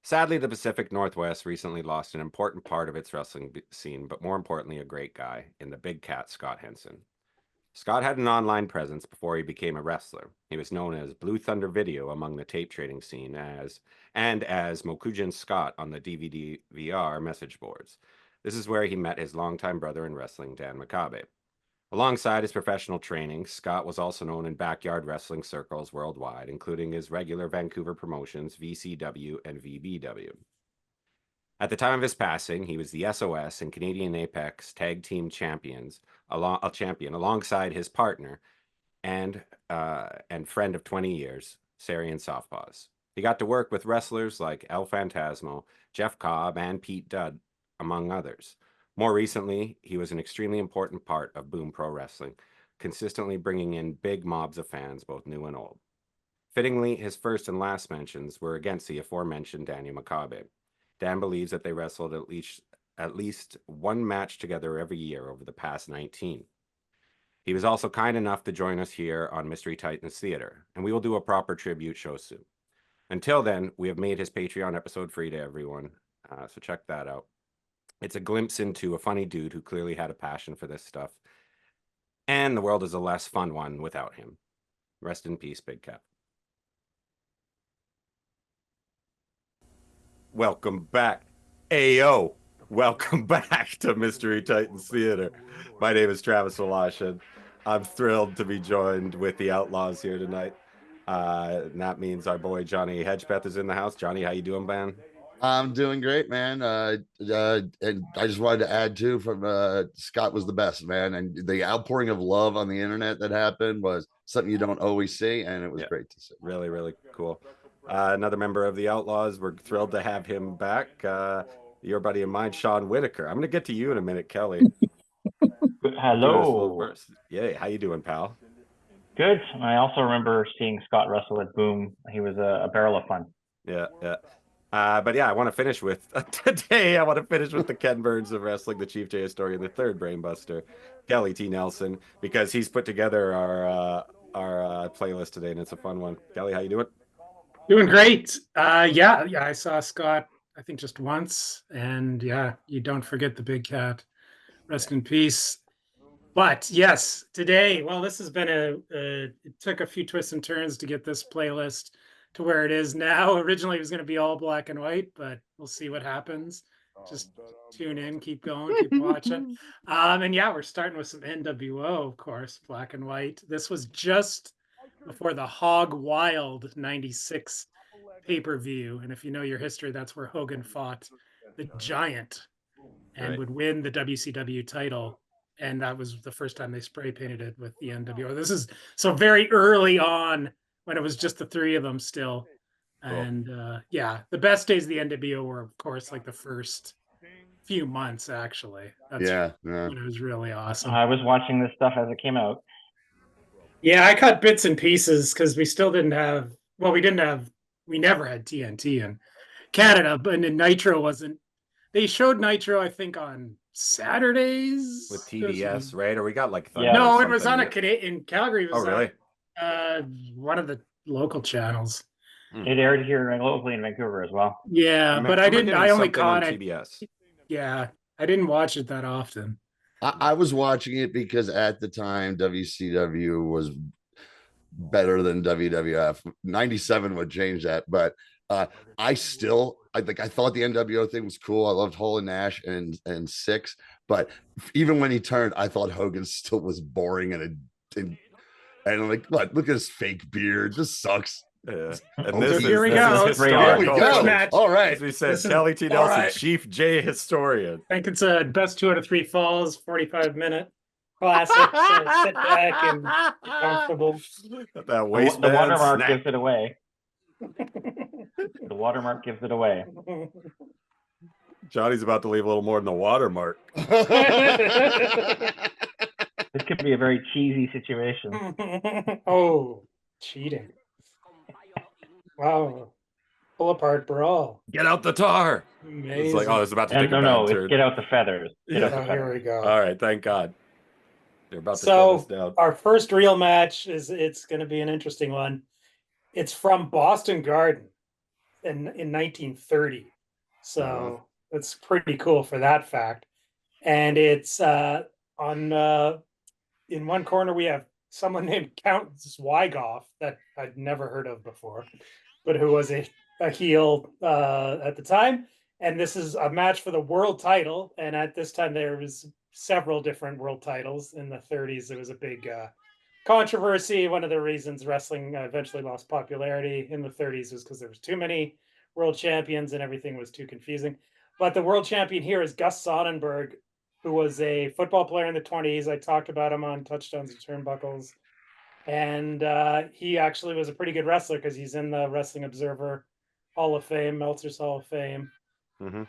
Sadly, the Pacific Northwest recently lost an important part of its wrestling scene, but more importantly, a great guy in the Big Cat, Scott Henson. Scott had an online presence before he became a wrestler. He was known as Blue Thunder Video among the tape trading scene as Mokujin Scott on the DVD VR message boards. This is where he met his longtime brother in wrestling, Dan Makabe. Alongside his professional training, Scott was also known in backyard wrestling circles worldwide, including his regular Vancouver promotions VCW and VBW. At the time of his passing, he was the SOS and Canadian Apex Tag Team Champions, a champion alongside his partner and friend of 20 years, Sarian Softpaws. He got to work with wrestlers like El Phantasmo, Jeff Cobb, and Pete Dunne, among others. More recently, he was an extremely important part of Boom Pro Wrestling, consistently bringing in big mobs of fans, both new and old. Fittingly, his first and last mentions were against the aforementioned Daniel Makabe. Dan believes that they wrestled at least one match together every year over the past 19. He was also kind enough to join us here on Mystery Titans Theater, and we will do a proper tribute show soon. Until then, we have made his Patreon episode free to everyone, so check that out. It's a glimpse into a funny dude who clearly had a passion for this stuff, and the world is a less fun one without him. Rest in peace, Big Cat. Welcome back. Ayo. Welcome back to Mystery Titans Theater. My name is Travis Walashin. I'm thrilled to be joined with the Outlaws here tonight. And that means our boy Johnny Hedgepeth is in the house. Johnny, how you doing, man? I'm doing great, man. And I just wanted to add too from Scott was the best, man. And the outpouring of love on the internet that happened was something you don't always see, and it was great to see. Really, really cool. Another member of the Outlaws. We're thrilled to have him back. Your buddy of mine, Sean Whitaker. I'm going to get to you in a minute, Kelly. Hello. Yay, how you doing, pal? Good. I also remember seeing Scott wrestle at Boom. He was a barrel of fun. Yeah. But yeah, I want to finish with today. I want to finish with the Ken Burns of wrestling, the Chief J historian, the third brainbuster, Kelly T. Nelson, because he's put together our playlist today, and it's a fun one. Kelly, how you doing? Doing great. Yeah, I saw Scott, I think just once, and yeah, you don't forget the Big Cat. Rest in peace. But yes, today, well, this has been it took a few twists and turns to get this playlist to where it is now. Originally, it was going to be all black and white, but we'll see what happens. Just tune in, keep going, keep watching. And yeah, we're starting with some NWO, of course, black and white. This was just before the Hog Wild 96 pay-per-view. And if you know your history, that's where Hogan fought the Giant and would win the WCW title. And that was the first time they spray painted it with the NWO. This is so very early on when it was just the three of them still. Cool. And yeah, the best days of the NWO were, of course, like the first few months, actually. That's when it was really awesome. I was watching this stuff as it came out. Yeah, I cut bits and pieces because we still didn't have, well, we never had TNT in Canada, but in Nitro wasn't. They showed Nitro, I think, on Saturdays with TBS, right? Or we got like Thunder. No, it was on in Calgary. It was really? One of the local channels. It aired here locally in Vancouver as well. Yeah, but I didn't. I only caught it. TBS. Yeah, I didn't watch it that often. I was watching it because at the time WCW was better than WWF. 97 would change that, but I thought the NWO thing was cool. I loved Hole and Nash and Six, but even when he turned, I thought Hogan still was boring and I'm like, what? Look at his fake beard. This sucks. Yeah. And here we go. All right. As we said, Kelly T. Nelson, Chief J historian. I think it's a best 2 out of 3 falls, 45-minute classic. So sit back and be comfortable. That waistband. The watermark gives it away. The watermark gives it away. Johnny's about to leave a little more than the watermark. This could be a very cheesy situation. Oh, cheating. Wow. Pull apart brawl. Get out the tar. Amazing. It's like, oh, it's about to take a bad turn. It's get out the feathers. Here we go. All right, thank God. They're about to shut this down. Our first real match it's going to be an interesting one. It's from Boston Garden. in 1930. So wow. it's pretty cool for that fact. And it's on in one corner we have someone named Count Zwigoff that I'd never heard of before, but who was a heel at the time. And this is a match for the world title. And at this time, there was several different world titles. In the 30s, there was a big controversy. One of the reasons wrestling eventually lost popularity in the 30s was because there was too many world champions and everything was too confusing. But the world champion here is Gus Sonnenberg, who was a football player in the 20s. I talked about him on Touchdowns and Turnbuckles. And he actually was a pretty good wrestler because he's in the Wrestling Observer Hall of Fame, Meltzer's Hall of Fame.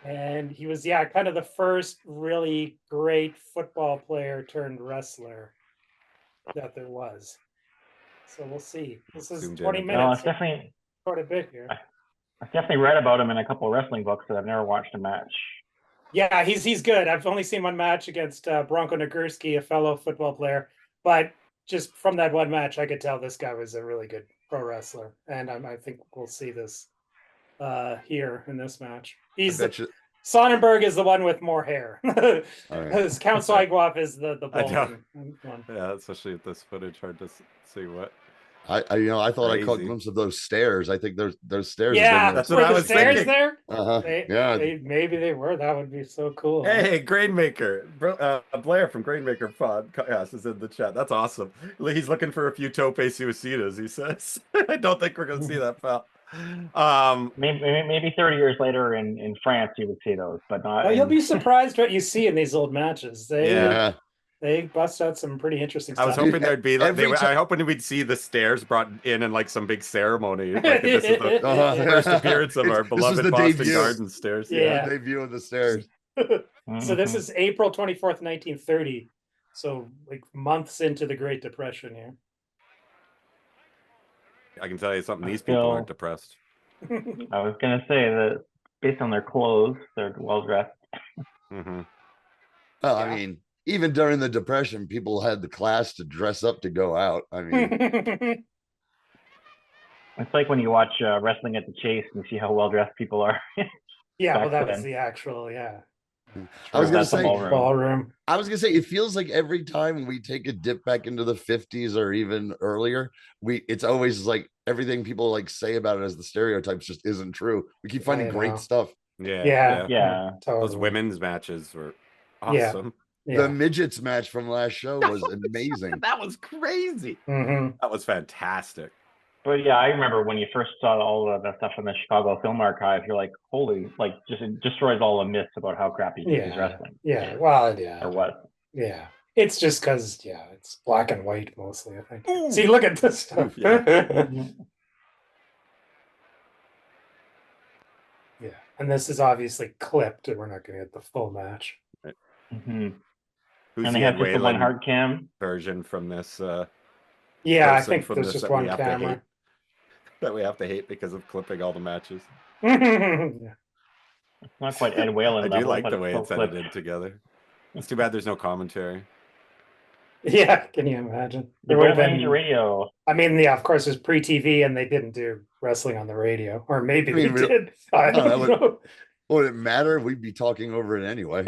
And he was, kind of the first really great football player turned wrestler that there was. So we'll see. This is 20 minutes. No, it's definitely quite a bit here. I've definitely read about him in a couple of wrestling books, but I've never watched a match. Yeah, he's good. I've only seen one match against Bronco Nagurski, a fellow football player, but just from that one match, I could tell this guy was a really good pro wrestler, and I think we'll see this here in this match. Sonnenberg is the one with more hair. Count Zwigoff is the bald one. Yeah, especially with this footage, hard to see what. I thought I caught a glimpse of those stairs. I think those stairs. Yeah, that's what I was stairs thinking. there. Yeah, maybe they were. That would be so cool. Hey, Grainmaker, Blair from Grainmaker Podcast is in the chat. That's awesome. He's looking for a few tope suicidas. He says, "I don't think we're going to see that, pal." Maybe 30 years later in France, you would see those, but not. Well, you'll be surprised what you see in these old matches. They bust out some pretty interesting stuff. I was hoping there'd be I hoping we'd see the stairs brought in like some big ceremony. Like this is the first appearance of our beloved Boston Garden stairs. Yeah, debut of the stairs. So this is April 24th, 1930. So like months into the Great Depression here. I can tell you something, these people aren't depressed. I was gonna say that based on their clothes, they're well dressed. Well, I mean, even during the Depression, people had the class to dress up to go out. I mean, it's like when you watch wrestling at the Chase and you see how well dressed people are. Well, that was the actual, I was gonna say ballroom. I was gonna say it feels like every time we take a dip back into the 50s or even earlier, it's always like everything people like say about it as the stereotypes just isn't true. We keep finding great stuff. Yeah. Those women's matches were awesome. The midgets match from last show was amazing. That was crazy. That was fantastic. But I remember when you first saw all of that stuff in the Chicago Film Archive, you're like, holy, like just it destroys all the myths about how crappy is wrestling. Or what? It's just because it's black and white mostly, I think. Ooh. See, look at this stuff. And this is obviously clipped, and we're not going to get the full match. Right. And they have just the one hard cam version from this. I think there's just one camera that we have to hate because of clipping all the matches. It's not quite Ed Whalen. I do like the way it's edited together. It's too bad there's no commentary. Can you imagine? There would have been radio. I mean, of course, there's pre-TV, and they didn't do wrestling on the radio, or maybe they did. I don't know. Would it matter? We'd be talking over it anyway.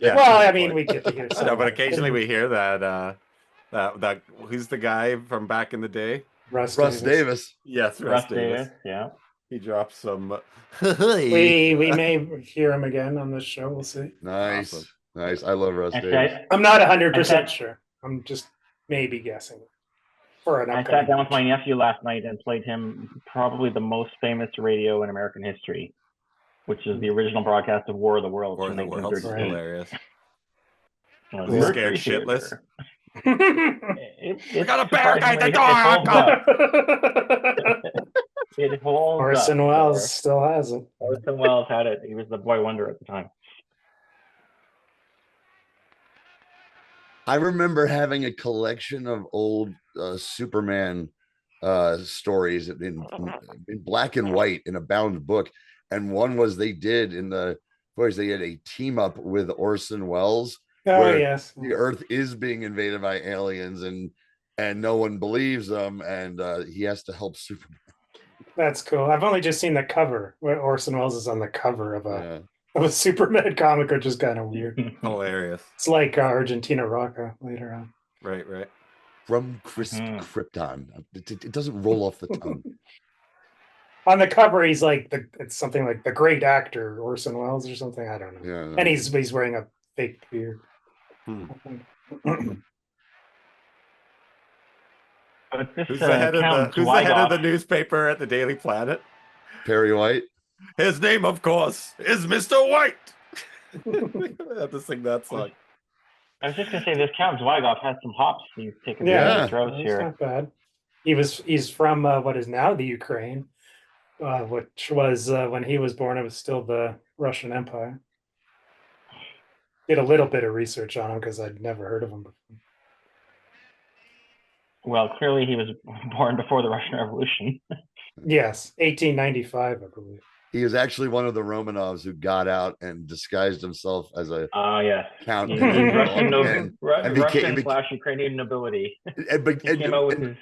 Well, I mean, we get to hear something. No, but occasionally we hear that. That who's the guy from back in the day? Russ Davis. Yes, Russ Davis. Yeah, he dropped some. we may hear him again on this show. We'll see. Nice, awesome. Nice. I love Russ Davis. I'm not 100% sure. I'm just maybe guessing. I sat down with my nephew last night and played him probably the most famous radio in American history, which is the original broadcast of War of the Worlds. War of the Worlds is hilarious. We're scared shitless. We got a bear guy the dog. It holds Orson Welles still has it. Orson Welles had it. He was the boy wonder at the time. I remember having a collection of old Superman stories in black and white in a bound book, and one was they had a team up with Orson Welles. The Earth is being invaded by aliens, and no one believes them, and he has to help Superman. That's cool. I've only just seen the cover where Orson Welles is on the cover of Yeah. a Superman comic, which is kind of weird. Hilarious. It's like Argentina Rocca later on. Right, right. From Krypton. It doesn't roll off the tongue. On the cover, he's like it's something like the great actor Orson Welles or something. I don't know. Yeah, And he's wearing a fake beard. But this Who's the head of the newspaper at the Daily Planet? Perry White. His name, of course, is Mr. White. I have to sing that song. I was just gonna say this Count Zweigoff has some hops. He's taking Yeah. throws here. Not bad. He's from what is now the Ukraine, which was when he was born, it was still the Russian Empire. Did a little bit of research on him because I'd never heard of him before. Well, clearly he was born before the Russian Revolution. Yes, 1895, I believe. He is actually one of the Romanovs who got out and disguised himself as a yes. count. He's and Russian/Ukrainian nobility. He came out with his...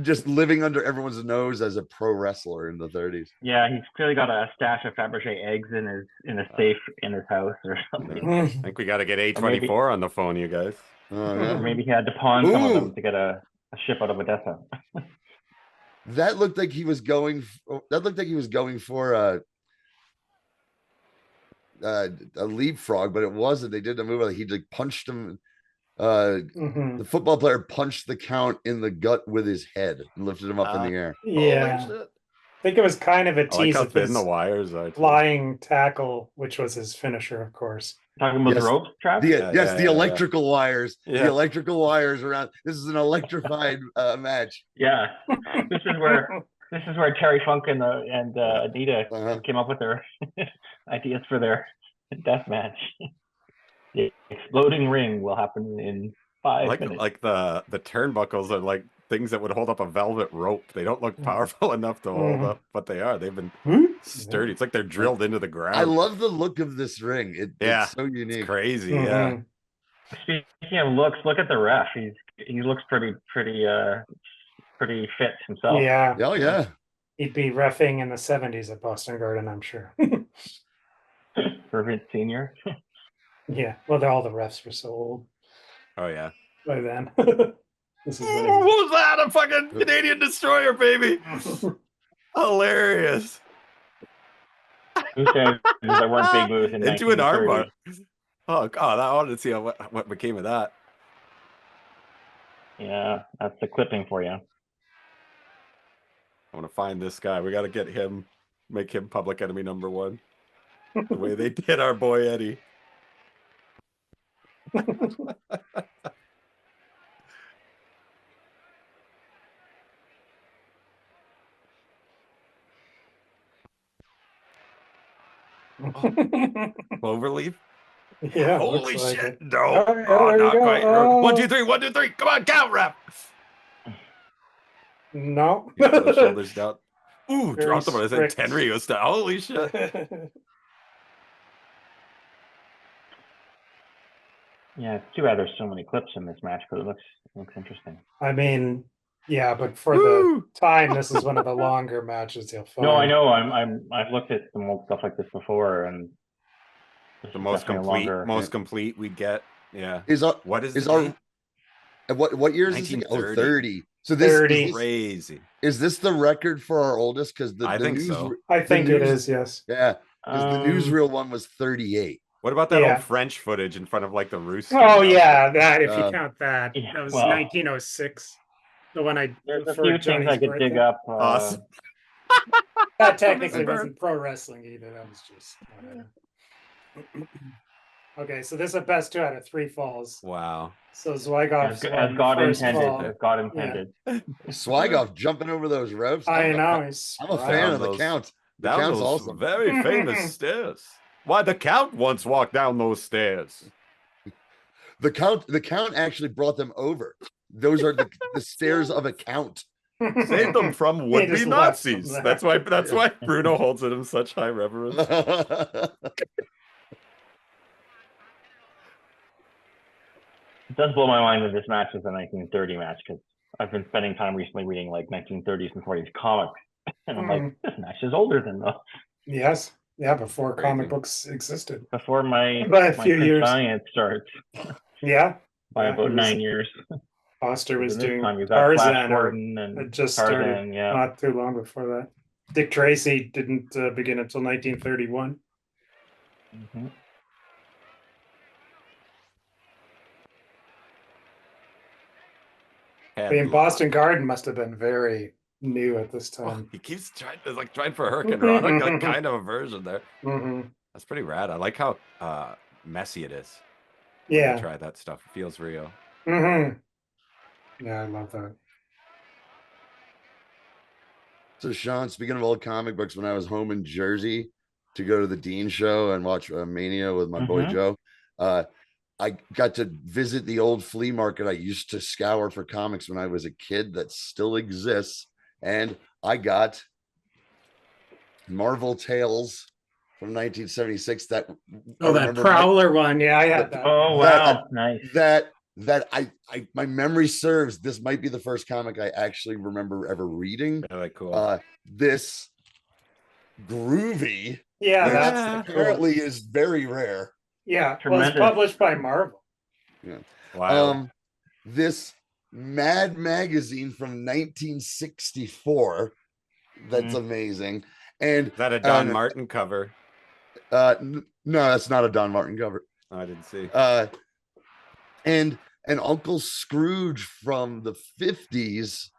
just living under everyone's nose as a pro wrestler in the 30s. Yeah, he's clearly got a stash of Fabergé eggs in a safe in his house or something. I think we got to get A24 on the phone, you guys. Or maybe he had to pawn some of them to get a ship out of Odessa. That looked like he was going. That looked like he was going for a leapfrog, but it wasn't. They did a move like he like punched him. The football player punched the Count in the gut with his head and lifted him up in the air. Yeah, I think it was kind of a tease of his the wires are flying tackle, which was his finisher, of course. Talking about the ropes, Travis? The electrical wires. The electrical wires around. This is an electrified match. Yeah, this is where Terry Funk and Anita came up with their ideas for their death match. The exploding ring will happen in 5 minutes. Like the turnbuckles are like things that would hold up a velvet rope. They don't look powerful enough to hold up, but they are. They've been sturdy. It's like they're drilled into the ground. I love the look of this ring. It's so unique. It's crazy. Yeah. Speaking of looks, look at the ref. He looks pretty fit himself. Yeah. Oh yeah. He'd be reffing in the 70s at Boston Garden, I'm sure. For Vince Senior. Yeah. Well, all the refs were so old. Oh yeah. By then. Who's that? A fucking Canadian destroyer, baby. Hilarious. Who said there weren't big moves in into an armbar? Oh god, I wanted to see what became of that. Yeah, that's the clipping for you. I want to find this guy. We got to get him, make him public enemy #1. The way they did our boy Eddie. Cloverleaf? Yeah. Holy like shit. it. No. Oh, Not go. quite. Oh. 1, 2, 3. 1, 2, 3. Come on, count, rep. No. The shoulders down. Ooh, Very dropped him. I said strict. Tenryu style. Holy shit. Yeah, it's too bad there's so many clips in this match, but it looks interesting. I mean, yeah, but for the time, this is one of the longer matches you'll find. No, I know. I've looked at some old stuff like this before, and The most complete we'd get. Yeah. What is our what year is this again? 30. So this 30. is Crazy. Is this the record for our oldest? Because I think so. I think it is, yes. Yeah, because the newsreel one was 38. What about that old French footage in front of like the rooster? Oh yeah, that if you count that, yeah, that was well, 1906. The one I there's a few things I could dig up. Awesome. That technically wasn't pro wrestling either. That was just whatever. Okay, so this is a best 2 out of 3 falls. Wow. So Zweigoff as God intended. As God intended. Swigoff jumping over those ropes. I know. I'm a fan of the Count. The Down Count's those awesome. very famous stairs. Why, the Count once walked down those stairs. The Count actually brought them over. Those are the stairs of a count. Saved them from would-be just left Nazis. them That's why Bruno holds it in such high reverence. It does blow my mind that this match is a 1930 match, because I've been spending time recently reading like 1930s and 40s comics. And I'm like, this match is older than the Yes. Yeah, before Crazy. comic books existed. before my By a my few Prince years. Valiant starts Yeah. by Yeah, about he was- 9 years. Foster was And this doing time you've got Flash Tarzan, or Gordon it and just Tarzan, started yeah. not too long before that. Dick Tracy didn't begin until 1931. Mhm. I mean, Headlock. Boston Garden must have been very new at this Oh, time. he keeps trying for a Hurricane Rana, like kind of a version there. Hmm. That's pretty rad. I like how messy it is. When Yeah. you try that stuff. It feels real. Hmm. Yeah, I love that. So, Sean, speaking of old comic books, when I was home in Jersey to go to the Dean show and watch Mania with my boy Mhm. Joe, I got to visit the old flea market I used to scour for comics when I was a kid that still exists. And I got Marvel Tales from 1976 that Oh, that Prowler one. Yeah, I had that. Oh wow, nice. That I my memory serves, this might be the first comic I actually remember ever reading. Really cool. This groovy, Yeah, which that's the apparently is very rare. Yeah, well, it's Tremendous. published by Marvel. Wow. This Mad magazine from 1964. That's amazing. And Is that a Don Martin cover? no, that's not a Don Martin cover. Oh, I didn't see. And Uncle Scrooge from the 50s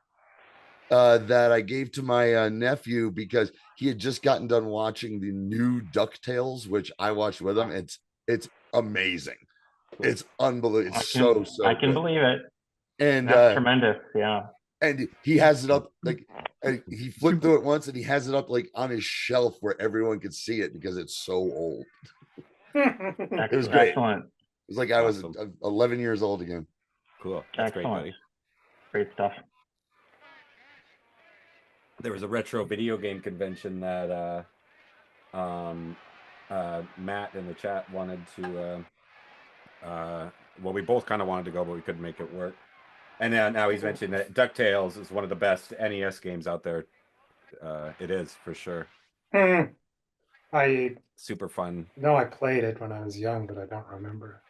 that I gave to my nephew because he had just gotten done watching the new DuckTales, which I watched with him. It's amazing. It's unbelievable. It's so I can good. believe it. And That's tremendous. Yeah. and he has it up like he flipped through it once and he has it up like on his shelf where everyone could see it because it's so old. It was great. Excellent. It was like I was Awesome. 11 years old again. Cool. That's great, Excellent. buddy. Great stuff. There was a retro video game convention that Matt in the chat wanted to well, we both kind of wanted to go, but we couldn't make it work. And now he's mentioned that DuckTales is one of the best NES games out there. It is for sure. I Super fun. know I played it when I was young, but I don't remember.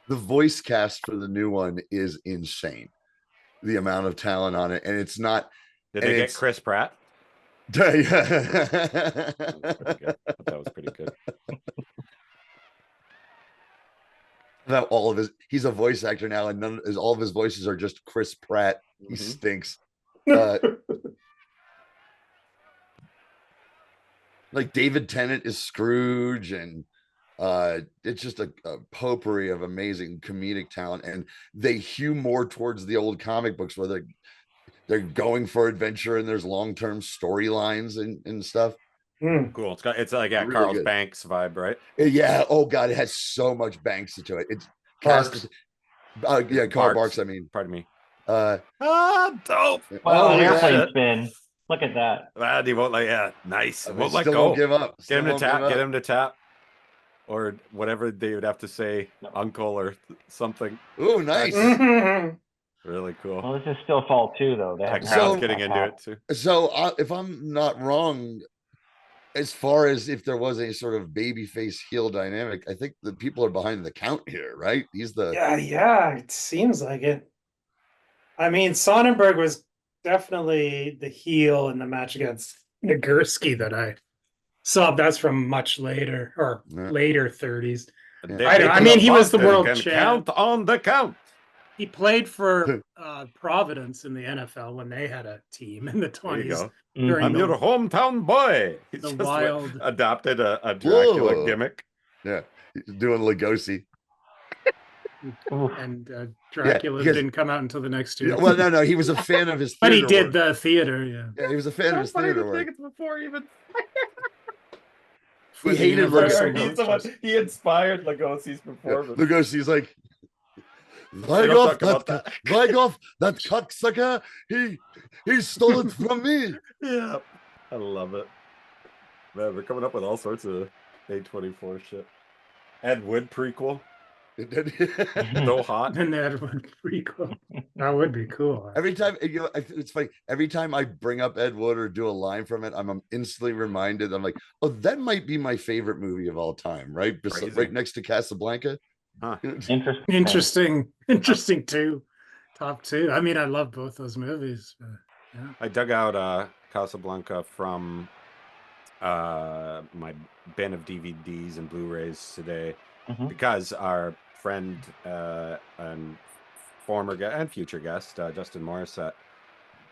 The voice cast for the new one is insane. The amount of talent on it, and it's not. Did they get Chris Pratt? That That was pretty good. all of he's a voice actor now, and all of his voices are just Chris Pratt. He stinks. Like David Tennant is Scrooge, and it's just a potpourri of amazing comedic talent, and they hew more towards the old comic books where they're going for adventure and there's long-term storylines and stuff. Cool. It's like really Carl's good. Banks vibe, right? Yeah. Oh god, it has so much Banks to it. It's cast. Yeah, Carl Barks. I mean, pardon me. Wow, Dope. an airplane spin. Look at that. He won't nice. Won't let go. Won't give up. Get him to tap. Get him to tap. Or whatever they would have to say, uncle or something. Oh, nice. Really cool. Well, this is still fall 2, though. They have getting into it too. So if I'm not wrong, as far as if there was a sort of babyface heel dynamic, I think the people are behind the count here, right? He's the yeah, it seems like it. I mean, Sonnenberg was definitely the heel in the match against Nagurski that I saw. That's from much later or later 30s. I mean, he was the world champ. Count on the count. He played for Providence in the NFL when they had a team in the 20s. I'm your hometown boy. He the just wild adopted a Dracula gimmick. Yeah, doing Lugosi. And Dracula didn't come out until the next year. Well, no, he was a fan of his theater but he did work. the theater, yeah, he was a fan of his theater work. Before even he hated Lugosi. He inspired Lugosi's performance. Lugosi's like, leg off that cocksucker. He stole it from me. Yeah, I love it. Man, we're coming up with all sorts of A24 shit. Ed Wood prequel. So hot. And that would be pretty cool. That would be cool. Every time, it's funny. Every time I bring up Ed Wood or do a line from it, I'm instantly reminded. I'm like, oh, that might be my favorite movie of all time, right? Right next to Casablanca. Huh. Interesting too. Top two. I mean, I love both those movies. But, yeah. I dug out Casablanca from my bin of DVDs and Blu-rays today because our friend and former guest and future guest Justin Morissette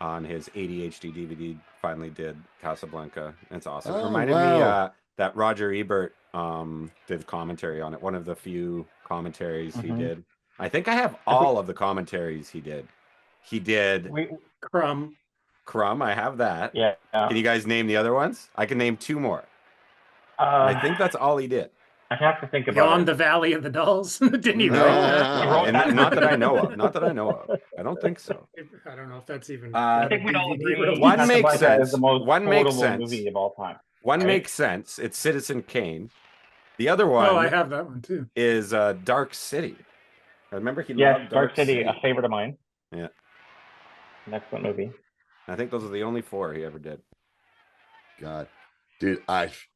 on his ADHD DVD finally did Casablanca. It's awesome. It reminded me that Roger Ebert did commentary on it. One of the few commentaries he did. I think I have all of the commentaries he did. He did Crumb. I have that. Yeah. Can you guys name the other ones? I can name two more. I think that's all he did. I have to think about Beyond the Valley of the Dolls. Didn't he write that? He wrote that. Not that I know of. Not that I know of. I don't think so. I don't know if that's even. I think we'd all agree. One makes Casablanca sense. is the most One makes quotable sense. movie of all time. One Right? makes sense. It's Citizen Kane. The other one Oh, I have that one too. is Dark City. I remember he Yes, loved Dark City, a favorite of mine. Yeah. An excellent movie. I think those are the only four he ever did. God, dude, if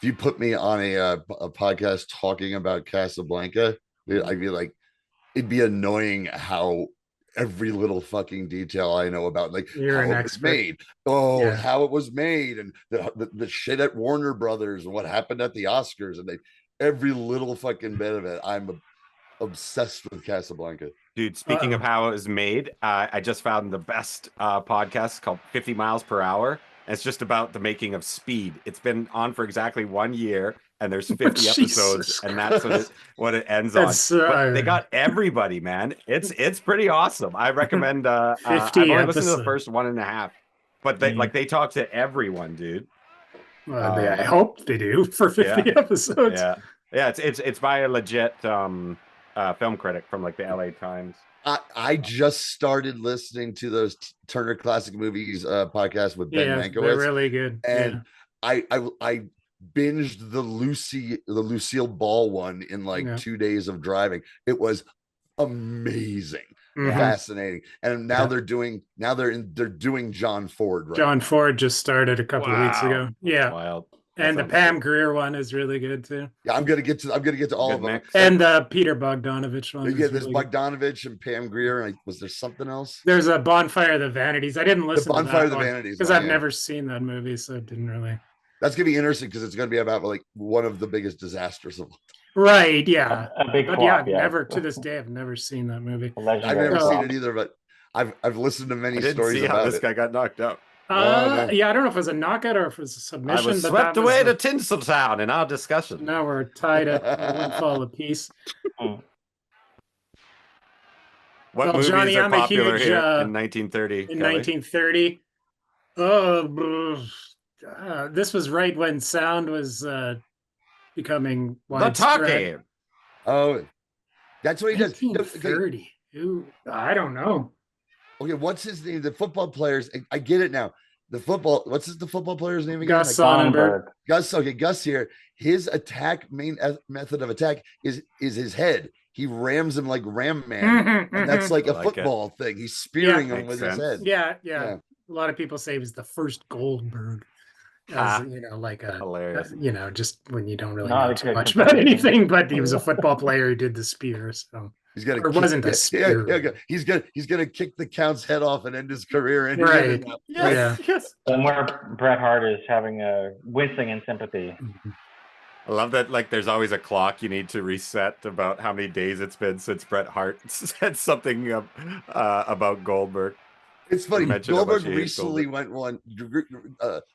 you put me on a podcast talking about Casablanca, dude, I'd be like, it'd be annoying how every little fucking detail I know about, like You're how an it was expert. made, and how it was made, and the shit at Warner Brothers and what happened at the Oscars, and every little fucking bit of it. I'm obsessed with Casablanca. Dude, speaking of how it was made, I just found the best podcast called 50 Miles Per Hour. And it's just about the making of Speed. It's been on for exactly 1 year, and there's 50 episodes, and that's what it ends on. But they got everybody, man. It's pretty awesome. I recommend. 50 I've only listened to episodes. the first 1.5, but they talk to everyone, dude. Well, I hope they do for 50 episodes. Yeah. It's by a legit film critic from like the LA Times. I just started listening to those Turner Classic Movies podcast with Ben Mankiewicz. They're really good. And I binged the Lucille Ball one in like 2 days of driving. It was amazing, fascinating. And now they're doing John Ford. Right? John Ford just started a couple of weeks ago. That's wild. And the Pam Grier one is really good too. Yeah, I'm gonna get to all of them. Mix. And the Peter Bogdanovich one. Yeah, there's really Bogdanovich and Pam Grier. And was there something else? There's a Bonfire of the Vanities. I didn't listen to that Bonfire of the Vanities because I've never seen that movie, so it didn't really. That's gonna be interesting because it's gonna be about like one of the biggest disasters of all time. Right? Yeah. A big but flop, never to this day. I've never seen that movie. I've never seen it either, but I've listened to many stories see about how this guy got knocked out. Yeah, I don't know if it was a knockout or if it was a submission. I was swept away to Tinseltown in our discussion. Now we're tied at one fall apiece. What movies Johnny, are I'm a popular huge, here in 1930? In 1930, this was right when sound was becoming widespread. The Talkie. Oh, that's what he does. 1930. I don't know. Okay, what's his name? The football players. I get it now. The football player's name again? Gus Sonnenberg. Gus. Okay, Gus here. His main method of attack is his head. He rams him like Ram Man, and that's like a football thing. He's spearing him with his head. Yeah. A lot of people say he was the first Goldberg. As, like a hilarious. Just when you don't really know too much about anything, but he was a football player who did the spear. So. He's gonna wasn't a spear. He's gonna kick the Count's head off and end his career. And right. Yes. And where Bret Hart is having a wincing in sympathy. I love that. Like, there's always a clock you need to reset about how many days it's been since Bret Hart said something about Goldberg. It's funny. Goldberg recently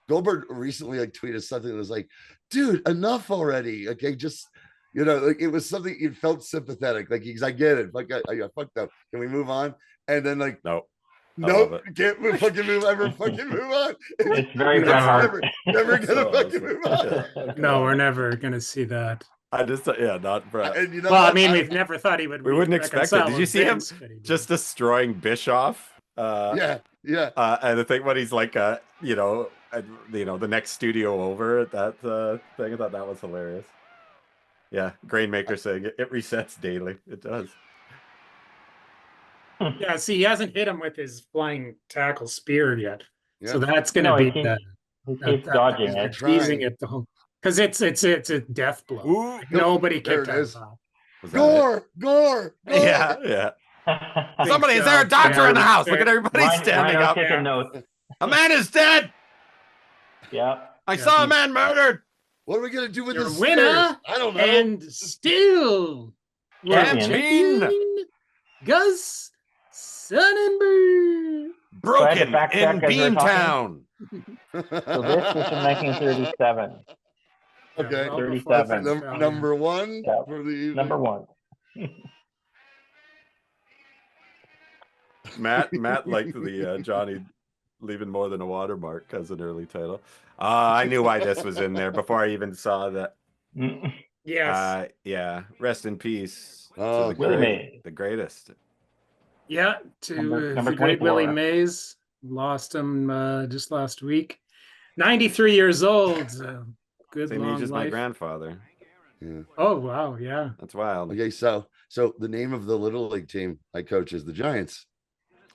Goldberg recently tweeted something that was like, "Dude, enough already." Okay, just. Like it was something you felt sympathetic. Like, I get it. Like, I fucked up. Can we move on? And then nope, can't fucking move on. It's very hard. Never gonna fucking move on. No, we're never gonna see that. I just not Brett. And we've never thought he would. We wouldn't expect it. Did you see him just destroying Bischoff? Yeah. And I think when he's like, the next studio over at that thing, I thought that was hilarious. Yeah, Grainmaker saying it resets daily. It does. Yeah, see, he hasn't hit him with his flying tackle spear yet. Yeah. So that's going to No, be he keeps dodging He's it. been teasing trying. it the whole because it's a death blow. Ooh, Like, nobody there kicked it that is. ball. was that it? Gore. Yeah, yeah. Big Somebody, is there a job, doctor in the Barry. house? Look at everybody standing Rhino up. taking Yeah. notes. A man is dead. Yeah. I Yeah. saw a man murdered. What are we gonna do with Your this winner stairs? I don't know. and still world Champion. champion, Gus Sonnenberg. So I had to Broken fact check in as we were Beantown. talking. So this is from 1937. Okay. well before 37. Fritz fell, yeah. Number one Yeah. for the evening. Number one. Matt liked the Johnny leaving more than a watermark as an early title. I knew why this was in there before I even saw that. Yes. Yeah. Rest in peace. Oh, to the, Willie Mays. the greatest. Yeah, to Number the great 24. Willie Mays. Lost him just last week. 93 years old. Good Same long age as my life. grandfather. Yeah. Oh, wow. Yeah. That's wild. Okay, so the name of the little league team I coach is the Giants.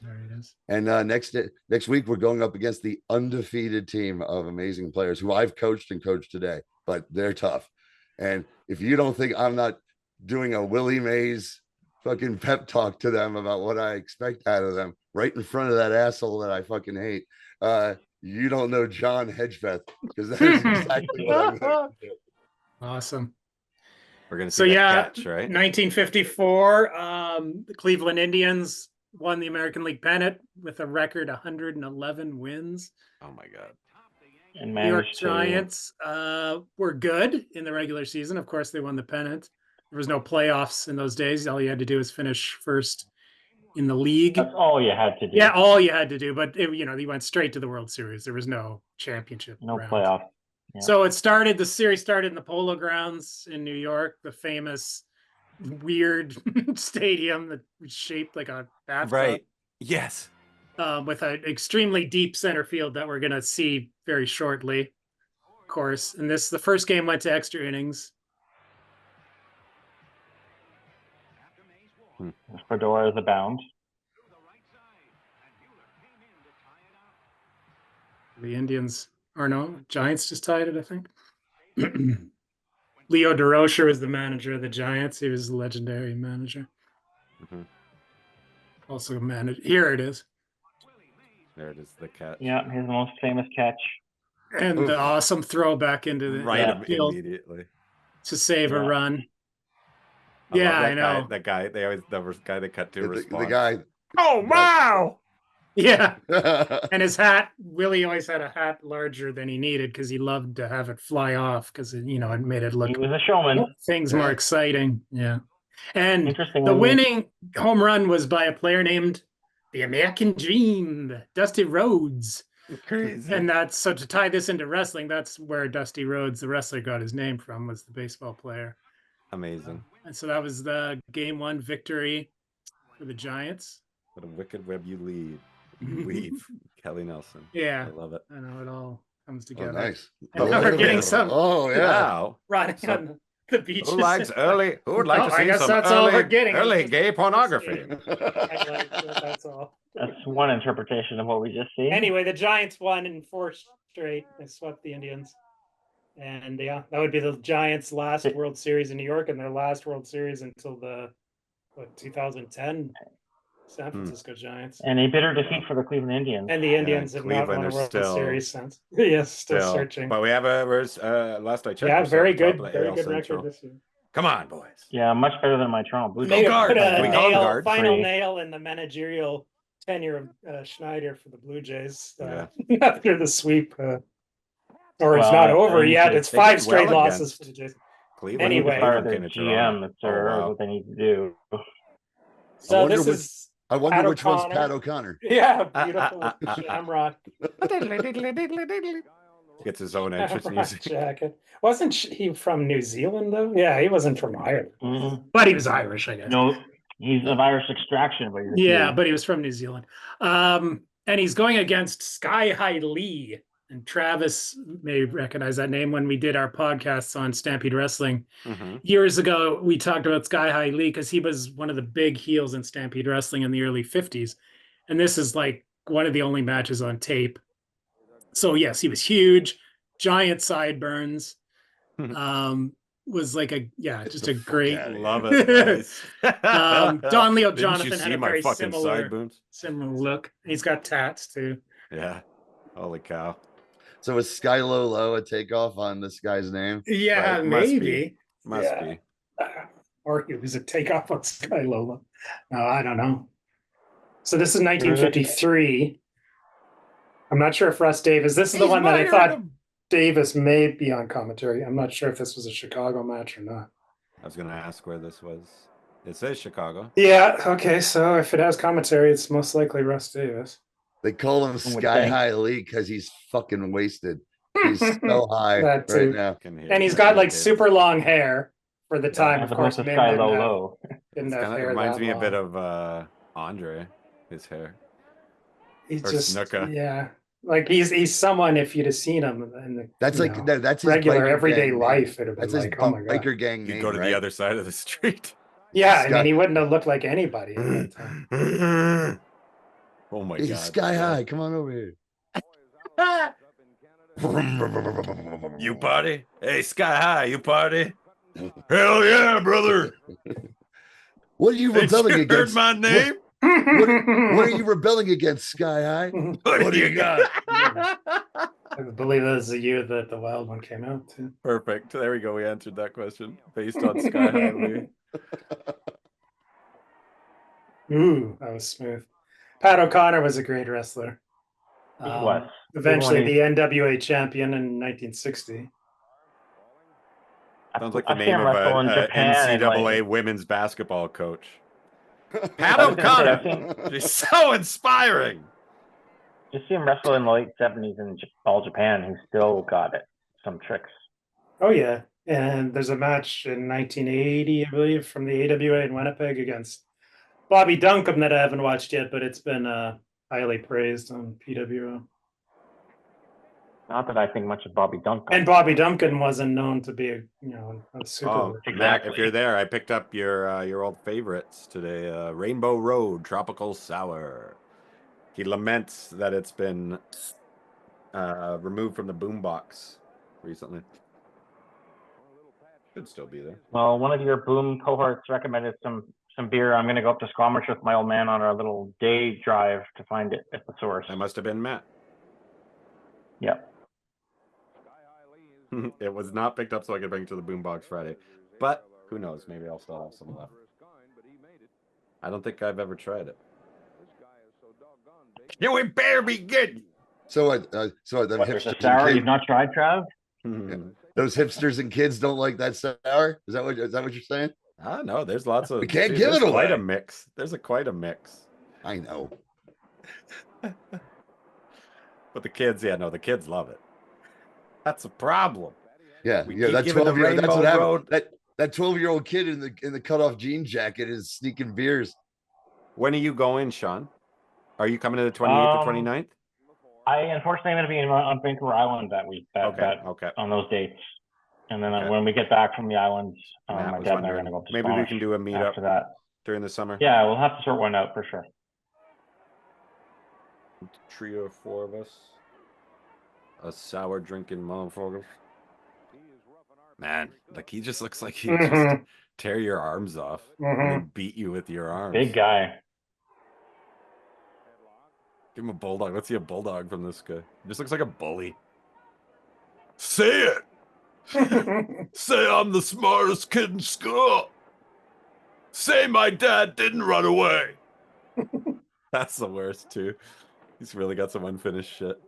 There it is. And next week we're going up against the undefeated team of amazing players who I've coached and coached today, but they're tough. And if you don't think I'm not doing a Willie Mays fucking pep talk to them about what I expect out of them right in front of that asshole that I fucking hate, you don't know John Hedgepeth, because that is exactly what I'm going to do. Awesome. We're gonna see So that yeah, catch, right? 1954, the Cleveland Indians won the American League pennant with a record 111 wins. Oh my god. And New York managed to. Giants were good in the regular season. Of course, they won the pennant. There was no playoffs in those days. All you had to do was finish first in the league. That's all you had to do. Yeah, all you had to do. But you went straight to the World Series. There was no championship. No round. playoff. Yeah. So the series started in the Polo Grounds in New York, the famous weird stadium that was shaped like a bathtub. Right. Yes. With an extremely deep center field that we're going to see very shortly, of course. And the first game went to extra innings. Fedoras abound. The Indians, or no, Giants just tied it, I think. Leo DeRocher was the manager of the Giants. He was a legendary manager. Mhm. Also managed. Here it is. There it is, the catch. Yeah, his most famous catch. And the awesome throw back into the Right field immediately. to save a Yeah. run. I love Yeah, that I know. That guy, the guy they cut to The response. guy. Oh wow! Yeah. And his hat, Willie always had a hat larger than he needed because he loved to have it fly off because it made it look He was a showman. things more exciting. Yeah. And Interesting. the winning home run was by a player named the American Dream, Dusty Rhodes. Crazy. And so to tie this into wrestling, that's where Dusty Rhodes, the wrestler, got his name from, was the baseball player. Amazing. And so that was the game 1 victory for the Giants. What a wicked web you weave. Kelly Nelson. Yeah. I love it. I know it all comes Oh, together. nice. And now we're getting some Oh, yeah. Wow. running So- on the beaches. Who would like Oh, to I see guess some that's all we're early, getting. early gay pornography? That's all. That's one interpretation of what we just see. Anyway, the Giants won in 4 straight. They swept the Indians. And yeah, that would be the Giants' last World Series in New York and their last World Series until the 2010 San Francisco Giants. And a bitter defeat for the Cleveland Indians. And the Indians have not won a World Series since. Yes, still searching. But we have last I checked. Yeah, we're very still good top of the AL record Central. this year. Come on, boys. Yeah, much better than my Toronto Blue Maybe Jays. guard. put a We call him nail, guard final free. nail in the managerial tenure of Schneider for the Blue Jays Yeah. after the sweep. Or it's Well, not over they yet. did- It's they 5 did straight well losses against for the Jays. Cleveland. Anyway. Fire Cleveland their came to GM. Toronto. That's what they need to do. So wonder this which- is I wonder Pat which one's O'Connor. Pat O'Connor. yeah, beautiful shamrock. Gets his own entrance shamrock music. jacket. Wasn't he from New Zealand though? Yeah, he wasn't from Ireland, Mhm. but he was Irish, I guess. No, he's of Irish extraction, but he's Yeah, but he was from New Zealand. And he's going against Sky High Lee. and Travis may recognize that name when we did our podcasts on Stampede Wrestling. Mm-hmm. Years ago, we talked about Sky High Lee because he was one of the big heels in Stampede Wrestling in the early 50s. And this is like one of the only matches on tape. So yes, he was huge, giant sideburns. Was like just a great Love it. Nice. Don Leo Didn't Jonathan you had see a my very fucking similar sideburns? look. He's got tats too. Yeah. Holy cow. So was Skylo Low a takeoff on this guy's name? Yeah, Right, maybe. Must be. Or it was a takeoff on Sky Lola. No, I don't know. So this is 1953. I'm not sure if Russ Davis. This is the one that I thought Davis may be on commentary. I'm not sure if this was a Chicago match or not. I was going to ask where this was. It says Chicago. Yeah. Okay. So if it has commentary, it's most likely Russ Davis. They call him Sky High Lee because he's fucking wasted. He's so high That right too. now. And he's got like super long hair for the time. Of course, Sky Low. Didn't have hair. Reminds me a bit of Andre, his hair. He's Or just Snuka. Yeah. Like he's someone, if you'd have seen him in the That's like that's his regular biker everyday gang life, name. it'd have been That's like, his oh my god. biker gang You name, go to right? the other side of the street. Yeah, I mean, he wouldn't have looked like anybody at that time. Oh my Hey, god. Sky High, come on over here. You party? Hey, Sky High, you party? Hell yeah, brother. What are you rebelling Ain't you against? heard my name? What are you rebelling against, Sky High? What do you got? I believe that was the year that the Wild One came out too. Perfect. There we go. We answered that question based on Sky High Lee. Ooh, that was smooth. Pat O'Connor was a great wrestler. He was. Eventually the NWA champion in 1960. Sounds like the I've name seen him of wrestle in a Japan and, NCAA women's basketball coach. Pat O'Connor. She's so inspiring. Just see him wrestle in the late 70s in all Japan. He still got it. Some tricks. Oh yeah, and there's a match in 1980, I believe, from the AWA in Winnipeg against Bobby Duncombe that I haven't watched yet, but it's been highly praised on PWO. Not that I think much of Bobby Duncombe. And Bobby Duncan wasn't known to be a super. Oh, Matt, if you're there, I picked up your old favorites today. Rainbow Road, Tropical Sour. He laments that it's been removed from the boombox recently. Should still be there. Well, one of your boom cohorts recommended some beer. I'm going to go up to Squamish with my old man on our little day drive to find it at the source. That must have been Matt. Yep. It was not picked up so I could bring it to the boombox Friday. But who knows? Maybe I'll still have some left. I don't think I've ever tried it. We better be good. So the There's a hipsters sour and you've not tried, Trav? those hipsters and kids don't like that sour. Is that what you're saying? No, there's lots of. We can't give it away. Quite a mix. There's quite a mix. I know. But the kids, the kids love it. That's a problem. Yeah, We yeah. keep That giving the 12-year-old. That's what Rainbow happened. That 12-year-old kid in the cutoff jean jacket is sneaking beers. When are you going, Sean? Are you coming to the 28th or 29th? I unfortunately am going to be on Vancouver Island that week. Okay. On those dates, and then when we get back from the islands, Matt my was dad and I are wondering, going to go up to maybe we Squamish can do a meetup after that. during the summer. Yeah, we'll have to sort one out for sure. 3 or 4 of us. A sour drinking motherfucker. Man, like he just looks like he'd just tear your arms off and then beat you with your arms. Big guy. Give him a bulldog. Let's see a bulldog from this guy. He just looks like a bully. Say it! Say I'm the smartest kid in school! Say my dad didn't run away! That's the worst, too. He's really got some unfinished shit.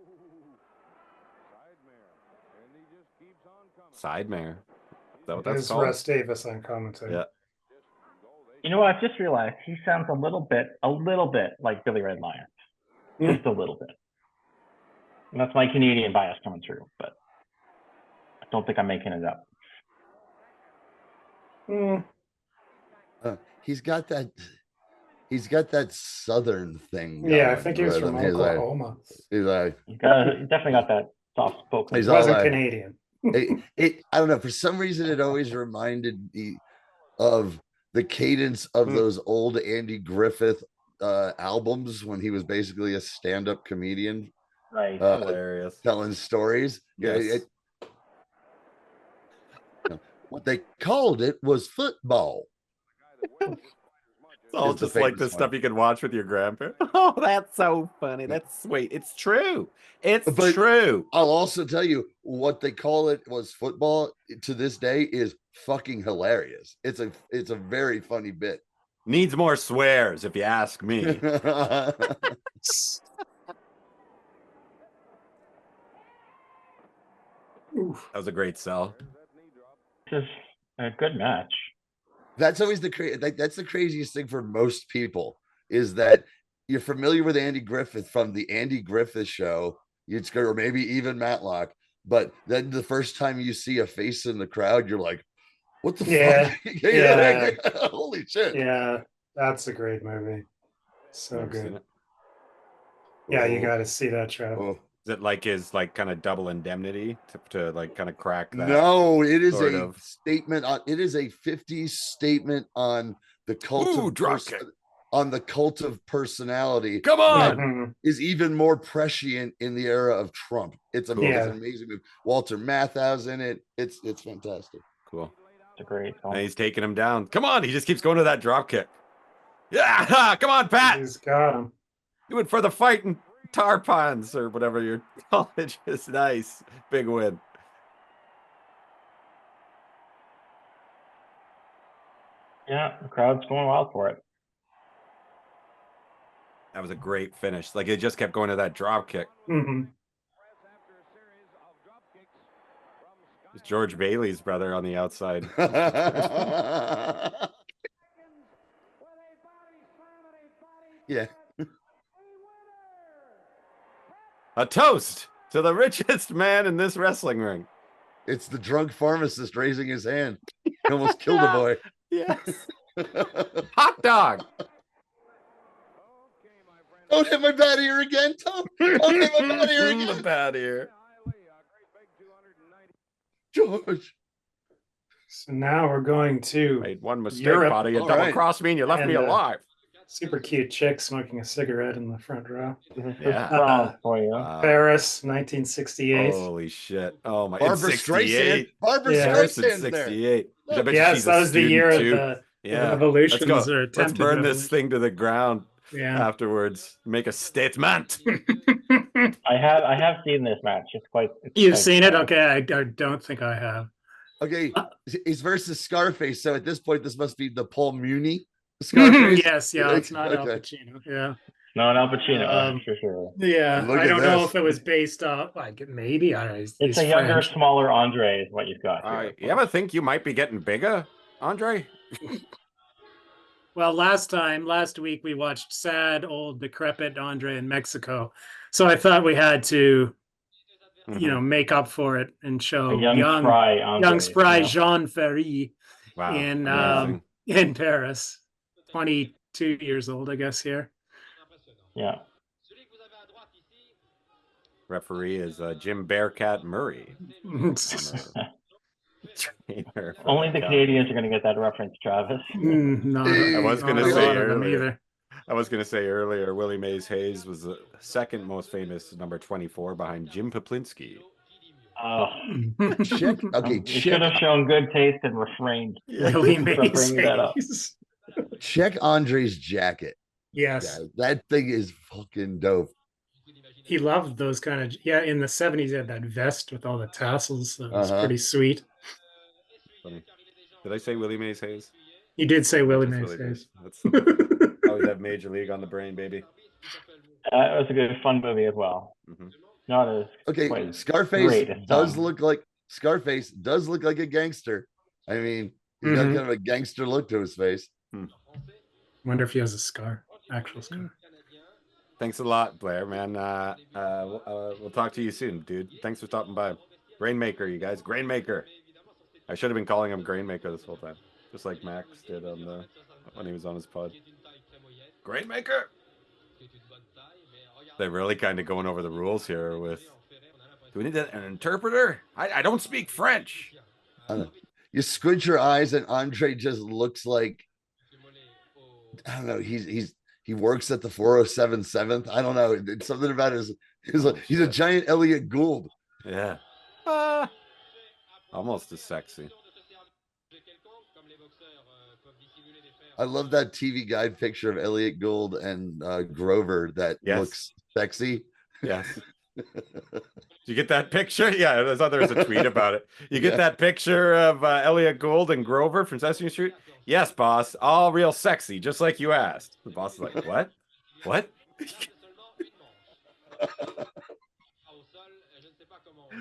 Sidemare. Is that what that's called? Russ Davis on commentary. Yeah. You know what? I've just realized he sounds a little bit like Billy Red Lion. Just a little bit. And that's my Canadian bias coming through, but I don't think I'm making it up. He's got that southern thing. Yeah, I think he was from Oklahoma. He's like, You definitely got that soft spoken. He's It all wasn't like- Canadian. I don't know. For some reason, it always reminded me of the cadence of those old Andy Griffith albums when he was basically a stand-up comedian, Right. Hilarious. telling stories. Yes. What they called it was football. It's all It's the just like famous the one. stuff you can watch with your grandparents. Oh, that's so funny. That's sweet. It's true. It's But- true. I'll also tell you what they call it was football to this day is fucking hilarious. It's a very funny bit. Needs more swears, if you ask me. Oof. That was a great sell. This is a good match. That's always that's the craziest thing for most people is that you're familiar with Andy Griffith from the Andy Griffith show, or maybe even Matlock, but then the first time you see a face in the crowd, you're like, what the Yeah, fuck? yeah. Holy shit. Yeah, that's a great movie. So Never seen good. it. Yeah, you Oh, got to see that, Trev. oh. Is it like his like kind of double indemnity to like kind of crack that? No, it is sort a of. statement on it is a 50s statement on the cult Ooh, of drop kick. on the cult of personality. Come on. Mhm. Is even more prescient in the era of Trump. It's Cool. it's Yeah. an amazing movie. Walter Matthau's in it. It's fantastic. Cool. It's a great And film. he's taking him down. Come on. He just keeps going to that drop kick. Yeah. Come on, Pat. He's got him. Do it for the fighting tar ponds or whatever your college is. Nice. Big win. Yeah, the crowd's going wild for it. That was a great finish. Like it just kept going to that drop kick. hmm It's George Bailey's brother on the outside. Yeah. A toast to the richest man in this wrestling ring. It's the drunk pharmacist raising his hand. He almost killed a boy. Yes. Hot dog. Don't hit my bad ear again, Tom. Don't hit my bad ear The again. bad ear. George. So now we're going to Made one mistake, Europe. buddy. You All double right. crossed me and you left me And, alive. super cute chick smoking a cigarette in the front row. This is Yeah. strong for you. Wow. Paris, 1968. Holy shit. Oh my. Barbara It's Streisand. 68. Barbara Yeah. Paris in Streisand's there. 68. I bet you Yes, she's a that was the year of student, too. the Yeah. revolutions Let's go. or Let's attempted burn this thing to the ground Yeah. afterwards. Make a statement. I have seen this match. It's quite. You've quite seen it? fun. Okay, I don't think I have. Okay, he's versus Scarface. So at this point, this must be the Paul Muni Scarface. Yes, yeah, it's not Al Okay. Pacino. Yeah. No, an Al Pacino Um, for sure. Yeah, Look I at don't know this. if it was based off, like maybe. I don't know. It's He's a younger, French. smaller Andre is what you've got. Here. You ever think you might be getting bigger, Andre? Well, last week we watched sad, old, decrepit Andre in Mexico, so I thought we had to, you know, make up for it and show A young, spry Andre. young spry you know? Jean Ferry Wow. in amazing. in Paris, 22 years old, I guess here. Yeah. Referee is Jim Bearcat Murray. Trainer for Only the Bearcat. Canadians are going to get that reference, Travis. Not I was gonna not a say lot of them earlier. either. I was going to say earlier, Willie Mays Hayes was the second most famous number 24 behind Jim Poplinski. Oh, Check. Okay, you should have check. shown good taste and refrained. Really from Mays bringing that up. Hayes. Check Andre's jacket. Yes, Yeah, that thing is fucking dope. he loved those kind of. Yeah, in the 70s, he had that vest with all the tassels. That was Uh-huh. pretty sweet. Funny. Did I say Willie Mays Hayes? You did say Willie Just Mays Willie Hayes. That's always have Major League on the brain, baby. It was a good, fun movie as well. Mhm. Not as Okay, quite Scarface great as does some. look like a gangster. I mean, he's got Mhm. kind of a gangster look to his face. Wonder if he has a scar, actual scar. Thanks a lot, Blair, man. We'll talk to you soon, dude. Thanks for stopping by. Grainmaker, you guys. Grainmaker. I should have been calling him Grainmaker this whole time, just like Max did on when he was on his pod. Grainmaker. They're really kind of going over the rules here with Do we need an interpreter? I don't speak French. I don't know. You squint your eyes, and Andre just looks like, I don't know. He works at the 407 7th. I don't know. It's something about he's a giant Elliot Gould. Yeah. Almost as sexy. I love that TV guide picture of Elliot Gould and Grover that looks sexy. Yes. Did you get that picture? Yeah, I thought there was a tweet about it. You get that picture of Elliot Gould and Grover from Sesame Street? Yes, boss. All real sexy, just like you asked. The boss is like, what? What?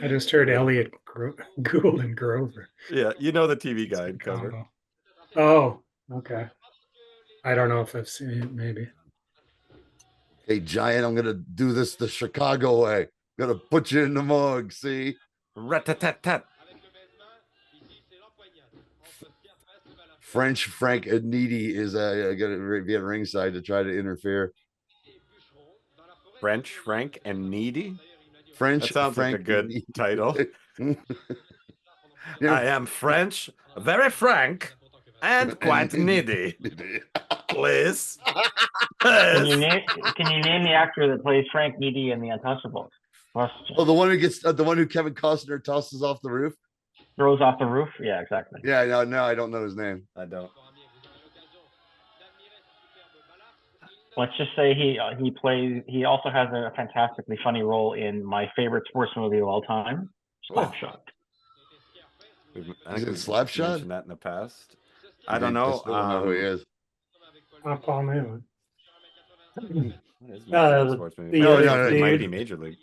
I just heard Elliot Gould and Grover. Yeah, you know the TV guide cover. Combo. Oh, okay. I don't know if I've seen it, maybe. Hey, Giant, I'm going to do this the Chicago way. I'm going to put you in the mug, see? Rat-tat-tat-tat. French Frank Needy is going to be at ringside to try to interfere. French Frank and Needy? French That sounds Frank like a good Needy. title. Yeah. I am French, very frank, and quite needy. Please. Can you name the actor that plays Frank Needy in The Untouchables? Oh, the one who gets the one who Kevin Costner tosses off the roof? Throws off the roof? Yeah, exactly. Yeah, no, I don't know his name. I don't. Let's just say he also has a fantastically funny role in my favorite sports movie of all time, Slapshot. I Is think it we've Slapshot? mentioned that in the past. I don't know. I still don't know who he is. Not Paul Newman. What is No, my sports movie? the No, other no, It might dude. be Major League.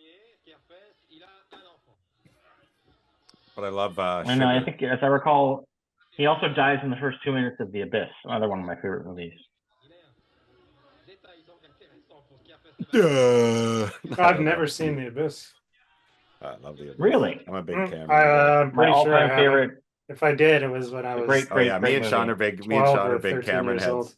But I love I know, I think, as I recall, he also dies in the first 2 minutes of The Abyss, another one of my favorite movies. I've never seen The Abyss. I love The Abyss. Really? I'm a big Cameron guy. I'm My pretty sure I all-time haven't. favorite. If I did, it was when I was Great, Oh yeah, me and movie. Sean are big. Me and 12 Sean or are big 13 Cameron years heads. old.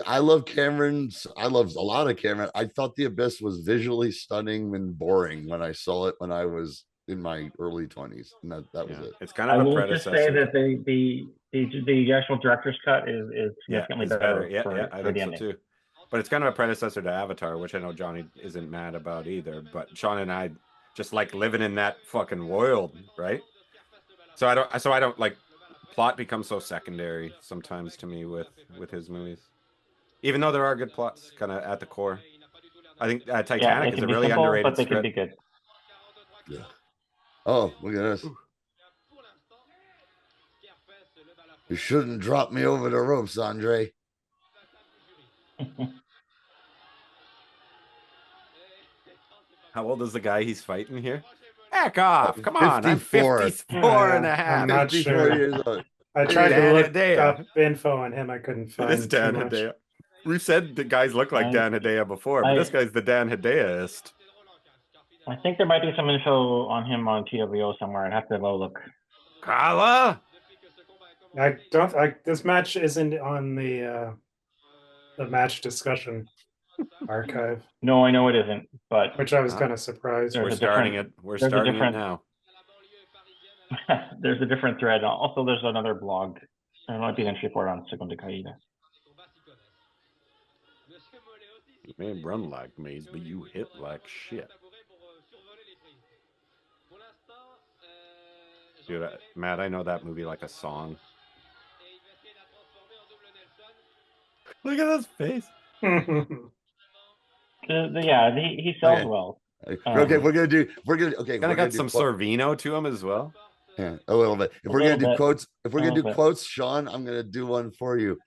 I love Cameron's. I love a lot of Cameron. I thought The Abyss was visually stunning and boring when I saw it when I was in my early 20s, and that was it. It's kind I of a will just say predecessor. that the actual director's cut is significantly it's better. Yeah, for, yeah, I for think the so ending. too. But it's kind of a predecessor to Avatar, which I know Johnny isn't mad about either. But Sean and I just like living in that fucking world, right? So I don't like plot becomes so secondary sometimes to me with his movies, even though there are good plots kind of at the core. I think Titanic is a really simple, underrated but they script. can be good. Yeah. Oh, look at this. You shouldn't drop me over the ropes, Andre. How old is the guy he's fighting here? Back off. Come on. 54. I'm 54 and a I'm half. not 54 sure. years old. I tried to Dan look Hedaya. up info on him. I couldn't find It is Dan too much. Hedaya. We said the guys look like Dan Hedaya before, but this guy's the Dan Hedaya-ist. I think there might be some info on him on TWO somewhere. I'd have to go look. Carla? I don't. This match isn't on the match discussion archive, No, I know it isn't, but which I was kind of surprised. There's We're a starting different- it. We're there's a starting it different- now. there's a different thread. Also, there's another blog. There might be an entry for it on Segunda Caída. You may run like maze, but you hit like shit. Dude, Matt, I know that movie like a song. Look at his face. Yeah, he sells Okay. well. Okay, we're gonna do. Kind we're of gonna got do some Sorvino to him as well. Yeah, a little bit. If we're little gonna do bit. quotes, if we're A gonna do little bit. quotes, Sean, I'm gonna do one for you.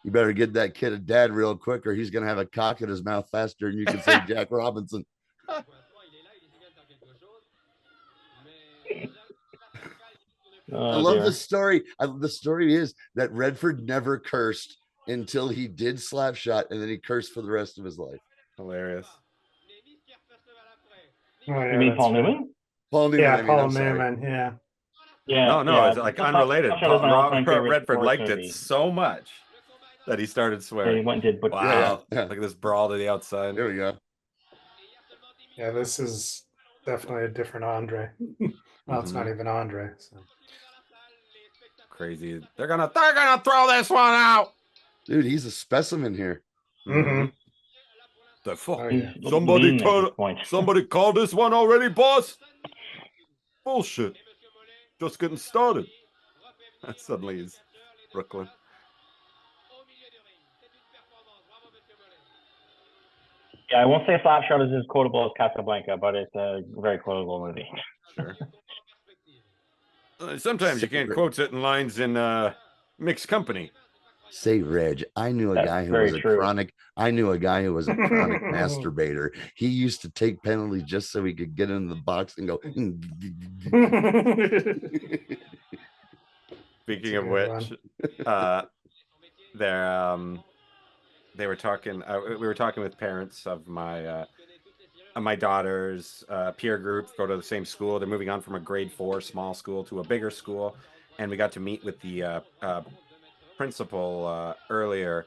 You better get that kid a dad real quick, or he's gonna have a cock in his mouth faster, and you can say Jack Robinson. I love the story. The story is that Redford never cursed until he did Slapshot, and then he cursed for the rest of his life. Hilarious. Oh, yeah, You mean that's Paul right. Newman? Paul Newman. Yeah, I mean, Paul I'm sorry. Newman. Yeah. Yeah. No, it's like unrelated. Slapshot is my all-time favorite Redford sports liked movie. it so much that he started They swearing. went and did, but Wow. Yeah. Look at this brawl to the outside. There we go. Yeah, this is Definitely a different Andre. Well, it's not even Andre. So. Crazy. They're gonna throw this one out. Dude, he's a specimen here. Mm-hmm. The fuck. Oh, yeah. Somebody called this one already, boss. Bullshit. Just getting started. Suddenly he's Brooklyn. Yeah, I won't say Slapshot is as quotable as Casablanca, but it's a very quotable movie. Sure. Sometimes you can't quote certain lines in mixed company. Say, Reg, I knew a guy who was a chronic masturbator. He used to take penalties just so he could get in the box and go. Speaking of which, they were talking. We were talking with parents of my daughter's peer group. Go to the same school. They're moving on from a grade 4 small school to a bigger school, and we got to meet with the principal earlier,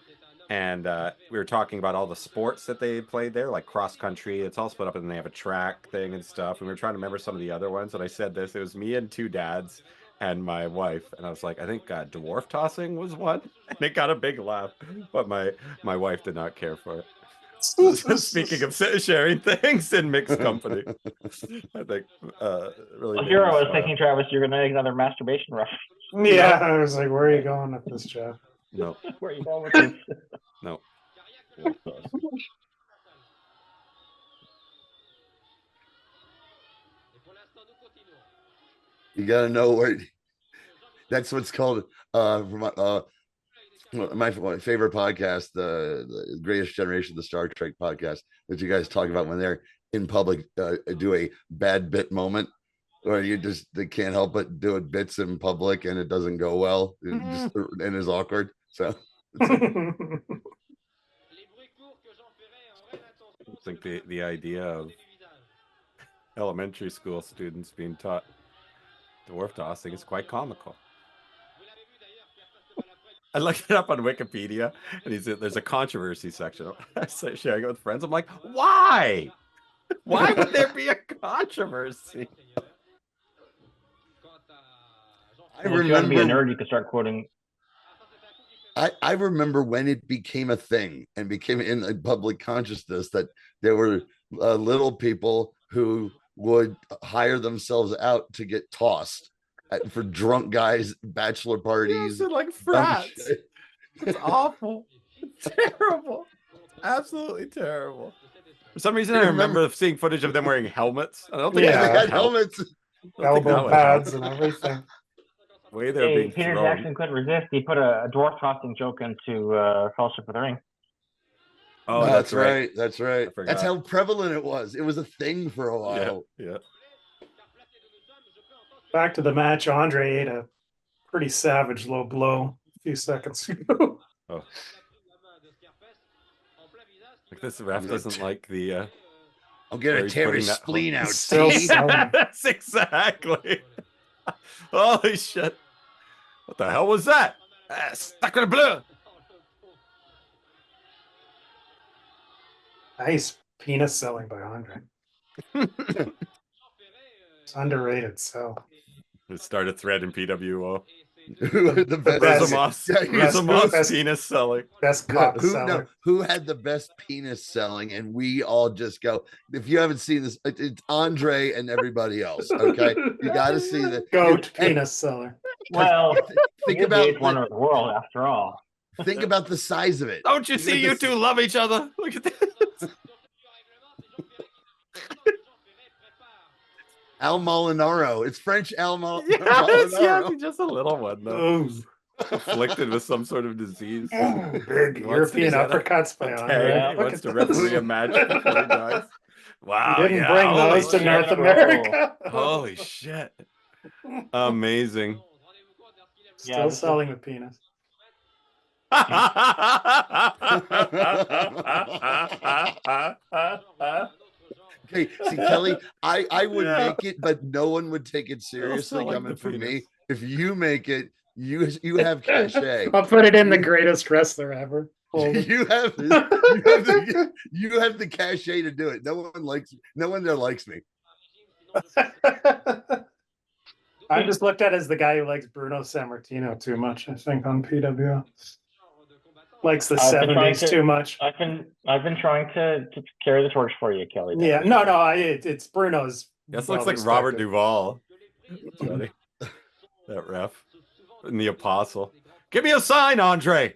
and we were talking about all the sports that they played there, like cross country. It's all split up, and they have a track thing and stuff. And we were trying to remember some of the other ones. And I said this: it was me and 2 dads and my wife, and I was like, I think dwarf tossing was one, and it got a big laugh, but my wife did not care for it. Speaking of sharing things in mixed company, I think really. Here I was thinking, Travis, you're gonna make another masturbation reference. Yeah, I was like, where are you going with this, Jeff? No. Where are you going with this? No. You gotta know where. That's what's called my favorite podcast, the Greatest Generation, the Star Trek podcast that you guys talk about when they're in public, do a bad bit moment, or they can't help but do it bits in public and it doesn't go well, and is awkward. So I think the idea of elementary school students being taught dwarf tossing is quite comical. I looked it up on Wikipedia, and there's a controversy section. I started sharing it with friends. I'm like, why? Why would there be a controversy? I remember. If you want to be a nerd, you could start quoting. I remember when it became a thing and became in the public consciousness that there were little people who would hire themselves out to get tossed for drunk guys, bachelor parties, like frats. It's awful. It's terrible. Absolutely terrible. For some reason, I remember seeing footage of them wearing helmets. I don't think they had helmets, elbow pads, and everything. Way they're being Peter thrown. Jackson couldn't resist. He put a dwarf tossing joke into Fellowship of the Ring. Oh, that's right. That's right. That's how prevalent it was. It was a thing for a while. Yeah. Back to the match. Andre ate a pretty savage low blow a few seconds ago. Oh. Like this ref doesn't like the. I'll get a Terry spleen out. That's exactly. Holy shit! What the hell was that? Sacre bleu! Nice penis selling by Andre. It's underrated. So let's start a thread in PWO. The best penis selling. Best cock seller. Who had the best penis selling? And we all just go. If you haven't seen this, it's Andre and everybody else. Okay, you got to see the goat penis seller. Well, think about one of the world after all. Think about the size of it. Don't you see? You two love each other. Look at this. Al Molinaro. It's French Al Molinaro. Yes, just a little one though. Afflicted with some sort of disease. Big European uppercuts by Andre. He wants to referee a match before he dies. Wow. He didn't bring those to North America. Holy shit. Amazing. Still selling the penis. Okay, see, Kelly, I would make it, but no one would take it seriously coming from me. If you make it, you have cachet. I'll put it in the greatest wrestler ever. You have the cachet to do it. No one there likes me. I'm just looked at as the guy who likes Bruno Sammartino too much, I think, on PWO. Likes the I've been trying 70s too much. I've been trying to carry the torch for you, Kelly. Yeah, no, it's Bruno's. This looks like Robert Duvall. Johnny. That ref. And the Apostle. Give me a sign, Andre.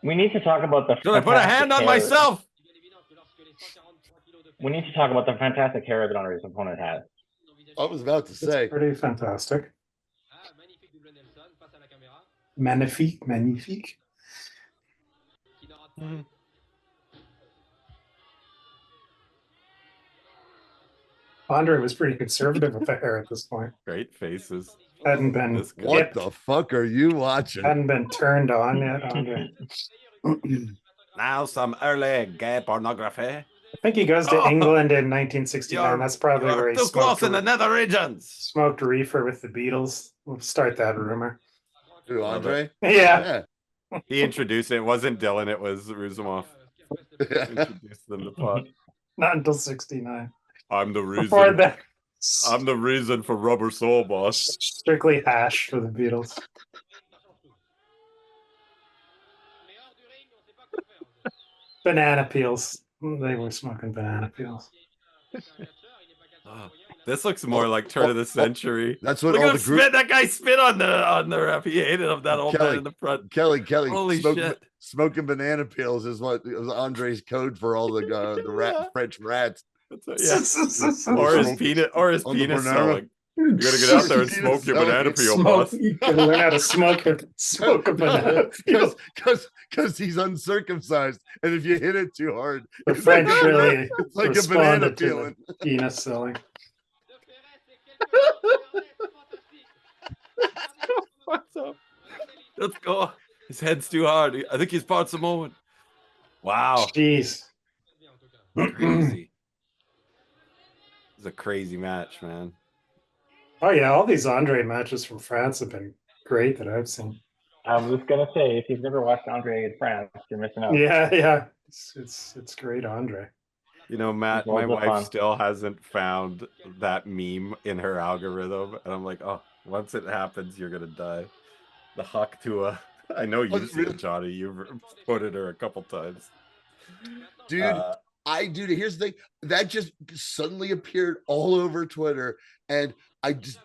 We need to talk about the. Should I put a hand on myself? We need to talk about the fantastic hair that Andre's opponent has. I was about to say. It's pretty fantastic. Magnifique, magnifique. Mm-hmm. Andre was pretty conservative with the hair at this point. Great faces. Hadn't been. What the fuck are you watching? Hadn't been turned on yet, Andre. Now some early gay pornography. I think he goes to England in 1969. That's probably where he too close in the nether regions. Smoked reefer with the Beatles. We'll start that rumor. Who, Andre? Yeah. He introduced it. It wasn't Dylan. It was Ruzumov. Introduced them to pot. Not until 69. I'm the reason. Before that, I'm the reason for Rubber Soul, boss. Strictly hash for the Beatles. Banana peels. They were smoking banana peels. Oh, this looks more like turn of the century. That's what Look all at him the group. spit. That guy spit on the ref. He hated him. That old man in the front. Kelly. Holy shit. Smoking banana peels is what was Andre's code for all the French rats. Yeah. or his penis selling. You're gonna get out there and smoke your banana peel, boss. You can learn how to smoke a banana peel. Because he's uncircumcised, and if you hit it too hard, The French really it's like a banana responded to peeling. the penis selling. What's up? Let's go. His head's too hard. I think he's part Samoan. Wow. Jeez. Crazy. It's a crazy match, man. Oh yeah, all these Andre matches from France have been great that I've seen. I was gonna say, if you've never watched Andre in France, you're missing out. Yeah. It's great, Andre. You know, Matt, my Loads of wife fun. still hasn't found that meme in her algorithm. And I'm like, oh, once it happens, you're going to die. The Huck to a... I know you've seen it, Johnny. You've quoted her a couple times. Dude, here's the thing. That just suddenly appeared all over Twitter. And I just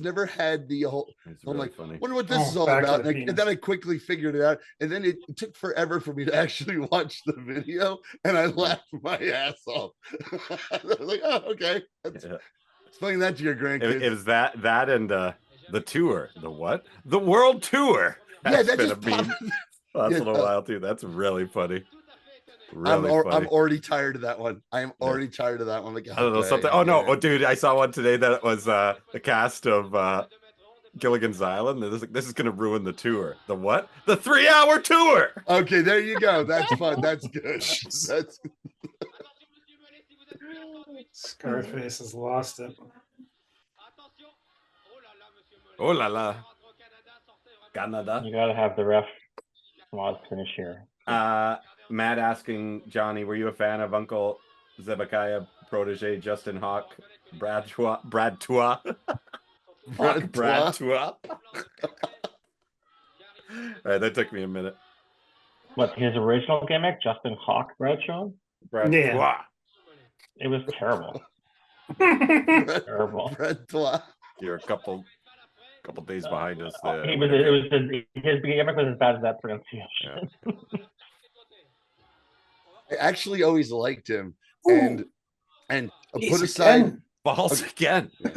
never had the whole... It's I'm really like, funny. wonder what this is all back to about. the And penis. then I quickly figured it out. And then it took forever for me to actually watch the video. And I laughed my ass off. I was like, oh, okay. Yeah. Explain that to your grandkids. It was that and the tour. The what? The world tour. Yeah, That's that been just a meme. popped. That's Yeah, a while too. That's really funny. I'm Really funny. already tired of that one. I am already tired of that one. Like, I don't know okay, something. Oh no, yeah. oh dude, I saw one today that it was the cast of Gilligan's Island. This is gonna ruin the tour. The what? The 3-hour tour. Okay, there you go. That's fun. That's good. That's Scarface has lost it. Oh la la. Canada. You gotta have the ref mod finish here. Matt asking Johnny, were you a fan of Uncle Zebekiah protege Justin Hawk? Brad Tua? Brad Tua? All right, that took me a minute. What, his original gimmick, Justin Hawk Bradshaw? Brad Yeah. Tua. It was terrible. Terrible. Brad Tua. You're a couple days behind us there. His gimmick was as bad as that pronunciation. Yeah. I actually always liked him, and put He's aside again. Balls again. Okay,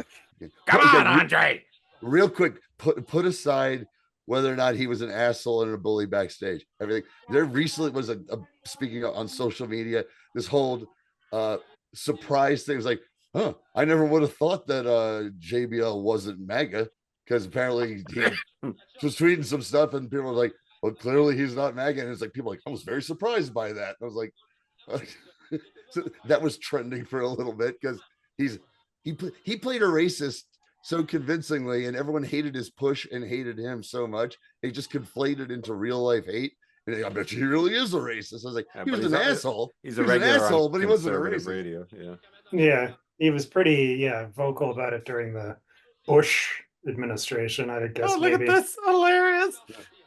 Come on, Andre. real quick. Put aside whether or not he was an asshole and a bully backstage. Everything there recently was a speaking on social media. This whole surprise thing was like, huh? I never would have thought that JBL wasn't MAGA, because apparently he was tweeting some stuff and people were like, well, clearly he's not MAGA. And it's like, people were like, I was very surprised by that. I was like, so that was trending for a little bit because he played a racist so convincingly, and everyone hated his push and hated him so much. They just conflated into real life hate. I bet you he really is a racist. I was like, Yeah, he but was he's an a- asshole. He's He a was an regular on asshole, but he wasn't a conservative racist. radio. Yeah. Yeah, he was pretty vocal about it during the Bush administration. I guess Oh, look maybe. at this! Hilarious.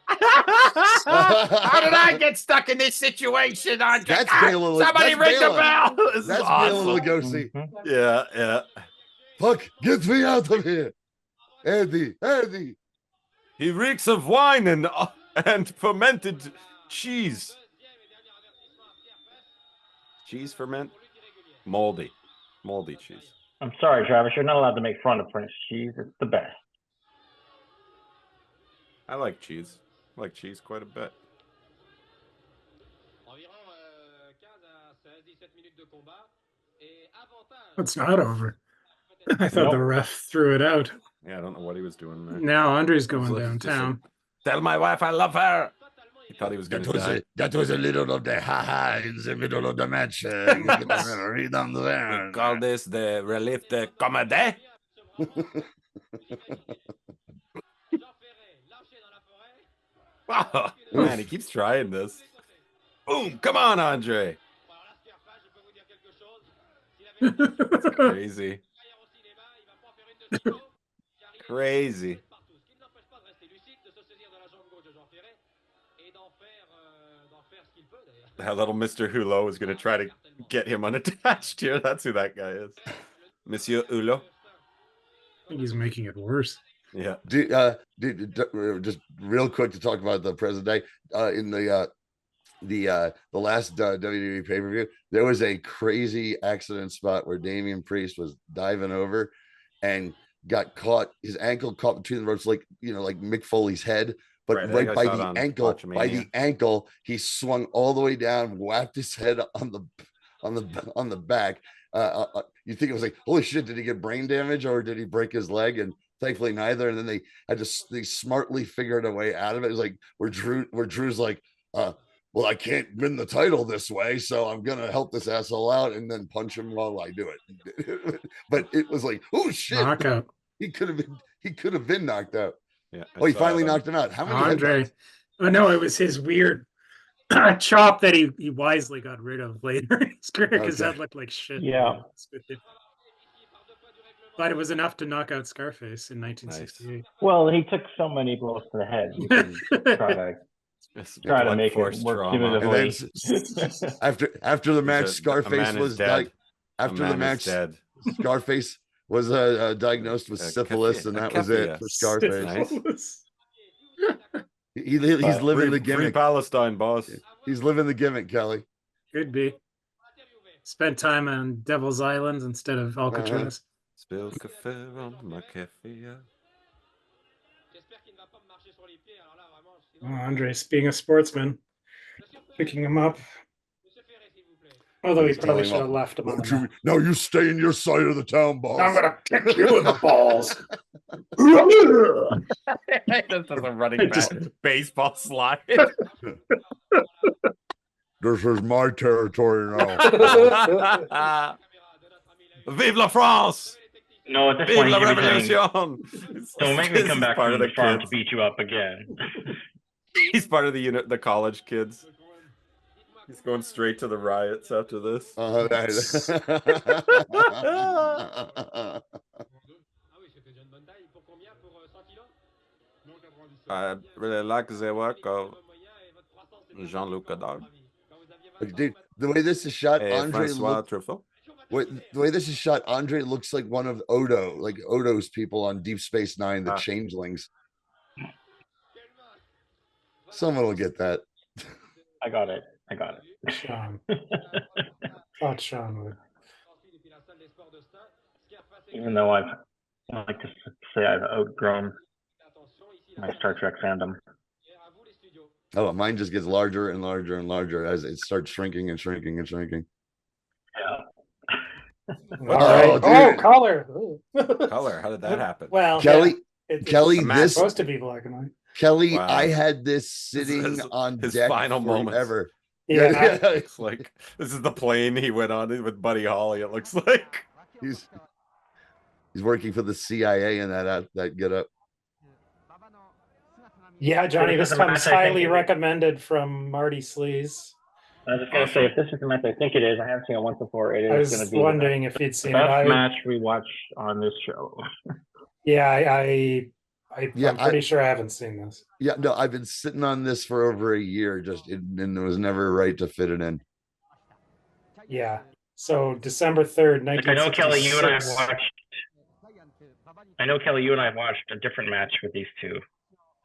How did I get stuck in this situation? That's Bela. Somebody That's ring the Bela. bell. This That's is Bela awesome. Lugosi. Mhm. Yeah, yeah. Fuck, get me out of here. Andy. He reeks of wine and fermented cheese. Cheese ferment? Moldy cheese. I'm sorry, Travis. You're not allowed to make fun of French cheese. It's the best. I like cheese. I like cheese quite a bit. It's not over. I thought Nope. the ref threw it out. Yeah, I don't know what he was doing there. Now Andre's He was going like- just downtown. like, tell my wife I love her. He thought he was going to die. That was a little of the ha in the middle of the match. Read on the We call this the relief de comédie. Wow, man, he keeps trying this. Boom! Come on, Andre. Crazy. Crazy. That little Mr. Hulot is going to try to get him unattached here. That's who that guy is. Monsieur Hulot. I think he's making it worse. Yeah. Just real quick to talk about the present day. In the last WWE pay-per-view, there was a crazy accident spot where Damian Priest was diving over and got caught, his ankle caught between the ropes, like Mick Foley's head, but Right, I right think I by saw it the on ankle, Botchamania. he swung all the way down, whacked his head on the back. You think it was like, holy shit, did he get brain damage or did he break his leg? And thankfully neither. And then they smartly figured a way out of it. It was like where Drew's like, well, I can't win the title this way, so I'm gonna help this asshole out and then punch him while I do it. But it was like, oh shit, Knockout. he could have been knocked out. Yeah. Oh, he finally knocked him out. How many Andre. headbutts? Oh no, it was his weird chop that he wisely got rid of later in his career because Okay. that looked like shit. Yeah. But it was enough to knock out Scarface in 1968. Well, he took so many blows to the head. You can try to make it work trauma. punitively. After the match, Scarface was dead. after the match. Dead. Scarface was diagnosed with syphilis, and that was it for Scarface. Nice. He's living the Free gimmick. Palestine, boss. He's living the gimmick, Kelly. Could be. Spent time on Devil's Island instead of Alcatraz. Spill café on my cafe. Oh, Andre's being a sportsman, picking him up. Although he probably should have left him on the mat. No, you stay in your side of the town, boss. I'm gonna kick you in the balls. This is a running baseball slide. This is my territory now. Vive la France! No, at this Vive point, la you'd be saying, revolution! don't make me come back part from of the farm kids. to beat you up again. He's part of the college kids. He's going straight to the riots after this. I really like the work of Jean-Luc Godard. Dude, the way this is shot, Hey, Andre Francois Truffaut. the way this is shot, Andre looks like one of Odo's people on Deep Space Nine, the Changelings. Someone will get that. I got it. Sean. Thought Sean would. Even though I like to say I've outgrown my Star Trek fandom. Oh, mine just gets larger and larger and larger as it starts shrinking and shrinking and shrinking. Yeah. Oh, Oh, dude. color. Color. How did that happen? Well, Kelly, it's Kelly, this- supposed to be black and white. Kelly, Wow. I had this sitting This is on his deck final moments. forever. Yeah, It's like this is the plane he went on with Buddy Holly. It looks like He's working for the CIA in that get up. Yeah, Johnny, This this is a comes match I think highly it is. recommended from Marty Sleaze. I was just gonna say, if this is the match I think it is, I haven't seen it once before. It I is gonna was be wondering if you'd the seen it. best match we watched on this show. Yeah, Yeah, I'm pretty sure I haven't seen this. Yeah, no, I've been sitting on this for over a year, and it was never right to fit it in. Yeah. So December 3rd, Like, I know, Kelly, you and I have 1966. watched. I know, Kelly, you and I have watched a different match with these two.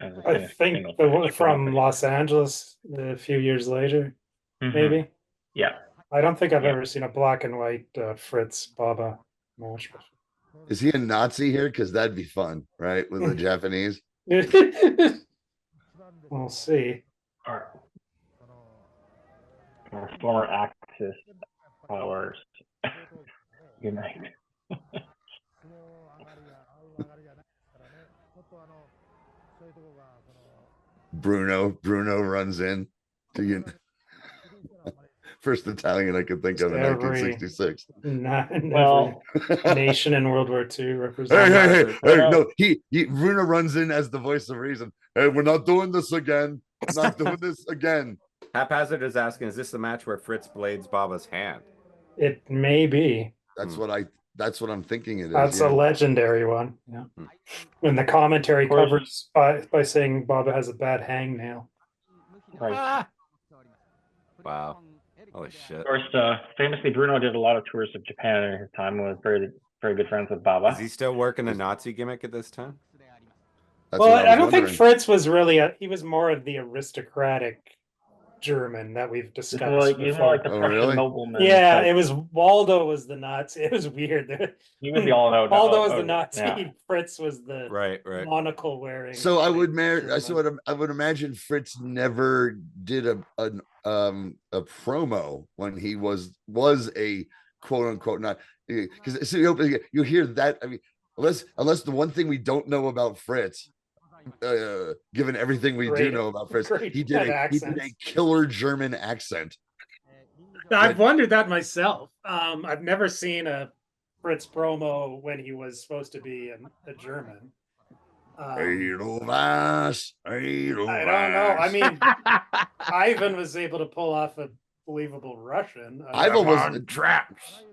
I think the one from Los Angeles a few years later, maybe. Yeah. I don't think I've ever seen a black and white Fritz Baba match. Is he a Nazi here? Because that'd be fun, right? With the Japanese. We'll see. Our former Axis followers unite. Bruno runs in to you. First Italian I could think of in 1966. Well, nation in World War II represented. Hey, no, he Bruno runs in as the voice of reason. Hey, we're not doing this again. We're not doing this again. Haphazard is asking, is this the match where Fritz blades Baba's hand? It may be. That's what I'm thinking it is. That's a legendary one. Yeah. When the commentary covers by saying Baba has a bad hangnail. Right. Ah. Wow. Holy shit. Of course, famously, Bruno did a lot of tours of Japan in his time, was very, very good friends with Baba. Is he still working the Nazi gimmick at this time? Well, I don't think Fritz was really he was more of the aristocratic German that we've discussed. He's more like the Prussian nobleman. Yeah, it was Waldo was the Nazi. It was weird. He was the all-out. Waldo was the Nazi. Yeah. Fritz was the right monocle wearing. So I would imagine Fritz never did a promo when he was a quote unquote not, because so you hear that. I mean, unless the one thing we don't know about Fritz, given everything we do know about Fritz, he did a killer German accent. I've wondered that myself. I've never seen a Fritz promo when he was supposed to be a German. I don't know. I mean, Ivan was able to pull off a believable Russian. Ivan was traps.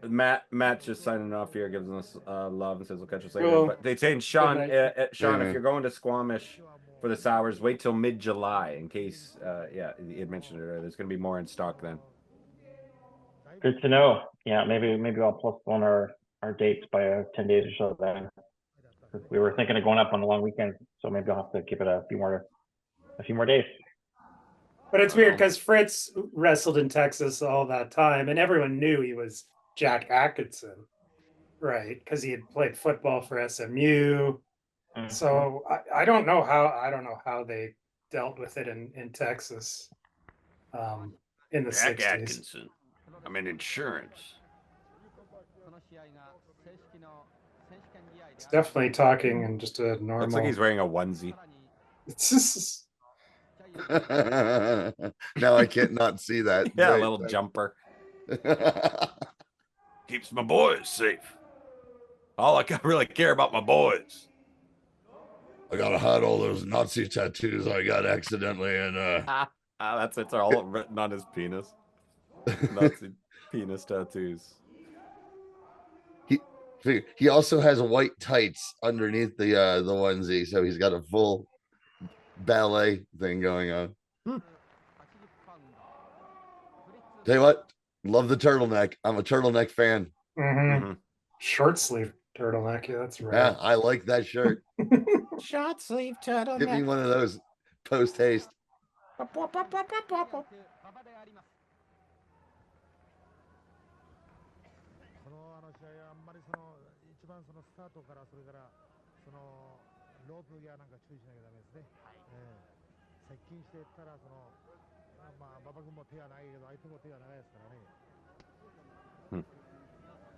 Matt just signing off here, gives us love and says we'll catch us later. Cool. But they saying Sean, if you're going to Squamish for the sours, wait till mid-July in case. Yeah, he had mentioned it earlier. There's going to be more in stock then. Good to know. Yeah, maybe I'll postpone our dates by 10 days or so then. We were thinking of going up on a long weekend, so maybe I'll have to give it a few more days. But it's weird because Fritz wrestled in Texas all that time, and everyone knew he was Jack Atkinson, right? Because he had played football for SMU. So I don't know how they dealt with it in Texas in the Jack 60s. Atkinson. I'm in insurance. It's definitely talking in just a normal. Looks like he's wearing a onesie. Now I can't not see that. Yeah, a little jumper. Keeps my boys safe. All I really care about my boys. I gotta hide all those Nazi tattoos I got accidentally, and that's it's all written on his penis. Nazi penis tattoos. He also has white tights underneath the onesie, so he's got a full ballet thing going on. Tell you what, love the turtleneck. I'm a turtleneck fan. Short sleeve turtleneck. Yeah, that's right. Yeah, I like that shirt. Short sleeve turtleneck. Give me one of those post haste.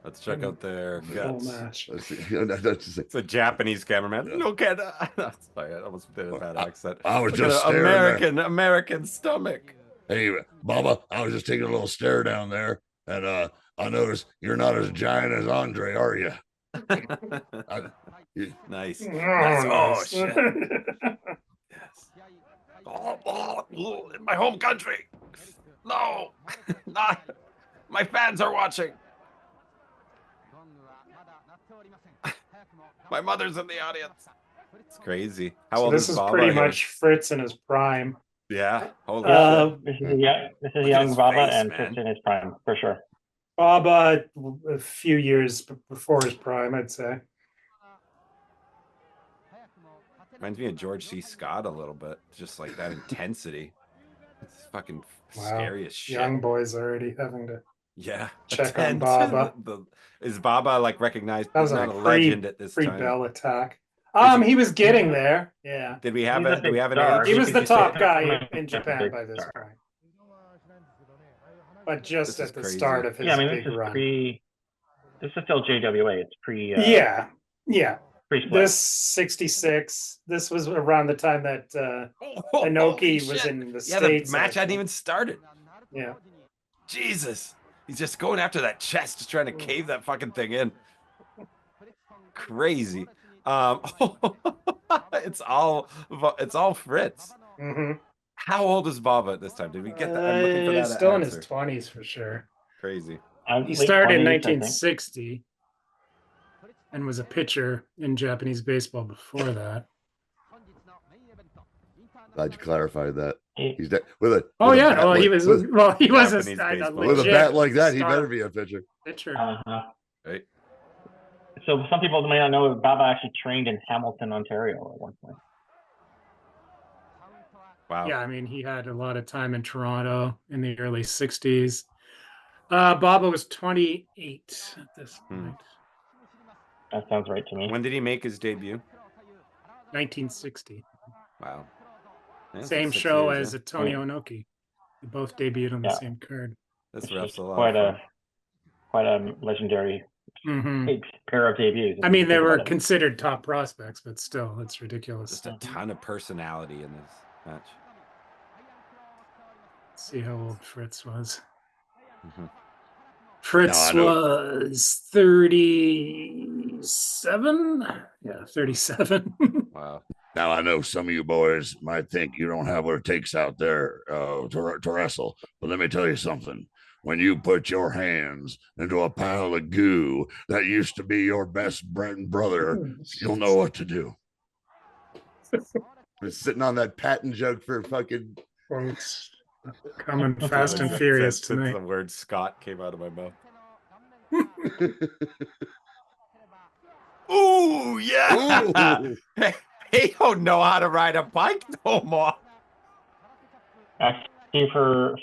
Let's check out their guts. It's a Japanese cameraman. Look at sorry, I almost did a bad accent. I was Look just at American stomach. Hey, Baba, I was just taking a little stare down there, and I noticed you're not as giant as Andre, are you? Nice. Oh shit. my home country. No, not. My fans are watching. My mother's in the audience. It's crazy. How So old this is is Baba pretty here? much Fritz in his prime. Yeah. Holy shit. This is yeah. This is Look at young his Baba face, and man. Fritz in his prime for sure. Baba, a few years before his prime, I'd say. Reminds me of George C. Scott a little bit. Just like that intensity. It's fucking Wow. scary as shit. Young boys already having to Yeah. check on Attention. Baba. Is Baba like recognized? That He's was not a a legend at this time. pre-Bell attack. Is He was getting there. Yeah. Did we have He's a do big we have an star. age? He was Could the you say? top guy He's a in Japan big by this star. point. But just This is at the crazy. start of his Yeah, I mean big this is run. This is still JWA. It's pre. Yeah. Pre-split. This 66. This was around the time that Holy Inoki was shit. in the Yeah, States. the match I hadn't think. even started. Yeah. Jesus. He's just going after that chest, just trying to cave that fucking thing in. Crazy. It's all Fritz. Mm-hmm. How old is Baba at this time? Did we get that? I'm looking for that Still answer. in his 20s for sure. Crazy. He Late started in 20s, I think. 1960 and was a pitcher in Japanese baseball before that. Glad you clarified that. He- He's with a. Oh with a yeah, bat well he like- was with, he was Japanese a baseball. with a legit bat like that. He star better be a pitcher. pitcher. Uh-huh. Right. So some people may not know that Baba actually trained in Hamilton, Ontario at one point. Wow. Yeah, I mean he had a lot of time in Toronto in the early 60s. Baba was 28 at this point. That sounds right to me. When did he make his debut? 1960. Wow. Yeah, Same 6 show years, as yeah. Tony Onoki. They both debuted on the Yeah. same card. This It's ref's just a lot quite of a fun. legendary Mhm. big pair of debuts. I mean, they Think were about it. considered top prospects, but still, it's ridiculous. Just a ton of personality in this match. Let's see how old Fritz was. Mhm. Fritz No, I was 37. Yeah, 37. Wow. Now I know some of you boys might think you don't have what it takes out there to wrestle, but let me tell you something. When you put your hands into a pile of goo that used to be your best brother, you'll know what to do. Been sitting on that patent joke for fucking. Quotes coming fast and furious Since tonight. the word Scott came out of my mouth. Ooh, yeah. Ooh. He don't know how to ride a bike no more. Actually, for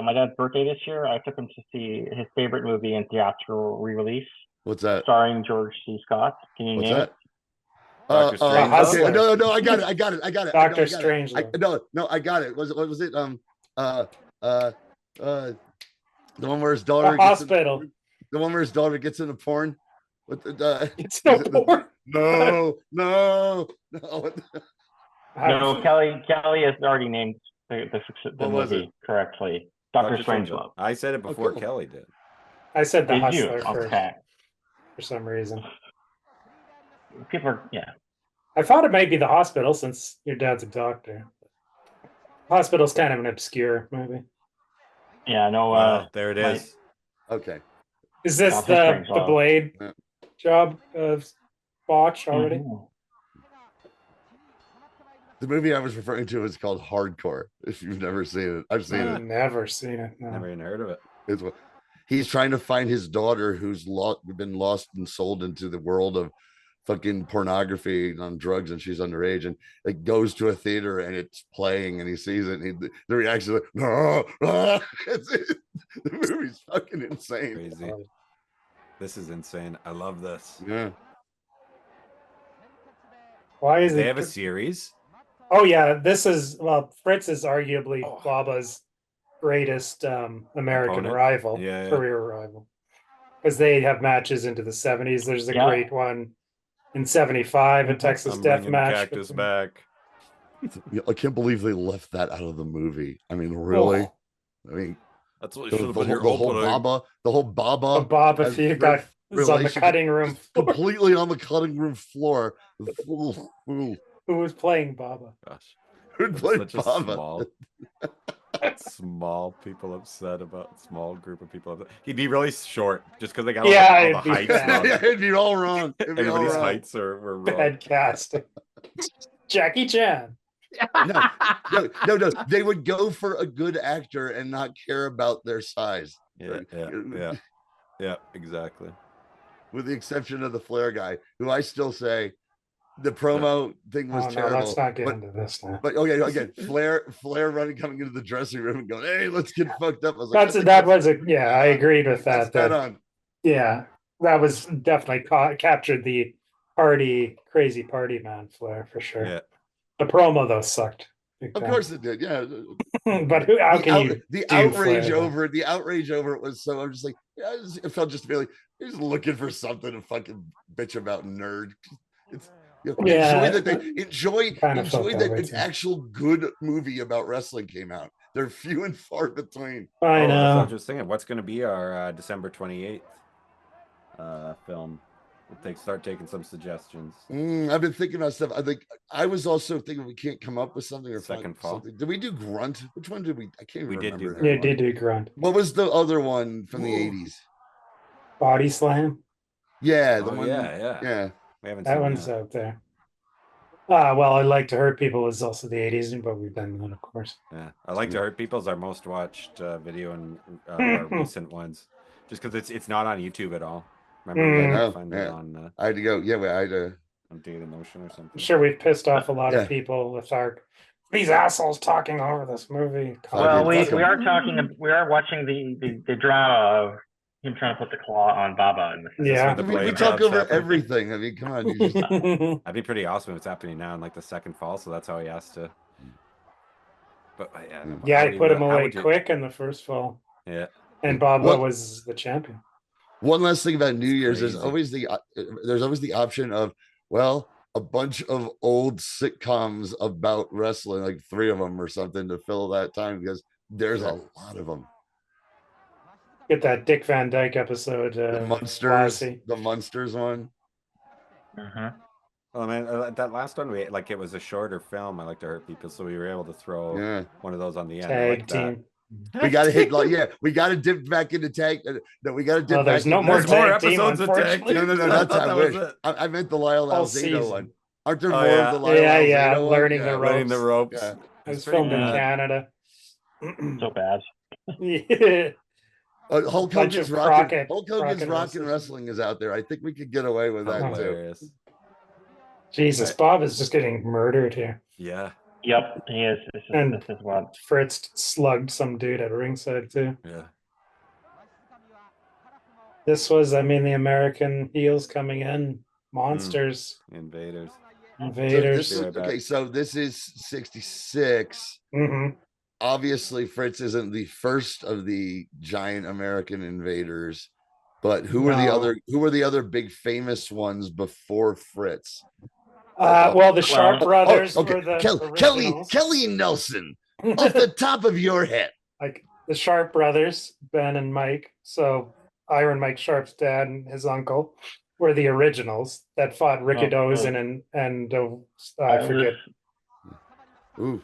my dad's birthday this year, I took him to see his favorite movie in theatrical re-release, What's that? starring George C. Scott. Can you What's name that? it? Dr. Strangelove? Hustler. No, I got it. Dr. Strangelove. No, I got it. What was it? The one where his daughter. Hospital. The one where his daughter gets into porn. With the It's no porn. No. No, Kelly has already named the What was movie correctly. Dr. Strangelove. I said it before cool. Kelly did. I said the Did you? Hustler first Okay. for some reason. People are, yeah. I thought it might be the hospital since your dad's a doctor. Hospital's kind of an obscure movie. Yeah, I know. Well, there it is. Okay. Is this Dr. the Strangelove. Blade Yeah. job of botch already? Mhm. The movie I was referring to is called Hardcore. If you've never seen it, I've seen I've it. never seen it. No. Never even heard of it. It's he's trying to find his daughter who's been lost and sold into the world of fucking pornography on drugs, and she's underage, and it goes to a theater and it's playing and he sees it and the reaction is like, no, the movie's fucking insane. Crazy. This is insane. I love this. Yeah. Why is They it? have a series. Oh yeah, this is Fritz is arguably Oh. Baba's greatest American Opponent? rival, Yeah, yeah. career rival, because they have matches into the 70s. There's a Yeah. great one in 75, a Texas I'm death bringing match. Cactus between- back. Yeah, I can't believe they left that out of the movie. I mean, really? Oh. I mean, That's what the, should have the been your whole opening. Baba, The Baba as feud Fritz guy is on the relationship cutting room floor. completely on the cutting room floor. Ooh. Who was playing Baba? Gosh. Who'd play Such a Baba? small people upset about small group of people. He'd be really short just because they got Yeah, all it'd the be heights bad. wrong. It'd be all wrong. It'd be all Everybody's wrong. heights were wrong. Bad casting. Jackie Chan. No. They would go for a good actor and not care about their size. Yeah, exactly. With the exception of the Flair guy, who I still say the promo thing was terrible. Let's not get into this now. But okay, again, Flair coming into the dressing room and going, "Hey, let's get fucked up." I was I agreed with that. Yeah, that was definitely captured the crazy party man Flair for sure. Yeah. The promo though sucked. Of course it did, yeah. But the outrage over it? The outrage over it was so. I'm just like, yeah, it felt just really. He's looking for something to fucking bitch about, nerd. It's enjoy that they enjoy that an actual good movie about wrestling came out. They're few and far between. I know. That's what I was just thinking. What's going to be our December 28th film? We'll start taking some suggestions. I've been thinking about stuff. I think I was also thinking we can't come up with something or Second fall. something. Did we do Grunt? Which one did we? I can't even remember. We did do Grunt. What was the other one from the 80s? Body Slam. Yeah, the one. Yeah. We haven't that seen one's out there. Well, I Like to Hurt People is also the 80s, but we've done that, of course. Yeah, I Like to Hurt People is our most watched video and our recent ones, just because it's not on YouTube at all. Remember, I had to go. Yeah, I had to. On Data Notion or something. I'm sure we've pissed off a lot of people with these assholes talking over this movie. Well, we are watching the drama of him trying to put the claw on Baba. We talk over everything. I mean, come on. That'd be pretty awesome if it's happening now in like the second fall. So that's how he has to. But he put him away quick in the first fall. Yeah, and Baba was the champion. One last thing about New Year's, there's always the option of, well, a bunch of old sitcoms about wrestling, like 3 of them or something, to fill that time, because there's a lot of them. Get that Dick Van Dyke episode. The Munsters one. Oh man, that last one it was a shorter film. I Like to Hurt People, so we were able to throw one of those on the end. Tag team. We got to hit we got to dip back into tag. No, we got to dip back. There's no more episodes of tag team. No, that's I wish. I meant the Lyle Alzado one. Aren't there more of the Lyle Alzado one? Learning the ropes. Yeah. It was filmed in Canada. So bad. Yeah. Hulk Hogan's Rockin' Wrestling is out there. I think we could get away with that too. Jesus, Bob is just getting murdered here. Yeah. Yep, he is. This is what Fritz slugged some dude at ringside too. Yeah. This was, the American heels coming in, monsters, invaders. So this is 66. Obviously, Fritz isn't the first of the giant American invaders, but who were the other big famous ones before Fritz? The Sharp brothers were the Kelly Nelson, off the top of your head. Like the Sharp brothers, Ben and Mike. So Iron Mike Sharp's dad and his uncle were the originals that fought Rikidozan and I forget. Ooh.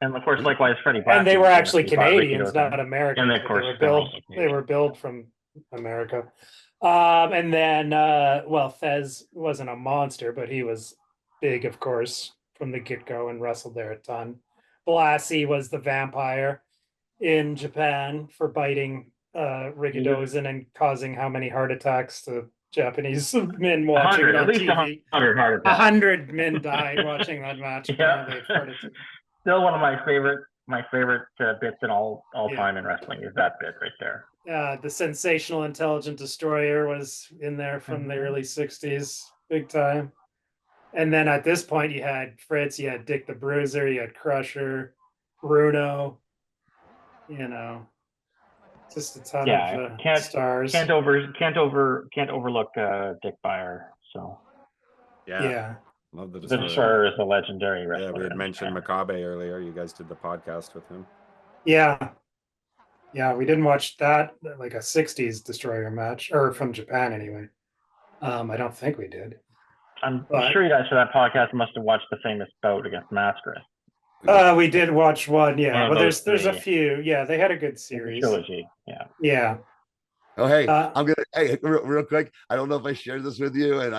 And of course, likewise, Freddie Black. And they were actually Canadians, not American. And of course, they were billed from America. And then, Fez wasn't a monster, but he was big, of course, from the get-go and wrestled there a ton. Blassie was the vampire in Japan for biting Rikidozan and causing how many heart attacks to Japanese men watching it on TV. 100 men died watching that match. Still one of my favorite bits in all time in wrestling is that bit right there. The Sensational Intelligent Destroyer was in there from the early 60s, big time. And then at this point, you had Fritz, you had Dick the Bruiser, you had Crusher, Bruno, just a ton of stars. Can't overlook Dick Beyer. So yeah. Love the Destroyer is a legendary wrestler. Yeah, we had mentioned Makabe earlier. You guys did the podcast with him. Yeah, we didn't watch that, like a 60s Destroyer match, or from Japan anyway. I don't think we did. I'm sure you guys for that podcast must have watched the famous bout against Mascaras. We did watch one, yeah. One of But those there's a three. few. Yeah, they had a good It's a series. trilogy. Yeah. Yeah. Oh, hey, Uh, I'm gonna. Hey, real quick. I don't know if I shared this with you, and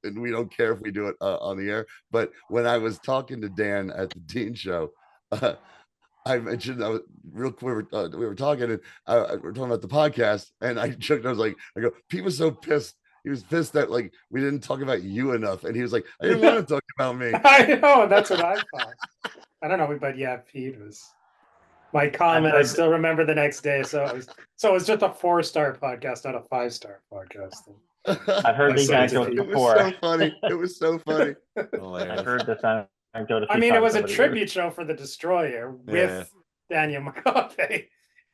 and we don't care if we do it on the air. But when I was talking to Dan at the Dean show, I mentioned real quick. We were talking, and we were talking about the podcast, and I joked. I was like, I go, Pete was so pissed. He was pissed that like we didn't talk about you enough, and he was like, I didn't want to talk about me. I know, that's what I thought. I don't know, but yeah, Pete was my comment. I still remember the next day. So it was just a 4-star podcast, not a 5-star podcast. I've heard these anecdotes It was before. so funny. It was so funny. I've heard this anecdote. I mean, it was a tribute show for the Destroyer with Daniel McCaffey.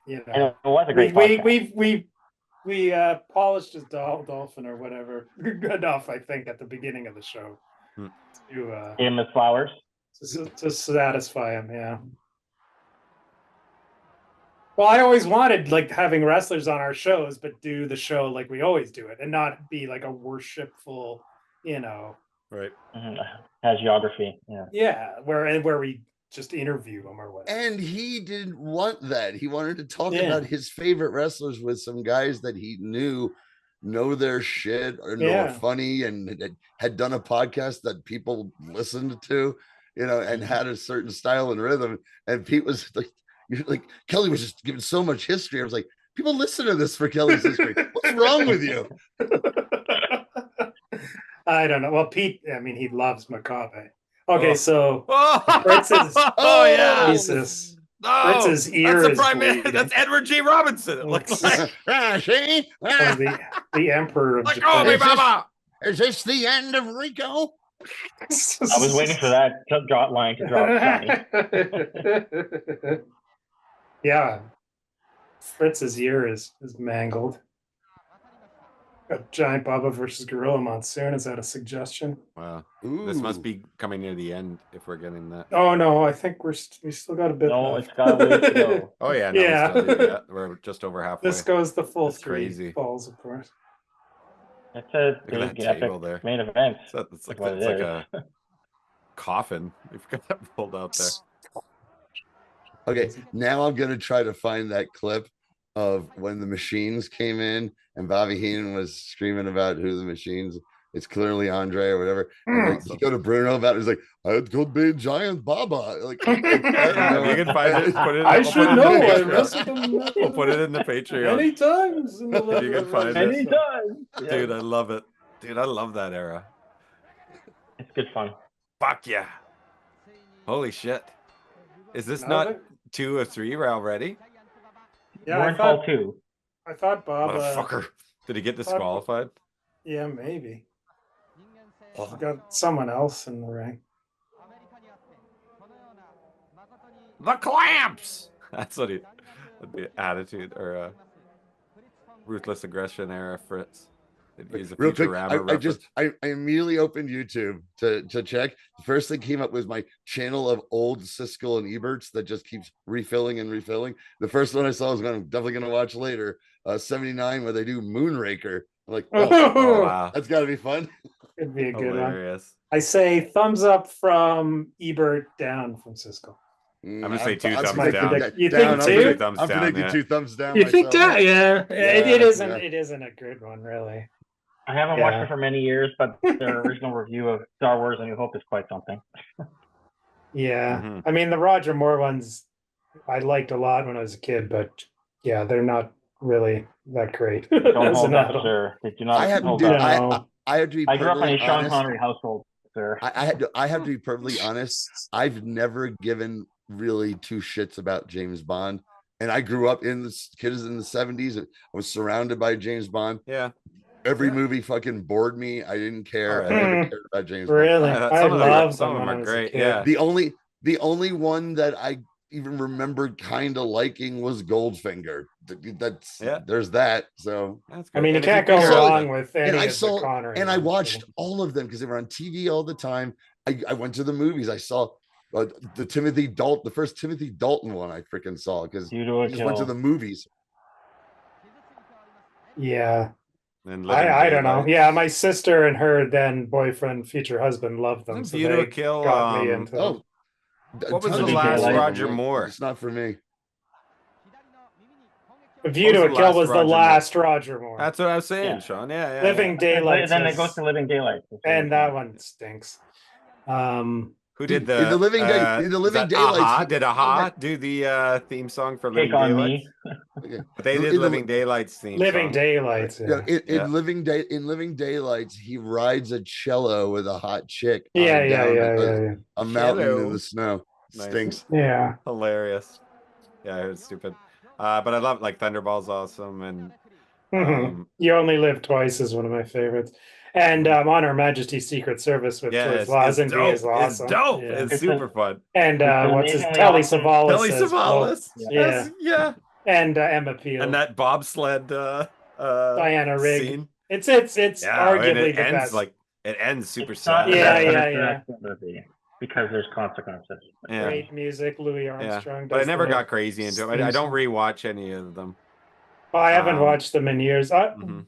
You know, And it was a great podcast. we polished his dolphin or whatever enough, I think, at the beginning of the show to Gave him his flowers to satisfy him. Yeah. Well, I always wanted like having wrestlers on our shows, but do the show like we always do it, and not be like a worshipful, you know. Right. Hagiography. Yeah. Yeah, where we just interview them or whatever. And he didn't want that. He wanted to talk about his favorite wrestlers with some guys that he knew know their shit or know are funny and had done a podcast that people listened to, you know, and had a certain style and rhythm. And Pete was like Kelly was just giving so much history. I was like, people listen to this for Kelly's history. What's wrong with you? I don't know. Well, Pete, I mean, he loves McCabe. Okay, so Fritz's Jesus. Fritz's ear that's is bleeding. That's Edward G. Robinson. It looks like see? The emperor of Japan. Me, Baba. Is this the end of Rico? I was waiting for that line to drop. Johnny. Yeah. Fritz's ear is mangled. A giant Baba versus Gorilla Monsoon. Is that a suggestion? Wow. This must be coming near the end if we're getting that. Oh no, I think we still got a bit. No, it's got a ways to go. Oh yeah, no, we're just over halfway. This goes the full That's 3 crazy. balls, of course. It's a Look big at that epic table there. main event. It's like a coffin. We've got that pulled out there. Okay, now I'm gonna try to find that clip of when the Machines came in and Bobby Heenan was screaming about who the Machines. It's clearly Andre or whatever. And like, you go to Bruno about it. He's like, it could be Giant Baba. Like, you can find it. Put it. I should know. I wrestled him. We'll put it in the Patreon. Many times. In the If you can find it. Anytime. Dude, I love it. Dude, I love that era. It's good fun. Fuck yeah. Holy shit. Is this not 2 or 3 already? Yeah, We're in fall 2. I thought Bob. Motherfucker. Did he get disqualified? Yeah, maybe. Oh. Got someone else in the ring. The clamps. That's what that'd be attitude or ruthless aggression era Fritz. He's a real quick, Futurama I immediately opened YouTube to check. The first thing came up was my channel of old Siskel and Eberts that just keeps refilling and refilling. The first one I saw was I'm definitely gonna watch later. 79 where they do Moonraker. I'm like, oh wow, that's got to be fun. Could be a good hilarious. One. I say thumbs up from Ebert, down from Siskel. I'm gonna say 2 thumbs down. You think 2? I'm predicting 2 thumbs down. You think that? Yeah. It isn't. It isn't a good one, really. I haven't watched it for many years, but their original review of Star Wars: A New Hope is quite something. Yeah, I mean the Roger Moore ones I liked a lot when I was a kid, but yeah, they're not really that great. Don't hold that, sir. They do not hold that. I have to be. I grew up in a Sean Connery household, sir. I have to be perfectly honest. I've never given really 2 shits about James Bond, and I grew up in the kids in the 70s. I was surrounded by James Bond. Yeah. Every movie fucking bored me. I didn't care. I never cared about James Bond. Really? I love some of them are great. Yeah. The only one that I even remembered kind of liking was Goldfinger. There's that. So I mean, you can't go wrong with any of the Connery. And I watched all of them because they were on TV all the time. I went to the movies. I saw the Timothy Dalton, the first Timothy Dalton one I freaking saw because I just went to the movies. Yeah. I don't know. Yeah, my sister and her then boyfriend, future husband, loved them. So they got me into them. What was the Living last Daylights. Roger Moore? It's not for me. View to What a was the Kill last was the Roger Moore? last Roger Moore. That's what I was saying, Yeah. Sean. Yeah. Living Daylights. Then it was- goes to Living Daylights. and that one stinks. Who did In the the Living Day- in the is Living that Daylights, Aha? he- Did Aha do the theme song for Take Living on Daylights? Me. Okay. But they did In the- Living Daylights theme Living song. Daylights. Yeah, Yeah. Yeah. in Living Daylights, he rides a cello with a hot chick. Yeah. down a mountain in Cello. the snow. Nice. Stinks. Yeah. Hilarious. Yeah, it was stupid. But I love like Thunderball's awesome and Mhm. You Only Live Twice is one of my favorites. And On Her Majesty's Secret Service with yeah, George Lazenby is dope. awesome. It's dope. Yeah. It's It's super fun. And It's what's his amazingly Telly awesome. Savalas? Kelly as Savalas. Pope. Yes, yeah. And Emma Peel. And that bobsled Diana Rigg. scene. It's Yeah, and arguably it the ends best. like it ends super It's not sad. the Yeah, best, but yeah, it's an yeah. excellent movie because there's consequences. Yeah. Great music, Louis Yeah. Armstrong. But I does never the got crazy into it. I don't theme rewatch any of them. Oh, I haven't Um, watched them in years. Mhm.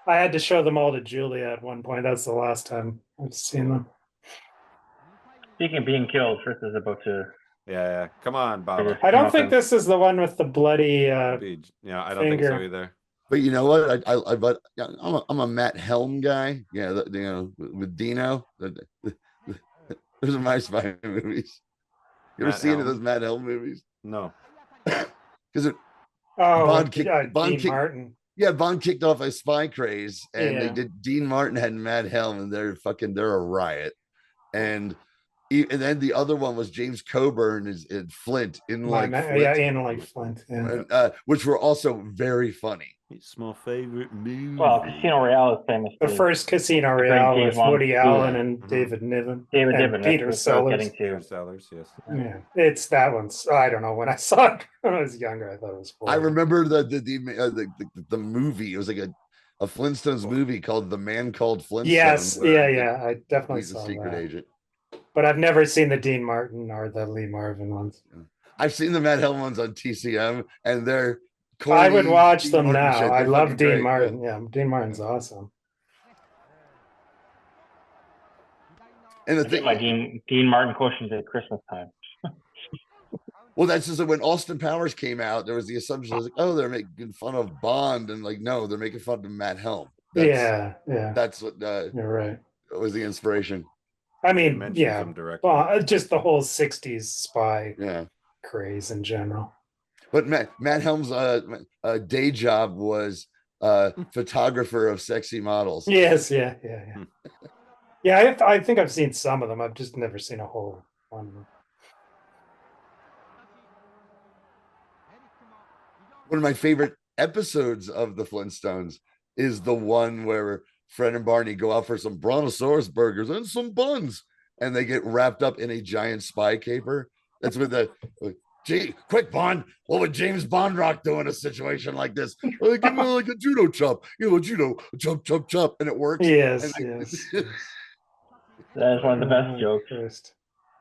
I had to show them all to Julia at one point. That's the last time I've seen them. Speaking of being killed, Fritz is about to. Yeah. Come on, Baba. I don't Nothing. think this is the one with the bloody. Yeah, I don't think so Finger. either. But you know what? But yeah, I'm a Matt Helm guy. Yeah, with Dino. Those are my spy movies. You ever Matt seen any of Helm? those Matt Helm movies? No. Because Oh, Bond kicked- Bond Dean kicked- Martin. yeah, Bond kicked off a spy craze, and Yeah. they did. Dean Martin had Matt Helm, and they're a riot. And then the other one was James Coburn is in Flint in like Flint, Yeah, Ian like Flint. Yeah. and, which were also very funny. It's my favorite movie. Well, Casino Royale is famous. The for first Casino Great Royale James with Bond. Woody Allen Yeah. and Mhm. David Niven. David and Niven. Peter That's what I was Sellers. getting Peter to. Sellers, yes. Yeah, it's that one's. I don't know. When I saw it when I was younger, I thought it was. I horrible. remember the movie. It was like a Flintstones movie called The Man Called Flintstone. Yes, where yeah. I definitely He's a saw secret that. agent. But I've never seen the Dean Martin or the Lee Marvin ones. I've seen the Matt Helm ones on TCM, and they're. I would corny watch Dean them Martin now. shit. I They're love fucking Dean great. Martin. Yeah, Dean Martin's awesome. And the I get thing, my Dean Martin quotient at Christmas time. well, that's just that when Austin Powers came out, there was the assumption was like, oh, they're making fun of Bond, and like, no, they're making fun of Matt Helm. Yeah. That's what You're right. was the inspiration. I He mean, mentions yeah. them directly. Well, just the whole '60s spy Yeah. craze in general. But Matt Helm's day job was photographer of sexy models. Yes, yeah. Hmm. Yeah, I think I've seen some of them. I've just never seen a whole one of them. One of my favorite episodes of the Flintstones is the one where Fred and Barney go out for some brontosaurus burgers and some buns, and they get wrapped up in a giant spy caper. That's with the gee, quick Bond. What would James Bond Rock do in a situation like this? Give him like a judo chop, judo chop, and it works. Yes, And yes. That is one of the best jokes. First.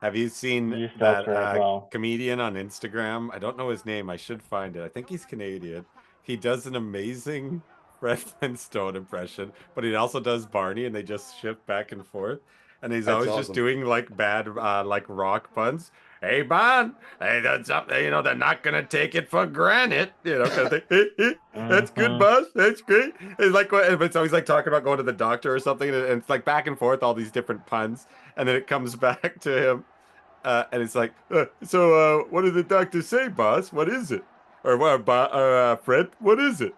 Have you seen You that spelled it as well. comedian on Instagram? I don't know his name. I should find it. I think he's Canadian. He does an amazing Fred Flintstone impression, but he also does Barney, and they just shift back and forth. And he's That's always just awesome. doing like bad, like rock puns. Hey, Bond, hey, that's up. They're not gonna take it for granted. Kind of thing. That's good, Mhm. boss. That's great. It's like, but it's always like talking about going to the doctor or something, and it's like back and forth, all these different puns, and then it comes back to him, and it's like, so what did the doctor say, boss? What is it? Or what, Fred? What is it?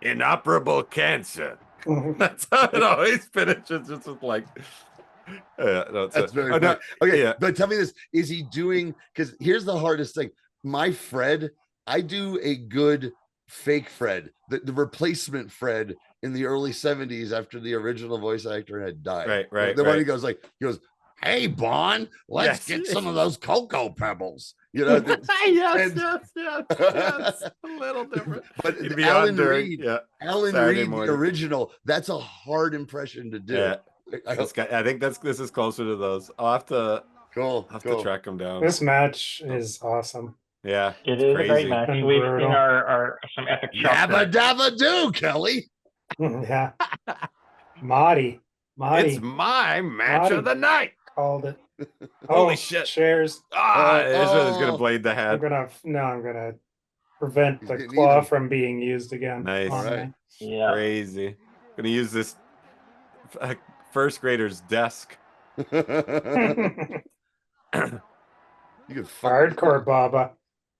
Inoperable cancer. That's how it always finishes. It's just like, That's very no, funny. Okay, yeah. but tell me this: is he doing? Because here's the hardest thing. My Fred, I do a good fake Fred, the replacement Fred in the early '70s after the original voice actor had died. Right. The one he goes, "Hey Bond, let's get some of those cocoa pebbles." yes, and- yes, a little different. But It'd be Alan on during, Reed, yeah, Alan Saturday Reed, the morning. original. That's a hard impression to do. yeah. I hope, I think this is closer to those. I'll have to cool. to track them down. This match is awesome. Yeah, It it's is a crazy. great match. And We've brutal. seen our some epic shots. Yabba dabba do, Kelly. Yeah. Marty. It's my match Marty. of the night. Called it. Holy shit. Shares. Ah, Israel is gonna oh. blade the I'm head. gonna prevent He's the getting claw even. from being used again. Nice. on All right. me. Yeah. Crazy. Gonna use this first grader's desk. You can fuck Hardcore Baba.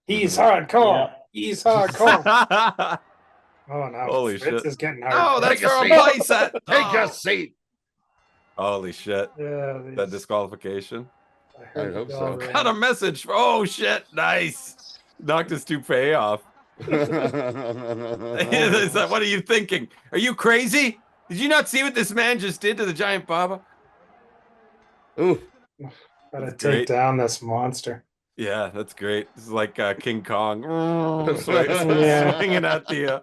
He's Mhm. hardcore. Yeah. He's hardcore. Oh no, Holy Fritz shit. is getting Oh, hardcore. that's Take a from seat. playset. Take Oh. a seat. Holy shit. Yeah, That disqualification. I heard I hope the so. bell ring. Got a message. Oh shit. Nice. Knocked his toupee off. Is that, what are you thinking? Are you crazy? Did you not see what this man just did to the giant Baba? Ooh. Gotta That's take great. down this monster. Yeah, that's great. This is like King Kong Yeah. swinging at the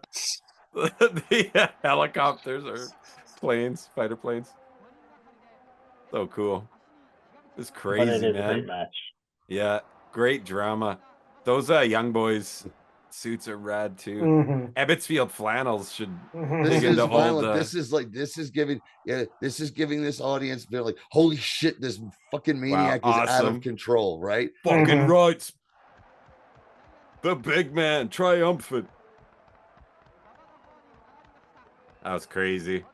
helicopters or planes, fighter planes. So cool. It's But crazy, it is man. a great match. Yeah, great drama. Those young boys suits are rad too. Mhm. Ebbetsfield flannels should This dig is into violent. old. This is giving this audience been like, holy shit, this fucking maniac is out awesome. of control, right? Fucking Mhm. rights. The big man triumphant. That was crazy.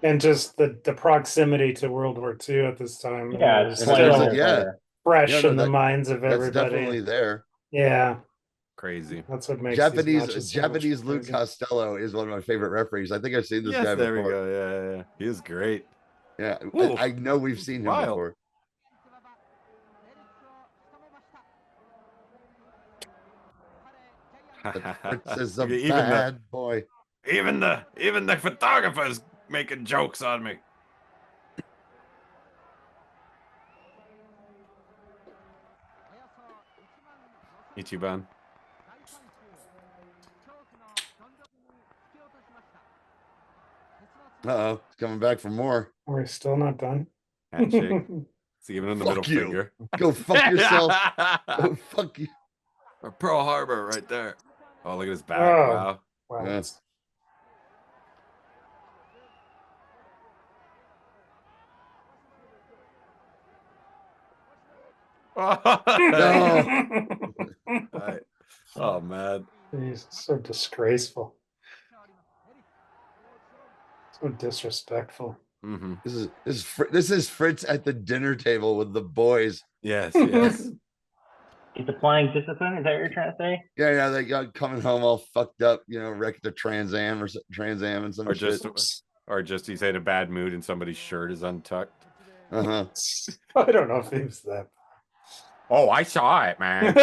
And just the proximity to World War II at this time. Yeah, was it's And 20 there's still like, yeah, fresh Yeah, no, in the that- minds of that's everybody. definitely there. Yeah, Crazy. that's what makes these Japanese matches so much Japanese Lou crazy. Costello is one of my favorite referees. I think I've seen this Yes, guy there we before. go. Yeah, yeah. He is great. Yeah, Ooh, I know we've seen him wild. before. Fritz is a bad boy. Even the photographer's making jokes on me. Ichiban. Uh-oh, it's coming back for more. We're still not done. Handshake. It's even in the Fuck middle you. finger. Go fuck yourself. Go fuck you. Or Pearl Harbor right there. Oh, look at his back. Oh. Wow. Wow. Yeah. Right. Oh man. He's so disgraceful. So disrespectful. Mm-hmm. This is Fritz at the dinner table with the boys. Yes, yes. He's applying discipline. Is that what you're trying to say? Yeah, they got coming home all fucked up, wrecked a Trans Am and some Or shit. just he's in a bad mood and somebody's shirt is untucked. Uh-huh. I don't know if it was that. Oh, I saw it, man.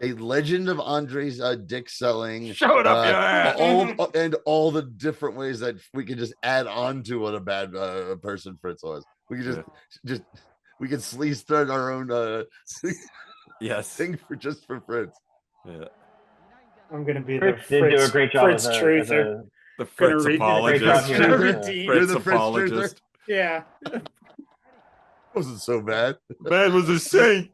A legend of Andre's dick selling. Showed up your ass. all the different ways that we could just add on to what a bad person Fritz was. We could we could sleaze thread our own Yes. thing for Fritz. Yeah. I'm gonna be Fritz the did do a great job Fritz as truther. The Gonna Fritz read the great job apologist. here. Gonna Fritz, redeem. You're Fritz the Fritz truther? apologist. Yeah. Wasn't so bad. Man was a saint.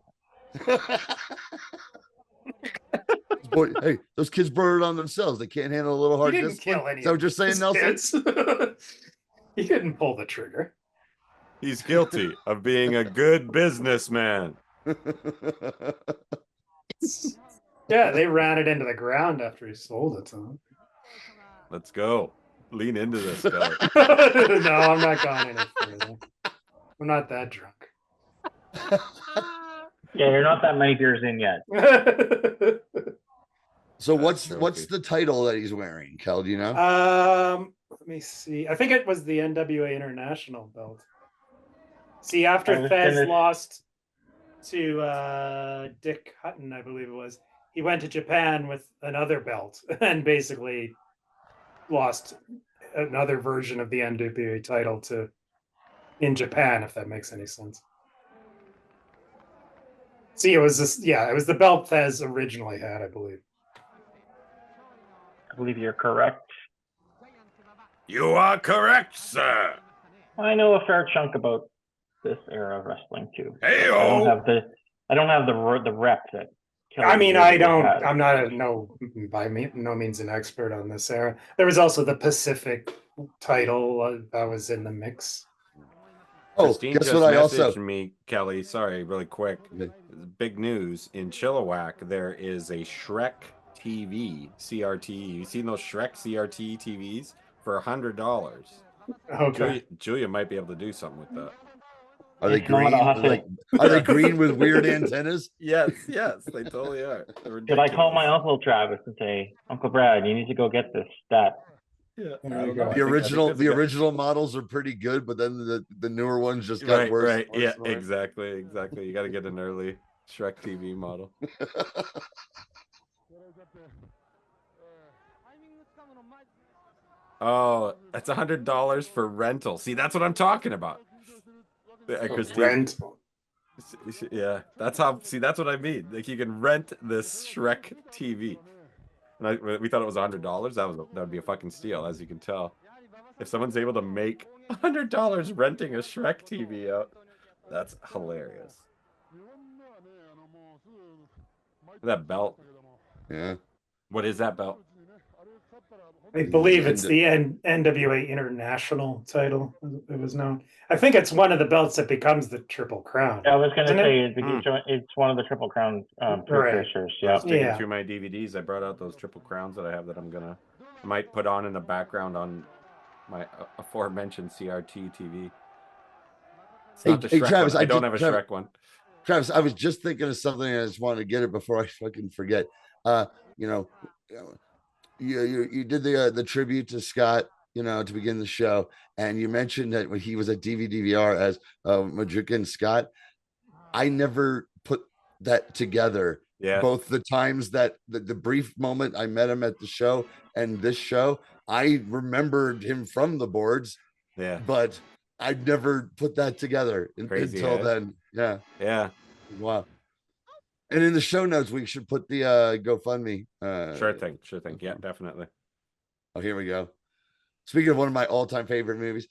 Boy, hey, those kids brought it on themselves. They can't handle a little hard He didn't discipline. kill any Is that what you're of saying, his Nelson? kids. He didn't pull the trigger. He's guilty of being a good businessman. Yeah, they ran it into the ground after he sold it to them. Let's go. Lean into this, Kelly. No, I'm not going any further. I'm not that drunk. Yeah, you're not that many beers in yet. So That's what's the title that he's wearing, Kel? Do you know? Let me see. I think it was the NWA International belt. See, after I was Fez gonna- lost to Dick Hutton, I believe it was, he went to Japan with another belt and basically lost another version of the NWA title in Japan, if that makes any sense. See, it was the belt Fez originally had, I believe. I believe you're correct. You are correct, sir. I know a fair chunk about this era of wrestling too. Hey-o. I don't have the rep that Kelly, I mean, you're I the don't. cat. I'm not no means an expert on this era. There was also the Pacific title that was in the mix. Oh, Christine guess just what? I messaged also me, Kelly. Sorry, really quick. Big news in Chilliwack. There is a Shrek TV CRT. You seen those Shrek CRT TVs for $100? Okay. Julia might be able to do something with that. are they If not, I'll green? have to- Like, are they green with weird antennas? Yes, they totally are. Should I call my uncle Travis and say, Uncle Brad, you need to go get this stat? Yeah, There I you don't go. know. I The think original, there's a the guy- original models are pretty good, but then the newer ones just got worse. Right. worse, Yeah, worse. exactly. You got to get an early Shrek TV model. Oh, that's $100 for rental. See, that's what I'm talking about. Christine, Rent. yeah, that's how. See, that's what I mean. Like you can rent this Shrek TV. And we thought it was $100. That would be a fucking steal, as you can tell. If someone's able to make $100 renting a Shrek TV out, that's hilarious. That belt. Yeah. What is that belt? I believe it's the NWA International title. It was known. I think it's one of the belts that becomes the Triple Crown. I was going to Isn't say it? it's one of the Triple Crown Right. precursors. I Yeah. was digging Yeah. through my DVDs. I brought out those Triple Crowns that I have that I might put on in the background on my aforementioned CRT TV. It's not the Shrek Travis, one. I don't have a Shrek one. Travis, I was just thinking of something. I just wanted to get it before I fucking forget. You know, you did the tribute to Scott, to begin the show, and you mentioned that when he was at DVD-VR as Madrigan Scott. I never put that together. Yeah. Both the times that the brief moment I met him at the show and this show, I remembered him from the boards. Yeah. But I never put that together until then. Yeah. Yeah. Wow. And in the show notes, we should put the GoFundMe. Sure thing. Yeah, definitely. Oh, here we go. Speaking of one of my all-time favorite movies.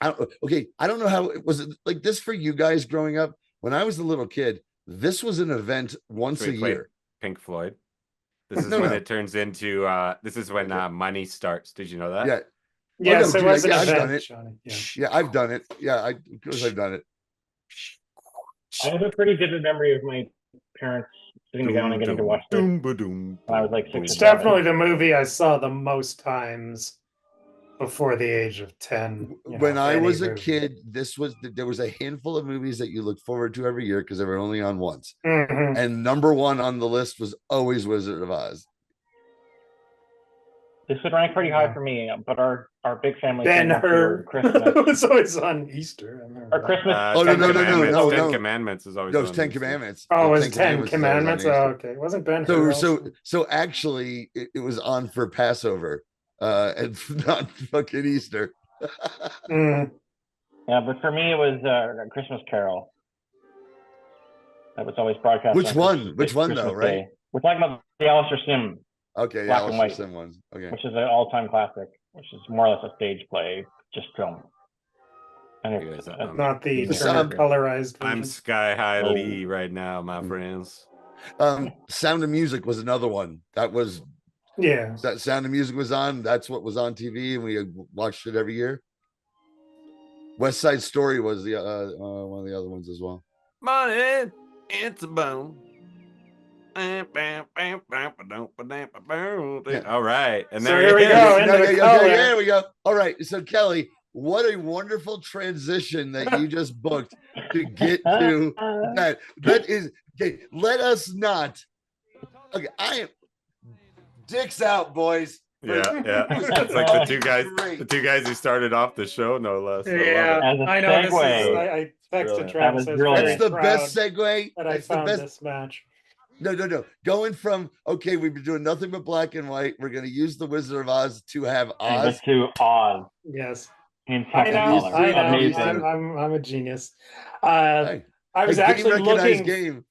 I don't know how it was like this for you guys growing up. When I was a little kid, this was an event once a year. Pink Floyd. This is when it turns into this is when money starts. Did you know that? Yeah. Yes, it was an I've event, done it. Johnny. Yeah, I've done it. Yeah, of course I've done it. I have a pretty vivid memory of my parents sitting me down and getting to watch this when I was like 6 or It's 7. definitely the movie I saw the most times before the age of 10. When I was a movie. kid, there was a handful of movies that you look forward to every year because they were only on once. Mhm. And number one on the list was always Wizard of Oz. This would rank pretty high for me, but our big family Ben-Hur Christmas. It was always on Easter. I remember Our that. Christmas. Oh, no. Ten Commandments is always. No, it's on 10 Easter. Commandments. Oh, it was 10 Ten is always on Commandments. Easter. Oh, okay. It wasn't Ben-Hur. So actually, it was on for Passover, and not fucking Easter. Mm. Yeah, but for me, it was a Christmas Carol. That was always broadcast. Which on one? Which one, Christmas though, right? Day. We're talking about the Alistair Sim, Okay, Black yeah, and I'll white. some ones. Okay. which is an all-time classic, which is more or less a stage play, just film. And You it's guys don't know. Not the This, Turner colorized I'm version. Sky High Oh. Lee right now, my friends. Sound of Music was another one. Yeah. That Sound of Music was on. That's what was on TV, and we watched it every year. West Side Story was the one of the other ones as well. Money, it's a bone. All right, and So there here we it go. is. Into the color. There we go. All right, so Kelly, what a wonderful transition that you just booked to get to that. That is okay. Let us not. Okay, I am dicks out, boys. Yeah. It's like the two guys who started off the show, no less. Yeah, As a I know. This is, segue. I texted Brilliant. Travis. That was I was brilliant. very That's the proud best segue. that I That's the found best. this match. No. Going from okay, we've been doing nothing but black and white. We're gonna use the Wizard of Oz to have Oz. To Oz Yes. in I Technicolor. know. I know. Amazing. I'm a genius. Hey, I was game actually recognized looking. game.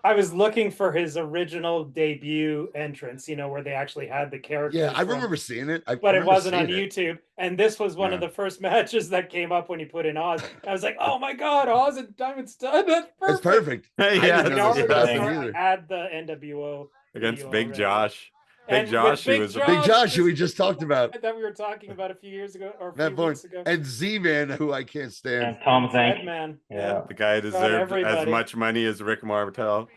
I was looking for his original debut entrance, where they actually had the character. Yeah, I remember seeing it. But it wasn't on seeing it. YouTube. And this was one of the first matches that came up when you put in Oz. I was like, oh my God, Oz and Diamond Stud. That's perfect. It's perfect. Yeah, I didn't know this yeah. happened either. Add the NWO Against video Big already. Josh. And Big Josh, with who was Big Josh, who we just talked about. That we were talking about a few years ago or a Matt few Bourne weeks ago. and Z-Man, who I can't stand. And Tom Zank. Man. Yeah. the guy deserved as everybody. much money as Rick Martel.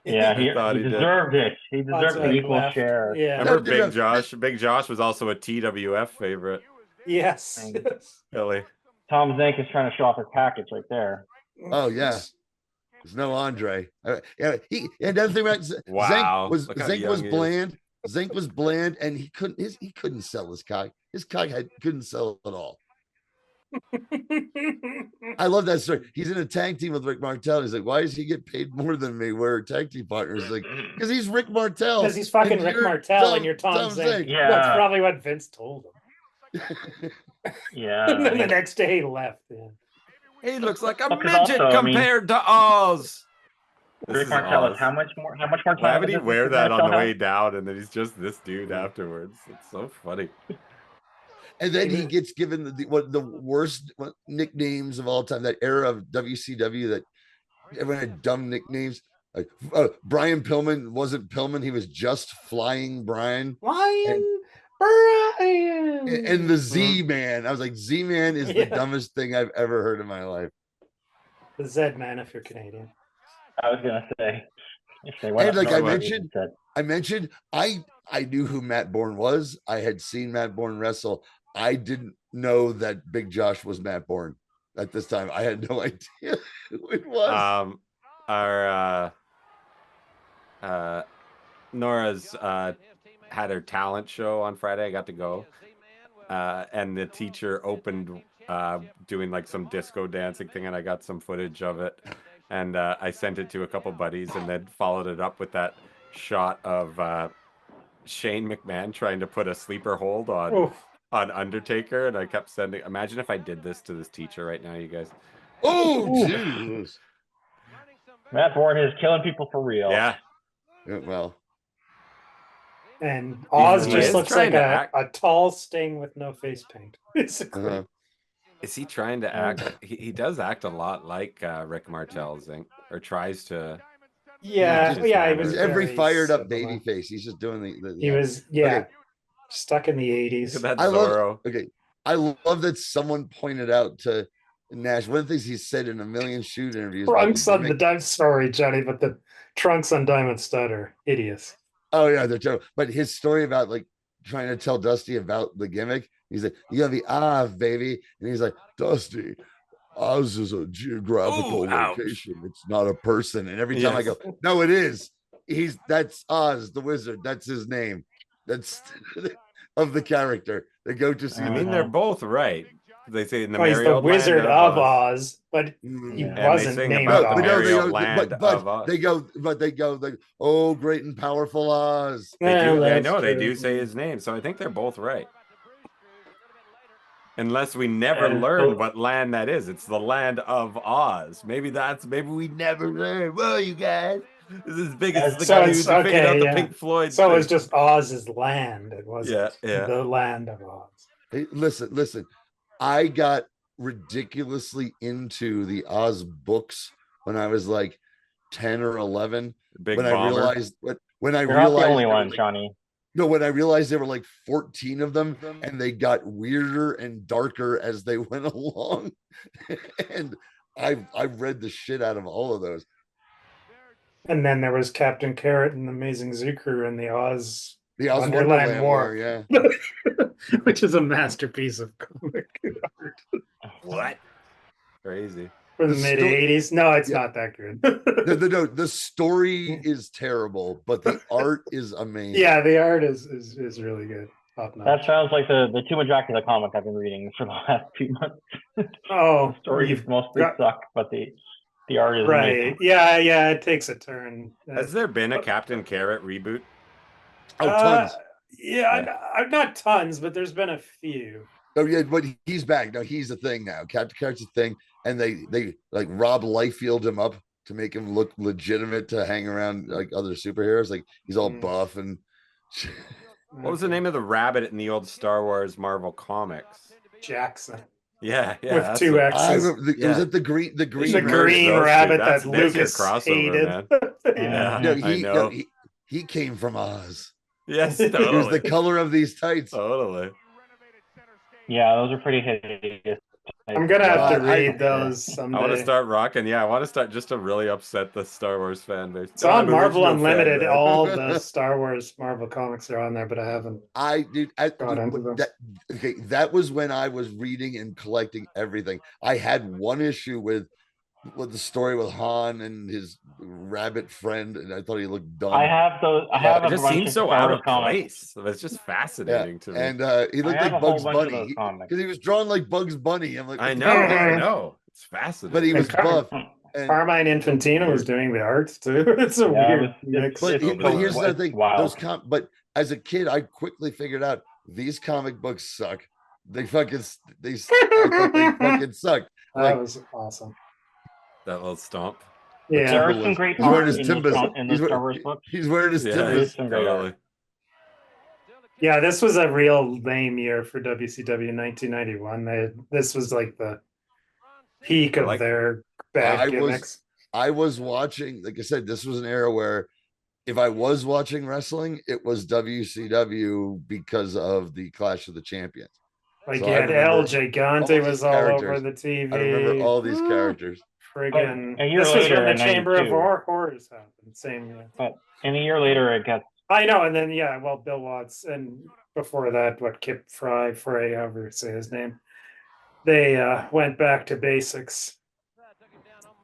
Yeah, he thought he did. deserved it. He deserved an equal share. Yeah. Remember No, no, Big Josh? Big Josh was also a TWF favorite. Yes. Billy. Tom Zank is trying to show off his package right there. Oh yeah. There's no Andre. Yeah, another thing about Wow. Zink Look how was young he is. bland. Zink was bland, and he couldn't sell his cock. His cock couldn't sell at all. I love that story. He's in a tag team with Rick Martel. He's like, why does he get paid more than me? We're tag team partners. Like, because he's Rick Martel. Because he's fucking and Rick you're Martel and you're Tom Zink. Yeah. That's probably what Vince told him. Yeah. And then the next day he left. Yeah. He looks like a Well, 'cause midget also, I mean- compared to Oz. This Rick is Martel Oz. is how much more time? Why would he does wear Rick that on Martel the have? way down and then he's just this dude afterwards? It's so funny. And then he gets given the worst nicknames of all time. That era of WCW that everyone had dumb nicknames. Like Brian Pillman wasn't Pillman; he was just Flying Brian. Brian. And the Z-Man. I was like, Z-Man is the dumbest thing I've ever heard in my life. The Z-Man if you're Canadian. I was gonna say. And like I mentioned, I knew who Matt Bourne was. I had seen Matt Bourne wrestle. I didn't know that Big Josh was Matt Bourne at this time. I had no idea who it was. Our Nora's had her talent show on Friday. I got to go, and the teacher opened doing like some disco dancing thing, and I got some footage of it, and I sent it to a couple buddies, and then followed it up with that shot of Shane McMahon trying to put a sleeper hold on Undertaker, and I kept sending. Imagine if I did this to this teacher right now, you guys. Oh, Jesus. Matt Bourne is killing people for real. Yeah. Well. And Oz He just is looks trying like to a tall Sting with no face paint. Uh-huh. Is he trying to act? He does act a lot like Rick Martel, Zink, or tries to. Yeah, he was He's every very fired up similar. baby face. He's just doing the He was Okay. stuck in the 80s. Look at that I Zorro. love that someone pointed out to Nash. One of the things he said in a million shoot interviews. Trunks on the Diamond. Sorry, Johnny, but the trunks on Diamond Stud are idiots. Oh yeah, they're terrible. But his story about like trying to tell Dusty about the gimmick, he's like, "You gotta be Oz, baby," and he's like, "Dusty, Oz is a geographical location. It's not a person." And every time I go, "No, it is. That's Oz, the wizard. That's his name. That's of the character." They go to see. I mean, they're both right. They say in the He's the Wizard of Oz, but he wasn't named Oz. They go, oh, great and powerful Oz. They do. I know true. they do say his name, so I think they're both right. Unless we never learn what land that is. It's the land of Oz. Maybe we never learn. Whoa, you guys. This is as big as the guy who's figured out the Pink Floyd. So it's just Oz's land. It wasn't the land of Oz. Hey, listen. I got ridiculously into the Oz books when I was like 10 or 11. When I realized when I You're realized not the only one, like, Johnny. No, when I realized there were like 14 of them and they got weirder and darker as they went along. And I've read the shit out of all of those. And then there was Captain Carrot and the Amazing Zoo Crew and the Oz Wonderland War, yeah. which is a masterpiece of comic art. What? Crazy. For the mid 80s. No, it's not that good. No, the story is terrible, but the art is amazing. Yeah, the art is really good. That sounds like the Too Much Dracula comic I've been reading for the last few months. Oh, the stories mostly suck, but the art is right. amazing. Yeah, it takes a turn. Has there been a Captain Carrot reboot? Oh, tons. I'm not tons, but there's been a few. Oh yeah, but he's back now. He's a thing now. Captain Carrot's a thing, and they like Rob Liefeld him up to make him look legitimate to hang around like other superheroes. Like he's all Mm. buff and What was the name of the rabbit in the old Star Wars Marvel comics? Jackson Yeah, with that's two it. I X's. remember Yeah. was it the green The merged green those two. rabbit That's- that there's your Lucas crossover, hated. man. Yeah. no, I know. he came from Oz. Yes, He was totally. the color of these tights. Totally. Yeah, those are pretty hideous. I'm gonna have to I- read those someday. I want to start rocking. Yeah, I want to start just to really upset the Star Wars fan base. It's on Marvel Unlimited. Fan, All the Star Wars Marvel comics are on there, but I haven't. Got into them. That was when I was reading and collecting everything. I had one issue with the story with Han and his rabbit friend, and I thought he looked dumb. I have those. I have it a just bunch seems of so Star out Wars of comics. place. It's just fascinating to me. And he looked have like a whole Bugs bunch of Bunny those comics. because he was drawn like Bugs Bunny. I'm like, I what the know, fuck? I know. It's fascinating. But he was And buff. And, Carmine Infantino was doing the art too. It's a Yeah, weird mix. but, it's but so- here's the it's thing: wild. but as a kid, I quickly figured out these comic books suck. They fucking I thought they fucking suck. That Like was awesome. that little stomp. Yeah. There are Timberwolves. some great He's wearing art his in those, Timbers. in those Star Wars books. He's wearing his Yeah, Timbers. some great art. totally. Yeah, this was a real lame year for WCW in 1991. This was like the peak of Like- their bad I was- gimmicks. I was watching, like I said, this was an era where if I was watching wrestling, it was WCW because of the Clash of the Champions. Like so you I had remember El all Gigante these was all over characters. the TV. I remember all these characters. Friggin' A year this was later when the in Chamber of 92. Horrors happened. Same year. And a year later, it gets I know, and then well, Bill Watts, and before that, Kip Frey, however you say his name. They went back to basics.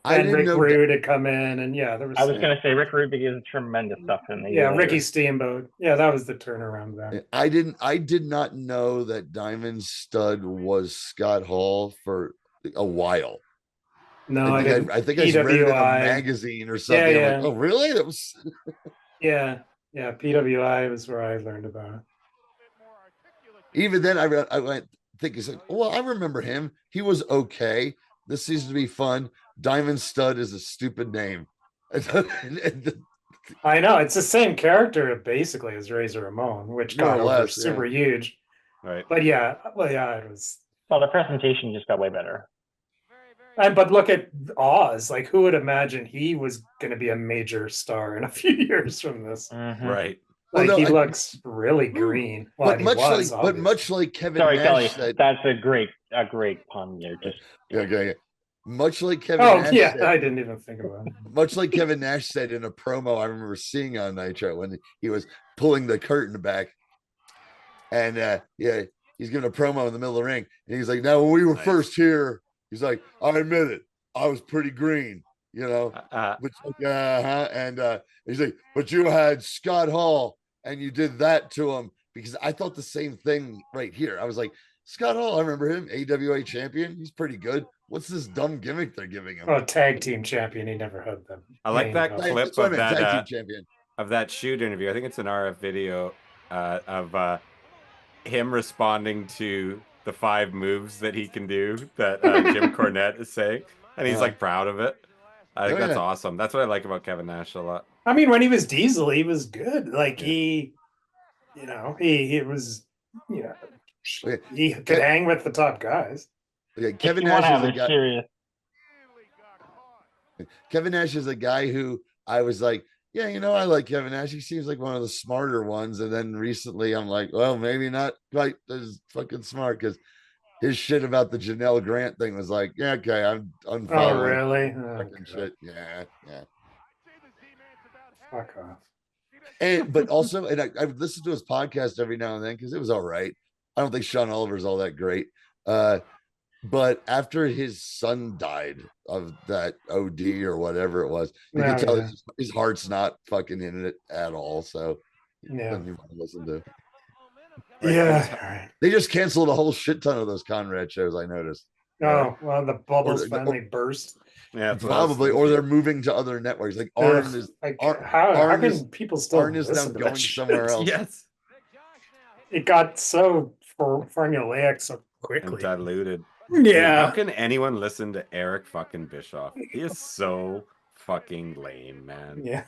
I And didn't Rick know. Rude had come in, and there was. I was going to say Rick Rude did tremendous stuff in the year Ricky later. Steamboat. Yeah, that was the turnaround then. I did not know that Diamond Stud was Scott Hall for a while. No, I think I read it in a PWI. magazine or something. I'm Yeah. like, oh, really? That was. Yeah, PWI was where I learned about it. Even then, I went thinking, like, well, I remember him. He was okay. This seems to be fun. Diamond Stud is a stupid name. I know it's the same character basically as Razor Ramon, which More got or over less, super huge. Right. But it was. Well, the presentation just got way better. But look at Oz. Like, who would imagine he was going to be a major star in a few years from this? Mhm. Right. Like, Well, no, he looks really green. Well, but and he much was, like, but much like Kevin Sorry, Nash Kelly. said, That's a great pun there. Just yeah. Much like Kevin Oh Nash yeah, said, I didn't even think about it. much like Kevin Nash said in a promo I remember seeing on Nitro when he was pulling the curtain back, and he's giving a promo in the middle of the ring, and he's like, "Now when we were Nice. first here, he's like, I admit it, I was pretty green, you know." Which and he's like, "But you had Scott Hall, and you did that to him," because I thought the same thing right here. I was like, Scott Hall, I remember him, AWA champion. He's pretty good. What's this dumb gimmick they're giving him? Oh, tag team champion. He never had them. I like that Like, clip that's what I of meant, that tag team champion. of that shoot interview. I think it's an RF video of him responding to the 5 moves that he can do that Jim Cornette is saying, and he's like proud of it. I think that's awesome. That's what I like about Kevin Nash a lot. I mean, when he was Diesel, he was good. Like he was, he could hang with the top guys. Yeah, Kevin if you want Nash to is have a a guy. serious. Kevin Nash is a guy who I was like, yeah, I like Kevin Nash. He seems like one of the smarter ones. And then recently I'm like, well, maybe not quite as fucking smart, because his shit about the Janelle Grant thing was like, yeah, okay, I'm unfollowing. Oh, really? Fucking shit. Yeah. Fuck off. But also, and I listen to his podcast every now and then because it was all right. I don't think Sean Oliver's all that great. But after his son died of that OD or whatever it was, you can tell his heart's not fucking in it at all. So nothing you want to listen to. Yeah. They just canceled a whole shit ton of those Conrad shows, I noticed. Oh, well, the bubbles Or- finally burst. Yeah, that's what I was Probably, or they're moving to other networks. Like Arn Ugh, is like, Arn- how Arn can is- people still Arn is now listen to going that shit? somewhere else. Yes. It got so formulaic so And quickly. diluted. Dude, Yeah. how can anyone listen to Eric fucking Bischoff? He is so fucking lame, man. Yeah.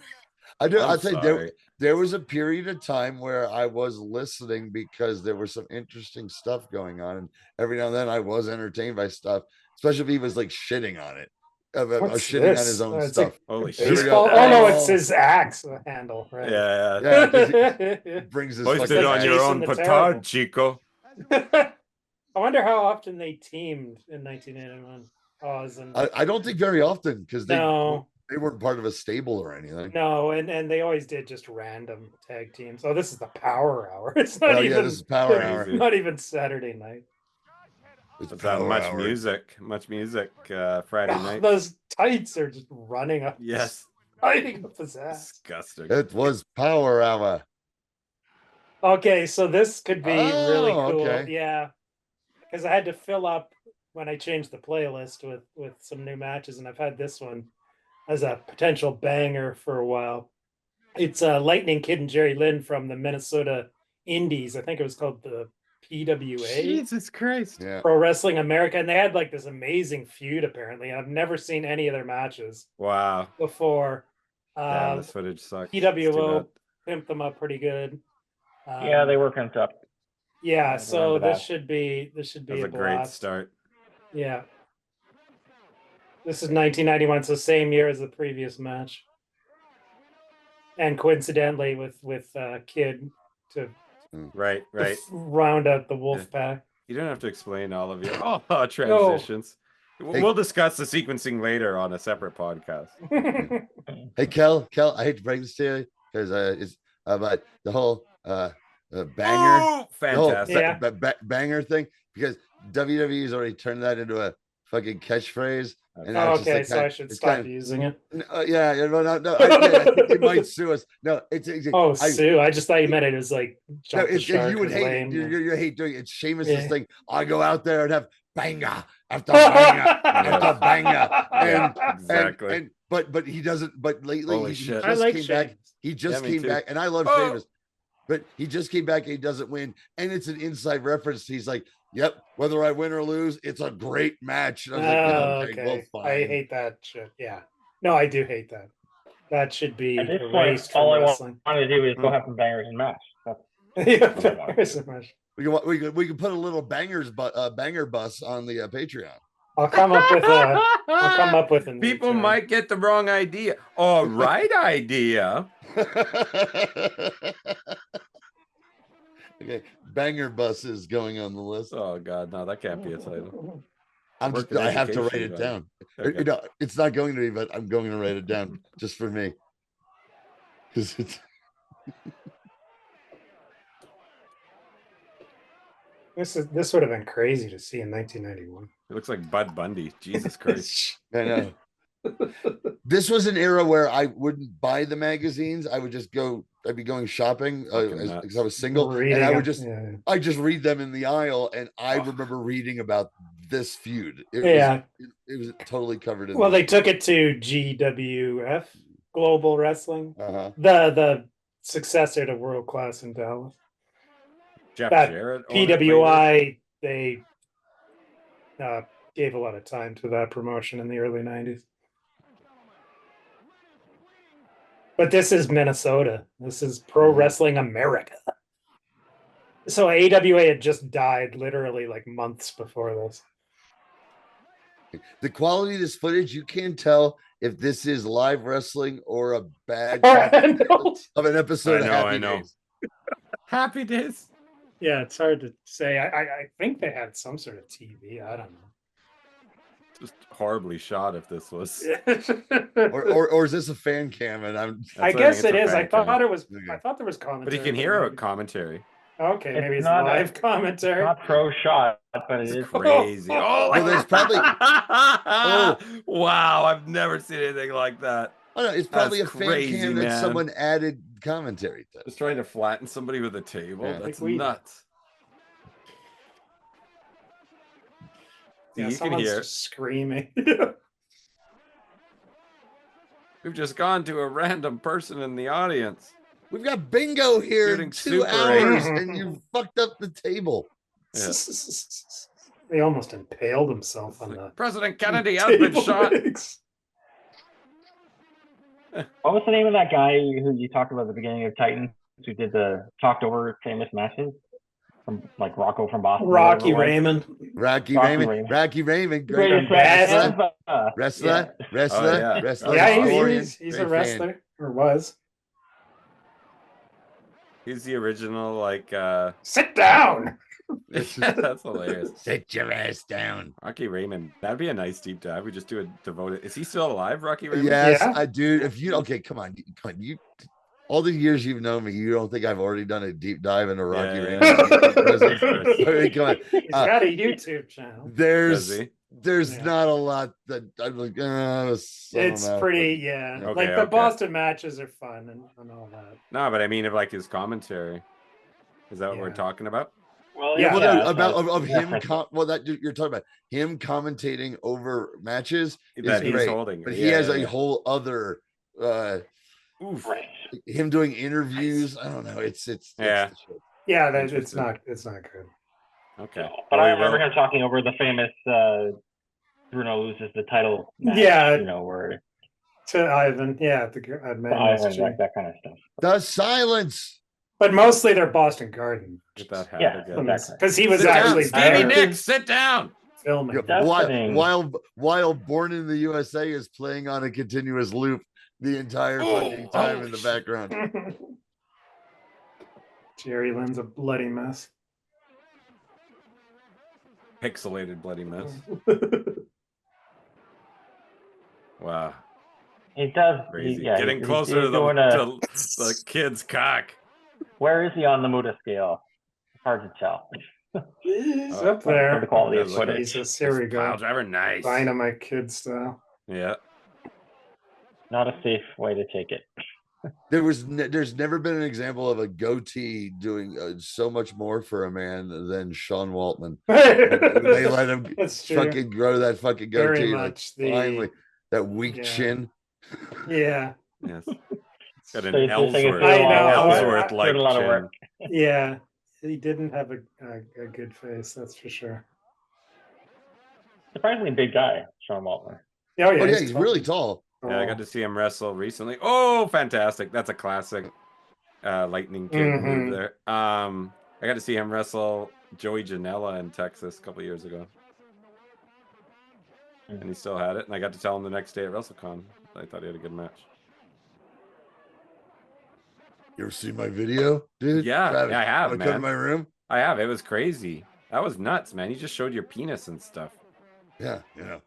I do. I'm I'll tell you, sorry. there was a period of time where I was listening because there was some interesting stuff going on, and every now and then I was entertained by stuff, especially if he was like shitting on it, What's shitting on this? his own It's stuff. Holy There we shit. go. Baseball. Oh no, it's Oh. his axe handle, right? Yeah, Yeah, 'cause he brings his Hoist fucking it on axe. your Jason own the petard, Terrible. Chico. I wonder how often they teamed in 1981. Oz and I don't think very often because they no, weren't part of a stable or anything. no, and they always did just random tag teams. Oh, this is the Power Hour. It's not Oh even yeah, this is Power Hour. Crazy. not even Saturday night. It's But Power much Hour. music, Friday night. Those tights are just running up. Yes, Fighting up his ass. disgusting. It was Power Hour. Okay, so this could be really Oh, cool. okay. Yeah, because I had to fill up when I changed the playlist with some new matches, and I've had this one as a potential banger for a while. It's Lightning Kid and Jerry Lynn from the Minnesota Indies. I think it was called the PWA. Jesus Christ. Yeah. Pro Wrestling America, and they had like this amazing feud apparently, and I've never seen any of their matches Wow. before. Damn, this footage sucks. PWO pimped them up pretty good. Yeah, they were pimped up. Yeah, I so remember this that. should be That's a a great blast. start. Yeah. This is 1991, so same year as the previous match. And coincidentally with Kid to Right. round out the wolf pack. You don't have to explain all of your transitions. Hey. We'll discuss the sequencing later on a separate podcast. Hey, Kel, I hate to break this to you because it's but the whole banger, Oh, fantastic. Yeah. banger thing, because WWE's already turned that into a fucking catchphrase. And Oh, now it's just okay, like so I should stop using it. yeah, no, I think it might sue us. No, it's Oh, Sue! I just thought you meant it was like no, jump the it's shark. you would or hate lame. it. You hate doing it. It's Sheamus's Yeah. thing. I go out there and have banger after banger after banger, and Exactly. but he doesn't. But lately Holy he shit. I just like came back. Sheamus. He just Yeah, me came too. back, and I love Oh. Sheamus. But he just came back and he doesn't win. And it's an inside reference. He's like, yep, whether I win or lose, it's a great match. And I was like, yeah, okay, well, fine. I hate that shit. Yeah. No, I do hate that. That should be At this erased point, all I from wrestling. want to do is go have some bangers and match. Yeah, bangers and match. We can put a little banger bus on the Patreon. I'll come up with a. I'll come up with a. People might get the wrong idea. All right, idea. Okay, banger bus is going on the list. Oh God, no, that can't be a title. I have to write it down. Okay. No, it's not going to be, but I'm going to write it down just for me. Because it's This would have been crazy to see in 1991. It looks like Bud Bundy. Jesus Christ. I know. This was an era where I wouldn't buy the magazines. I would just go. I'd be going shopping because I was single, and I would just I just read them in the aisle. And I remember reading about this feud. It was totally covered in. Well, they took it to GWF, Global Wrestling, Uh-huh. the successor to World Class in Dallas. Jeff That Jarrett. owned it later. PWI, they gave a lot of time to that promotion in the early 90s. But this is Minnesota. This is Pro Wrestling America. So AWA had just died literally like months before this. The quality of this footage, you can't tell if this is live wrestling or a bad of an episode of Happy Days. Happy Days. Yeah, it's hard to say. I think they had some sort of TV. I don't know. Just horribly shot if this was. or is this a fan cam? And I guess it is. I thought it. there was commentary. But you can hear a commentary. Okay, maybe it's not live commentary. Not pro shot, but it is Crazy. Oh, well, there's probably. Wow, I've never seen anything like that. Oh, no, it's probably That's a fan crazy, cam that man. someone added commentary to. Just trying to flatten somebody with a table. Yeah. That's Like we- nuts. Yeah, You can someone's hear. just screaming. We've just gone to a random person in the audience. We've got bingo here in Shooting 2 Super hours, 8. and you fucked up the table. Yeah. He almost impaled himself on the President Kennedy has been table shot. legs. What was the name of that guy who you talked about at the beginning of Titans, who did the talked over famous matches? From like Rocco from Boston. Rocky Raymond. Rocky Rocky Raymond. Raymond. Rocky Raymond. Great Greatest wrestler. wrestler. Wrestler. yeah. Wrestler. Yeah, historian, he's great a fan. wrestler, or was. He's the original, like, Sit down. yeah, that's hilarious. Sit your ass down. Rocky Raymond. That'd be a nice deep dive. We just do a devoted. Is he still alive, Rocky Raymond? Yes, Yeah. I do. If you okay, come on. You all the years you've known me, you don't think I've already done a deep dive into Rocky Yeah, Raymond? yeah. I mean, come on. He's got a YouTube channel. There's Does he? there's Yeah. not a lot that I'm like. It's pretty, yeah. Okay, Like the okay. Boston matches are fun and all that. No, but I mean, of like his commentary. Is that what we're Yeah. talking about? Well, Yeah. Well, yeah, no, that's about what- of him. reference. Well, that you're talking about him commentating over matches is That he's great, holding. but it. he Yeah, has yeah, a yeah. whole other. Oof. Right. Him doing interviews. I don't know. It's Yeah. the shit. Yeah, it's Interesting. not good. Okay. But Well, I we remember will- him talking over the famous Bruno loses the title match, Yeah. you know, where To Ivan, yeah, at Man Ivan, SG. like that kind of stuff. The silence. But mostly they're Boston Garden. Get that hat Yeah, again. exactly. Because he was Sit down, actually Stevie there Nicks, sit down. filming. That's while, the thing. while Born in the USA is playing on a continuous loop the entire fucking time in the background. Jerry Lynn's a bloody mess. Pixelated bloody mess. Wow. He does. Crazy. Yeah, Getting he's closer to doing to the kid's cock. Where is he on the Muda scale? It's hard to tell. He's Oh, up For the there. quality of Does look like- footage. Jesus, here we Pile go. driver, nice. Dynamite Kid style. Yeah. Not a safe way to take it. There's never been an example of a goatee doing so much more for a man than Sean Waltman. They let him That's true. fucking grow that fucking Very goatee. Like, much the- finally, that weak Yeah. chin. Yeah, Yes. Got an So you're saying it's Ellsworth. doing a lot of work. Ellsworth like Doing a lot of chin. work. yeah. He didn't have a good face, that's for sure. Surprisingly big guy, Sean Waltman. Oh yeah, Oh yeah, he's really tall. Yeah, I got to see him wrestle recently. Oh, fantastic. That's a classic Lightning Kid Mhm. move there. I got to see him wrestle Joey Janela in Texas a couple years ago. And he still had it. And I got to tell him the next day at WrestleCon. I thought he had a good match. You ever seen my video, dude? Yeah, Travis, yeah, I have, wanna come to man. my room. I have. It was crazy. That was nuts, man. You just showed your penis and stuff. Yeah, I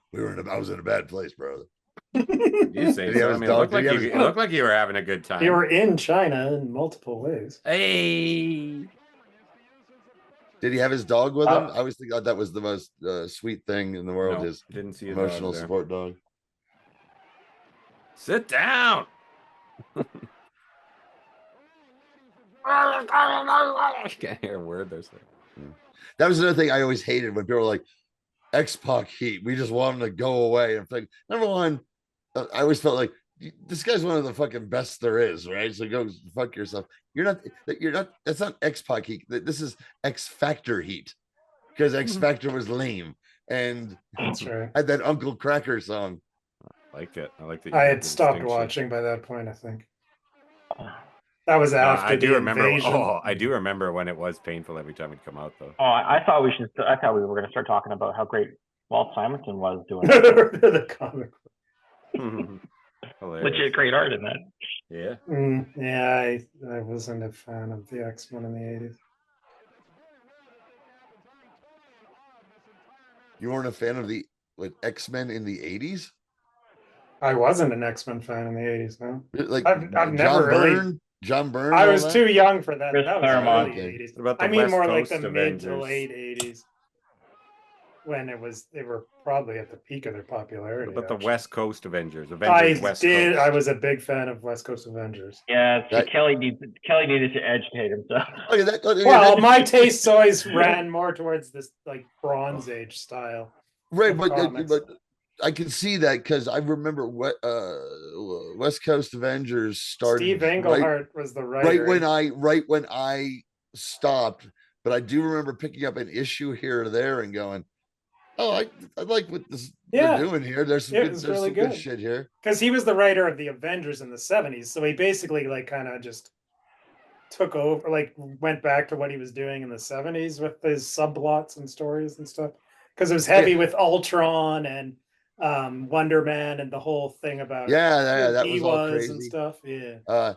was in a bad place, brother. You say Did he so. have I his mean, dog? it looked like Did he have you, his- it looked like you were having a good time. They were in China in multiple ways. Hey. Did he have his dog with him? Oh. I always think that was the most sweet thing in the world. No, His didn't see a dog emotional there. support dog. Sit down. I can't hear a word they're saying. That was another thing I always hated when people were like, X-Pac heat. We just want him to go away. And like, number one, I always felt like this guy's one of the fucking best there is, right? So go fuck yourself. You're not, that's not X-Pac heat. This is X Factor heat. Because X Factor was lame. And That's right. had that Uncle Cracker song. I like it. I like that. I you had made the stopped distinction. watching by that point, I think. That was No, after I do the remember. invasion. Oh, I do remember when it was painful every time it'd come out, though. Oh, I thought we were going to start talking about how great Walt Simonson was doing it. The comic. Hilarious. Legit great art in that. Yeah. Yeah, I wasn't a fan of the X-Men in the 80s. You weren't a fan of the X-Men in the 80s? I wasn't an X-Men fan in the 80s, no. Like I've John never really- Byrne? John Byrne? I all was that? too young for that. Chris That was Claremont. early Okay. 80s. What about the I mean West more like Coast the mid to Avengers? late 80s. When they were probably at the peak of their popularity. What about the actually. West Coast Avengers? I Avengers West did. Coast. I was a big fan of West Coast Avengers. Yeah, see, That- Kelly needed to educate himself. Okay, Well, my tastes always ran more towards this like Bronze Age style. right, of but comics. I can see that because I remember what West Coast Avengers started. Steve Englehart was the writer. Right when I stopped, but I do remember picking up an issue here or there and going, Oh, I like what this Yeah. they're doing here. There's some It good, was there's really some good good. shit here. Because he was the writer of the Avengers in the 70s, so he basically like kind of just took over, like went back to what he was doing in the 70s with his subplots and stories and stuff. Because it was heavy Yeah. with Ultron and Wonder Man and the whole thing about Yeah, who that he was all and crazy. stuff. Yeah.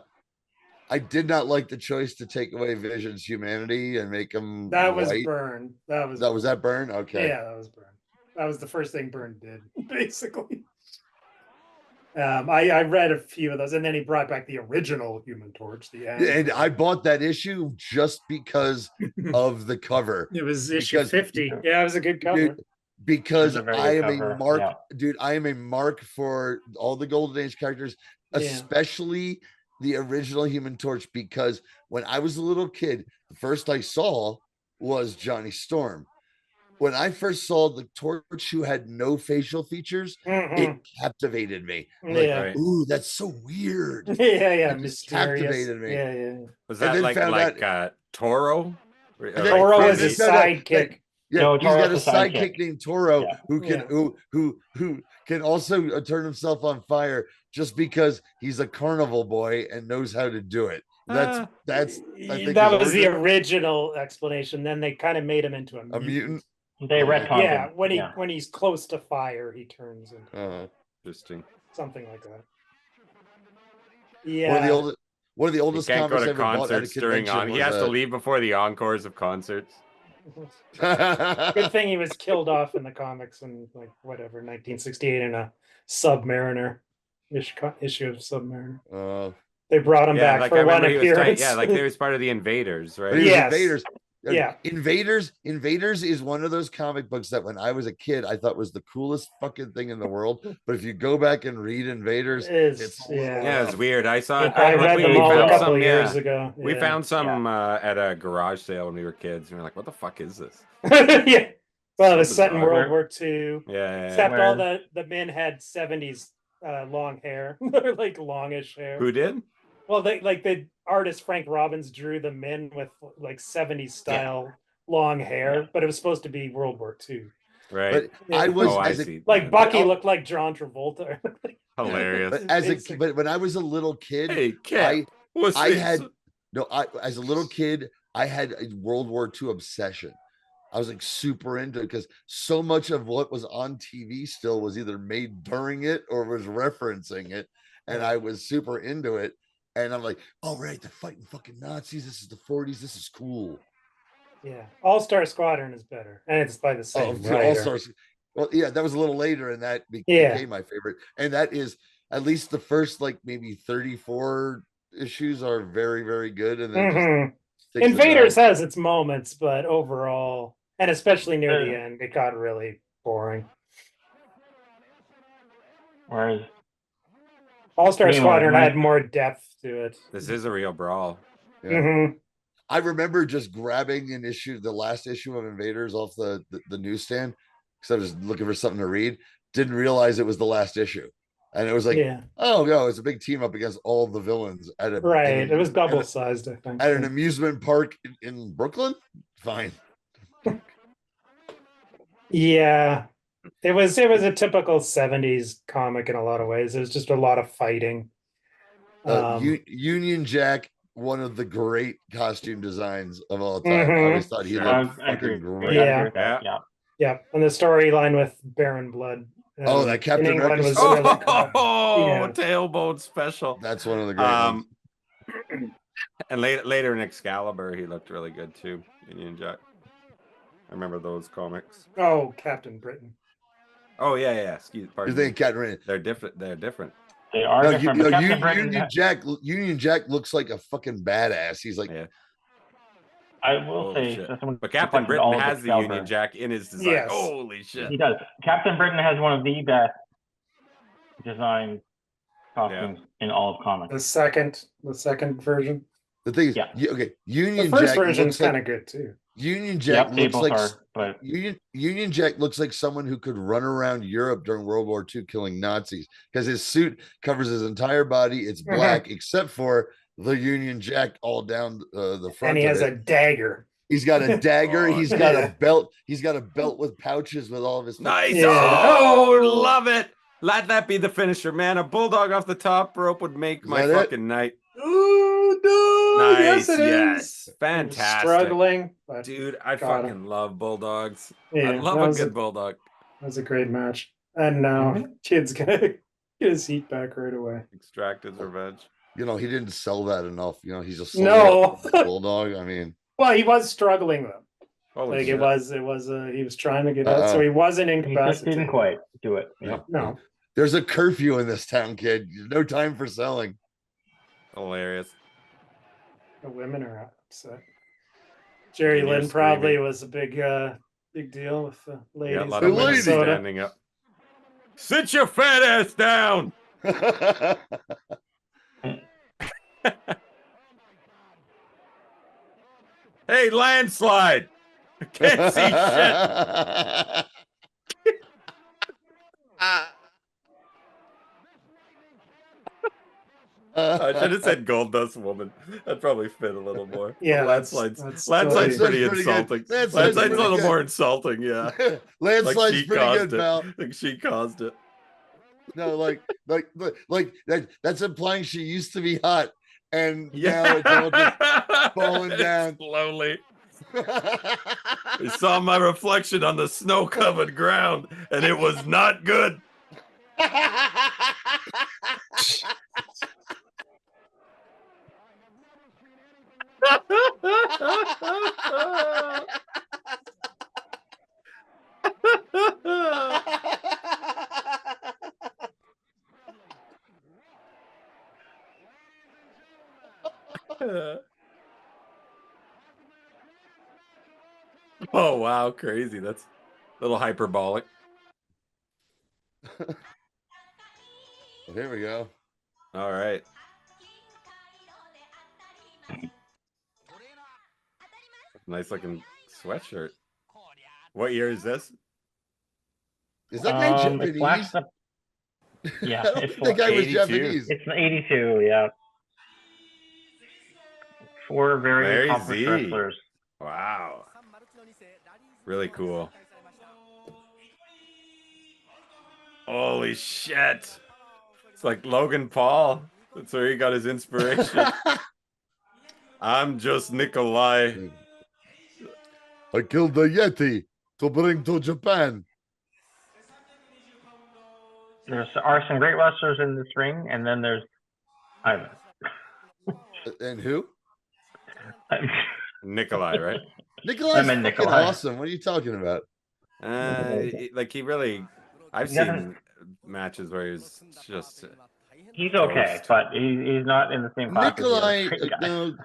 I did not like the choice to take away Vision's humanity and make him That was white. Byrne. Was that Byrne? Okay. Yeah, that was Byrne. That was the first thing Byrne did, basically. I read a few of those, and then he brought back the original Human Torch. And I bought that issue just because of the cover. It was issue 50. Yeah, it was a good cover. Dude, because I am cover. a mark, dude. I am a mark for all the Golden Age characters, especially the original Human Torch. Because when I was a little kid, the first I saw was Johnny Storm. When I first saw the Torch who had no facial features, it captivated me. I'm like, ooh, that's so weird. Yeah, mysterious. Captivated me. Yeah. Was that like Toro? Toro was his sidekick. Yeah, no, he's got a sidekick sidekick named Toro who can also turn himself on fire just because he's a carnival boy and knows how to do it. That's I think that was the original explanation. Then they kind of made him into a mutant. They retconned him. When he's close to fire, he turns into interesting. Something like that. Yeah. One of the oldest he can't comics go to I ever bought at a concerts during convention. He has to leave before the encores of concerts. Good thing he was killed off in the comics in like whatever 1968 in a Submariner issue of Submariner. They brought him back for one appearance. Like he was part of the Invaders, right? Invaders. Yeah. Invaders is one of those comic books that when I was a kid I thought was the coolest fucking thing in the world. But if you go back and read Invaders, it's weird. I saw it. I read them all a couple of years ago. We found some at a garage sale when we were kids, and we were like, "What the fuck is this?" Yeah. Well, it was set in World War II. Yeah. Except all the men had 70s long hair, like longish hair. Who did? Well, the artist Frank Robbins drew the men with like 70s style long hair, but it was supposed to be World War II. Right. But I was Bucky looked like John Travolta. Hilarious. But but when I was a little kid, as a little kid, I had a World War II obsession. I was like super into it because so much of what was on TV still was either made during it or was referencing it, and I was super into it. And I'm like, oh, right, they're fighting fucking Nazis. This is the 40s. This is cool. Yeah. All-Star Squadron is better. And it's by the same writer. All-Stars. Well, yeah, that was a little later, and that became my favorite. And that is at least the first, like, maybe 34 issues are very, very good. And then Invaders has its moments, but overall, and especially near the end, it got really boring. Whereas All-Star Squadron had more depth to it. This is a real brawl. Yeah. I remember just grabbing the last issue of Invaders off the newsstand because I was looking for something to read. Didn't realize it was the last issue. And it was like, oh, no, it's a big team up against all the villains. It was double-sized, I think. At an amusement park in Brooklyn? Fine. Yeah. It was a typical 70s comic in a lot of ways. It was just a lot of fighting. Union Jack, one of the great costume designs of all time. I always thought he looked fucking great. Yeah. And the storyline with Baron Blood. That Captain England was tailbone special. That's one of the great ones. And later in Excalibur, he looked really good too. Union Jack. I remember those comics. Oh, Captain Britain. Oh yeah. Pardon me. Captain? They're different. They are different. Union Jack looks like a fucking badass. He's like, I will say, but Captain Britain has the Union Jack in his design. Yes. Holy shit, he does. Captain Britain has one of the best design costumes in all of comics. The second version. The thing is, Union the first Jack version's kind of good too. Union Jack looks like Union Jack looks like someone who could run around Europe during World War II killing Nazis because his suit covers his entire body. It's black except for the Union Jack all down the front. And he has a dagger. He's got a dagger. Oh, He's got yeah. a belt. He's got a belt with pouches with all of his. Nice. Yeah. Oh, love it. Let that be the finisher, man. A bulldog off the top rope would make my that it? fucking night. Ooh, no. Nice. Yes, it is. Yes. He was Fantastic. struggling, but Dude, I got fucking love bulldogs. yeah, I love that a was good bulldog. that was a great match. And now kid's gonna get his heat back right away. Extract his revenge. He didn't sell that enough. He's a No. bulldog. I mean, Well, he was struggling though. Holy Like shit. it was he was trying to get out, so he wasn't He just incapacitated. didn't quite do it. Yeah. No. there's a curfew in this town, kid. No time for selling. Hilarious. The women are upset. Jerry You're Lynn probably screaming. was a big deal with the Yeah, a ladies lot in of women Minnesota. standing up. Sit your fat ass down. Hey, landslide. I can't see shit. I should have said gold dust woman. That'd probably fit a little more. Yeah, landslide's that's landslide's totally- pretty Landslide's pretty good. insulting. Landslide's Landslide's a pretty little good. more insulting, yeah. Landslide's she pretty caused good, pal. Like she caused it. No, like that's implying she used to be hot, and Yeah. now it's all just falling down. Slowly. I saw my reflection on the snow-covered ground, and it was not good. Oh wow, crazy. That's a little hyperbolic. Here we go. All right. Nice looking sweatshirt. What year is this? Is that guy It's Japanese? waxed up. Yeah, I don't it's think that guy was 82. Japanese. It's an 82. Yeah. Four very Larry accomplished Z. wrestlers. Wow. Really cool. Holy shit. It's like Logan Paul. That's where he got his inspiration. I'm just Nikolai. I killed the Yeti to bring to Japan. There are some great wrestlers in this ring, and then there's Ivan. And who? Nikolai, right? Nikolai's meant fucking Nikolai. awesome. What are you talking about? Like he really, I've He doesn't- seen matches where he's just He's okay, Toast. but he's not in the same class. Nikolai, as the other guy. no,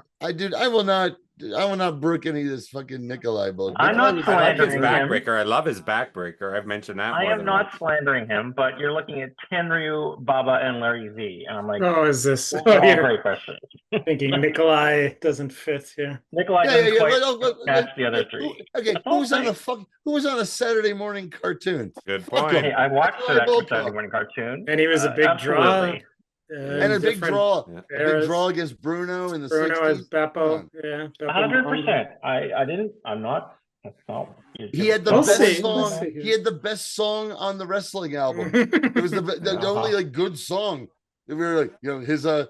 I will not brook any of this fucking Nikolai bullshit. I'm not Nikolai was- I like his slandering him. backbreaker. I love his backbreaker. I've mentioned that. I more am than not once. slandering him, but you're looking at Tenryu, Baba, and Larry Z, and I'm like, Oh, is this? all Oh, you're great wrestlers. thinking Nikolai doesn't fit here. Nikolai doesn't quite but- match the other three. Okay, That's who all was on right. who was on a Saturday morning cartoon? Good Fuck point. Hey, I watched Nikolai that Bulldog. Saturday morning cartoon. And he was a big draw. Absolutely. And a big different draw. Yeah. A big eras. draw against Bruno in the Bruno 60s. as Beppo. Come on. Yeah. Beppo 100%. I didn't. I'm not. That's not. He had the We'll best see. song. We'll see. He had the best song on the wrestling album. Mahoney. It was the only like good song. We were like, his Oh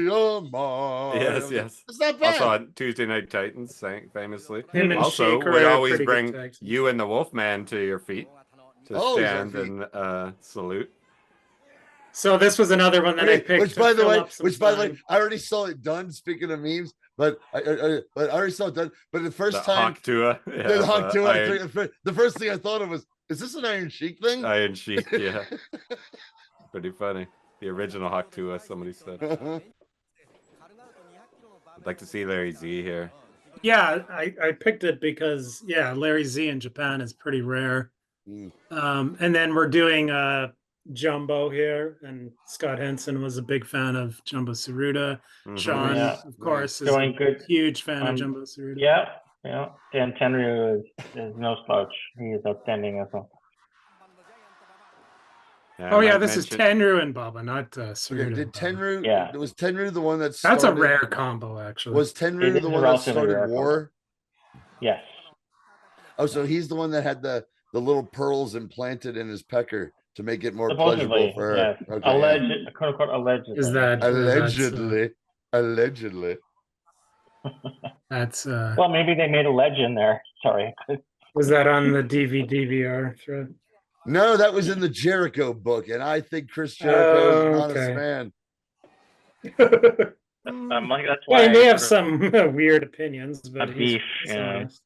Karamiyama. Yes. It's not bad. Also on Tuesday Night Titans, sang famously. Him and Also, Shaker would are always pretty good bring tag team. you and the Wolfman to your feet to Oh, he's on stand feet. and salute. So this was another one that I picked. Which, to by the fill way, up some time. I already saw it done. Speaking of memes, but I already saw it done. But the first The time, Hawk Tua. the Hawk Tua, the first thing I thought of was, is this an Iron Sheik thing? Iron Sheik, yeah. Pretty funny. The original Hawk Tua, somebody said. I'd like to see Larry Z here. Yeah, I picked it because Larry Z in Japan is pretty rare. Mm. And then we're doing Jumbo here, and Scott Henson was a big fan of Jumbo Tsuruta. Mhm. Sean, Yeah. of course, is Doing a good. huge fan of Um, Jumbo Tsuruta. Yeah. Dan Tenryu is no slouch. He is outstanding as well. Oh yeah, this is Tenryu and Baba, not Okay, Saruta. did Tenryu? Yeah. Was Tenryu the one that started? That's a rare combo, actually. Was It Tenryu is the a one that relatively started rare war? Yes. Oh, so he's the one that had the little pearls implanted in his pecker to make it more Supposedly, pleasurable for her. yes. Okay, yeah. Alleged, quote unquote, allegedly. Is that Allegedly. that's Well, maybe they made a legend there. Sorry. was that on the DVD-VR thread? No, that was in the Jericho book, and I think Chris Jericho is an honest Okay. man. That's why Well, they have some weird opinions, but a he's beef. Yeah. honest.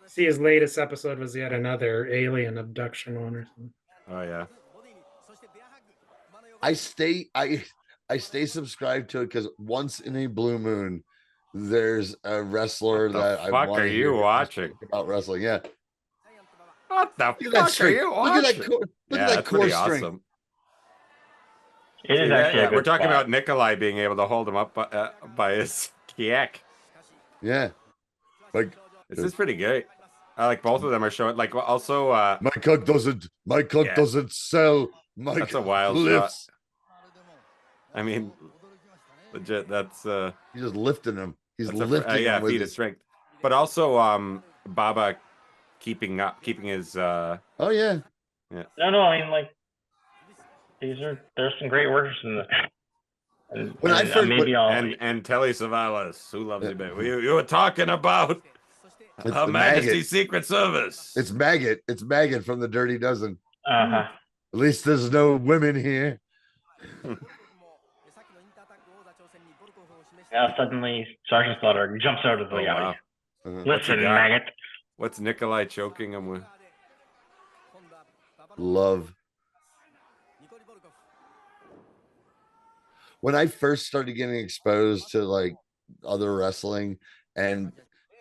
See, his latest episode was yet another alien abduction one or something. Oh yeah. I stay subscribed to it because once in a blue moon, there's a wrestler What the that I fuck want are to you hear watching? about wrestling. Yeah, What the look at that fuck are string. you Look at that watching? core. Look Yeah, at that that's core pretty string. awesome. It is See, actually a good we're talking spot. about Nikolai being able to hold him up by his kiek. Yeah, like This is pretty great. I like both of them are showing. Like also, my cock doesn't sell. My that's a cock wild lifts. shot. I mean, legit. That's He's just lifting him. He's that's lifting him with feat of his. strength. But also, Baba keeping his. Oh yeah. No, I mean, like, there's some great workers in this. And, When I first- maybe I'll and Telly Savalas, who loves you, baby. You were talking about It's Her the Majesty's maggot. Secret Service. It's Maggot. It's Maggot from the Dirty Dozen. uh-huh. At least there's no women here. Now suddenly Sergeant Slaughter jumps out of the Oh, alley. wow. Uh-huh. Listen, got? maggot. What's Nikolai choking him with? Love. When I first started getting exposed to like other wrestling, and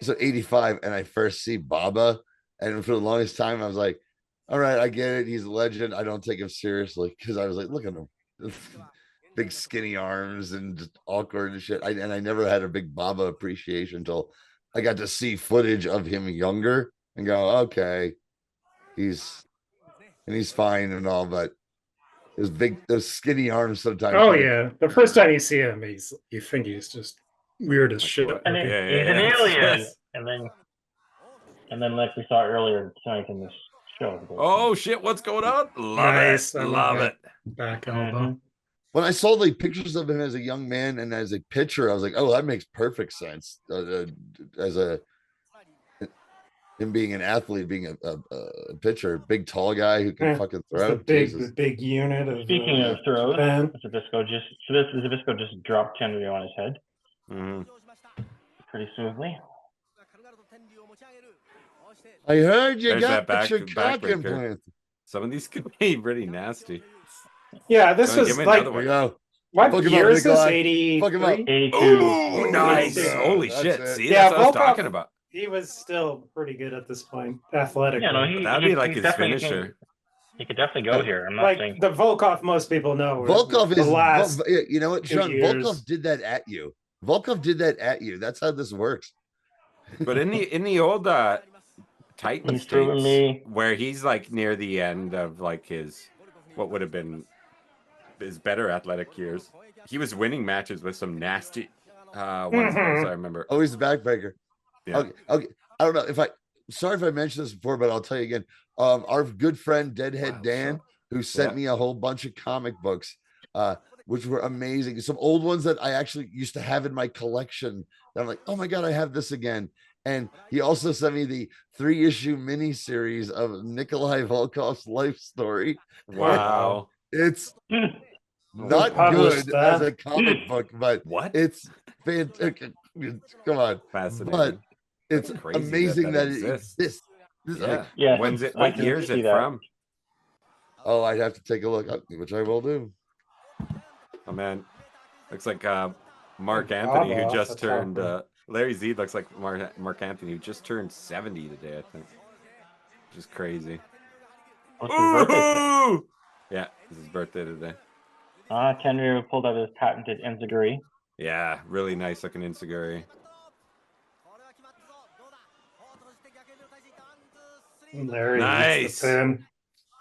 so 85, and I first see Baba, and for the longest time I was like, all right, I get it, he's a legend. I don't take him seriously because I was like, look at him. Big skinny arms and just awkward and shit. I never had a big Baba appreciation until I got to see footage of him younger and go, okay, he's fine and all, but those skinny arms sometimes. Oh yeah, the first time you see him, you think he's just weird as shit. what? And Yeah, he's an yeah. alien. Yes. And then like we saw earlier tonight in this show. Oh shit! What's going on? Love Nice, it. I Love love it. Back elbow. Mhm. When I saw the pictures of him as a young man and as a pitcher, I was like, oh, that makes perfect sense. As him being an athlete, being a pitcher, big tall guy who can Yeah, fucking It's throw. the big unit of. Speaking of throws, Japan. Zabisco just dropped Tenryu on his head Mhm. pretty smoothly. I heard you There's got that your cock backbreaker. implant. Some of these could be pretty nasty. Yeah, this Give was me like another There we one. go. what Fuck him year up, is this? Nikolai. 83? Fuck him up. 82. Oh, nice! Yeah, Holy that's shit! it. See, Yeah, that's what I was Volkov- talking about. He was still pretty good at this point, athletically. Yeah, no, That'd be like he's his definitely finisher. He could definitely go here. I'm not like saying. the Volkov most people know. Volkov the is last. you know what, 2 Sean? years. Volkov did that at you. Volkov did that at you. That's how this works. But in the old Titan He's proven States, me. where he's like near the end of like his what would have been his better athletic years, he was winning matches with some nasty ones. Mhm. I remember. Oh, he's the backbreaker. Yeah. Okay. I don't know sorry if I mentioned this before, but I'll tell you again. Our good friend Deadhead Wow, Dan, so- who sent Yeah. me a whole bunch of comic books, which were amazing. Some old ones that I actually used to have in my collection. And I'm like, oh my god, I have this again. And he also sent me the 3-issue mini series of Nikolai Volkov's life story. Wow. It's Hmm. not published good that? as a comic book, but What? it's fantastic. Come on. Fascinating. But it's That's crazy amazing that it exists. exists. This is Yeah. like, Yeah. When's it? I What can year is see it that. from? oh, I'd have to take a look, which I will do. Oh man, looks like Mark Anthony, who off just the top turned. row. Larry Z looks like Mark Anthony, who just turned 70 today, I think. Which is crazy. What's his birthday? Ooh! Yeah, it's his birthday today. Tenryu pulled out his patented enziguri. Yeah, really nice looking Insuguri. Larry Nice. eats the pin.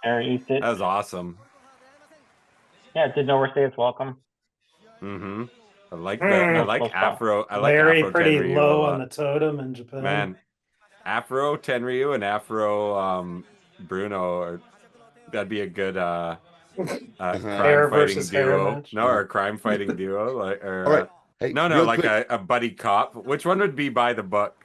Harry eats it. That was awesome. Yeah, didn't overstay its welcome. Mm-hmm. I like that. I like Close call. Afro. I like Very Afro pretty Tenryu a low lot. on the totem in Japan. Man, Afro Tenryu and Afro Bruno that'd be a good crime Hair fighting versus hair duo. match. No, or a crime fighting duo. Like, or All right. Hey, no, real like quick. a buddy cop. Which one would be by the book?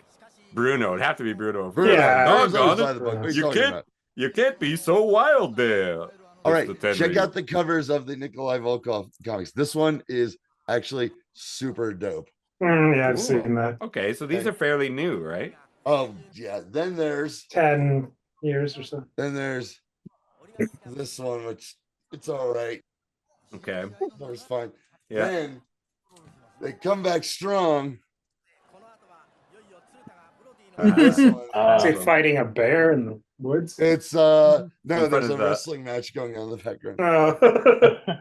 Bruno. It'd have to be Bruno. Bruno, Yeah. Bruno's always Doggone by it. the book. What are You talking can't. about? You can't be so wild there. All right, Mr. check Tenryu. out the covers of the Nikolai Volkov comics. This one is actually super dope. Yeah, I've Ooh. seen that. Okay, so these are fairly new, right? Oh yeah. Then there's 10 years or so. then there's this one, which it's all right. Okay. That was fine. Yeah. Then they come back strong. This one. Is he Awesome. fighting a bear in the woods? It's no, front there's of a the- wrestling match going on in the background. Oh.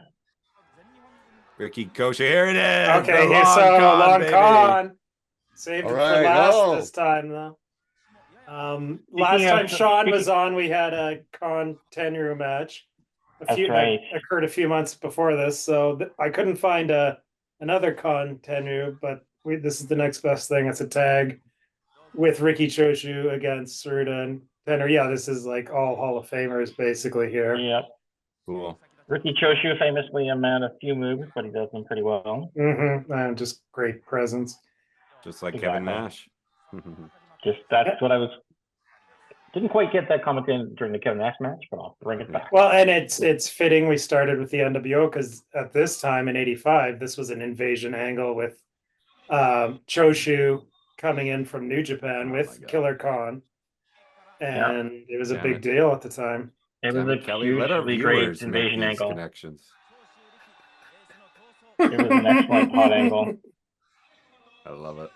Ricky Kosher, here it is. Okay, the here's long baby. con. Saved All it right, for last oh. this time, though. Last time Sean was on, we had a con Tenryu match. That's right. That occurred a few months before this, so I couldn't find another con Tenryu, but this is the next best thing. It's a tag with Ricky Choshu against Tsuruta and Tenryu. Yeah, this is like all Hall of Famers basically here. Yep. Cool. Ricky Choshu, famously a man of few moves, but he does them pretty well. And just great presence. Just like Exactly. Kevin Nash. Just that's what I was. Didn't quite get that comment in during the Kevin Nash match, but I'll bring it back. Well, and it's fitting we started with the NWO because at this time in '85, this was an invasion angle with Choshu coming in from New Japan Oh with my God. Killer Khan, and it was a Damn big it. deal at the time. It was Damn a it, Kelly, let our hugely viewers great make invasion these angle. connections. It was an excellent hot angle. I love it.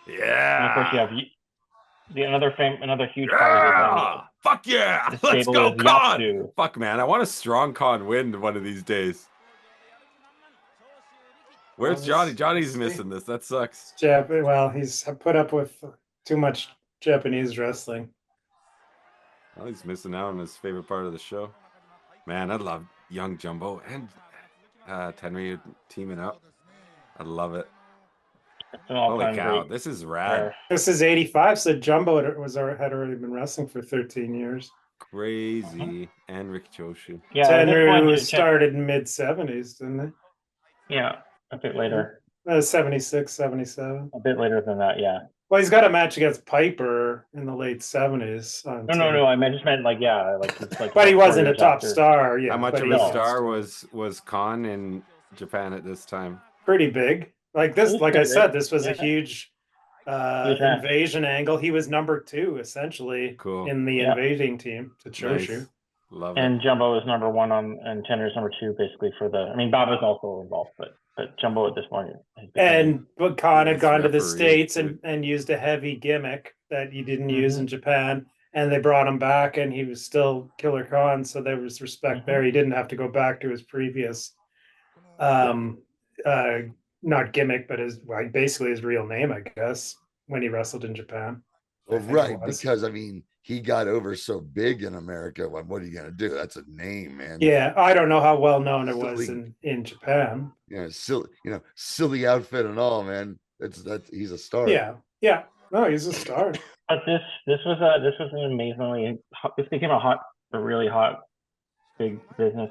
And Yeah. of course, you have another huge part Yeah. Fuck yeah. the Let's stable go, is Con. Yapsu. Fuck, man. I want a strong Con win one of these days. Where's Johnny? Johnny's missing this. That sucks. Well, he's put up with too much Japanese wrestling. Well, he's missing out on his favorite part of the show. Man, I love young Jumbo and Tenryu teaming up. I love it. It's an all-time Holy cow, great this is rad. pair. This is '85, so Jumbo had already been wrestling for 13 years. Crazy. And Ricky Choshu. Yeah, at this point, Tenryu started in mid '70s, didn't it? yeah, a bit later. 76, 77. A bit later than that, yeah. Well, he's got a match against Piper in the late '70s. No. I just meant like, yeah, like, he's like. But he 4 wasn't a years top after. star. Yeah, How much but of he a no. star was Con in Japan at this time? pretty big. Like this, He's like I pretty said, big. this was a Yeah. huge Huge match. invasion angle. He was number 2 essentially Cool. in the Yeah. invading team to Choshu. Nice. Love it. And Jumbo is number 1 and Tenryu is number 2, basically for the. I mean, Bob is also involved, but Jumbo at this point. has become- But Khan had Nice gone to the referee, States too. and used a heavy gimmick that he didn't use Mhm. in Japan. And they brought him back and he was still Killer Khan. So there was respect there. He didn't have to go back to his previous, not gimmick, but basically his real name, I guess, when he wrestled in Japan. Well, I think it right, was. because I mean, he got over so big in America. What are you gonna do? That's a name, man. Yeah, I don't know how well known it was Silly. in Japan. Silly outfit and all, man. That's he's a star. Yeah. No, he's a star. But this was an amazingly. This became a really hot, big business.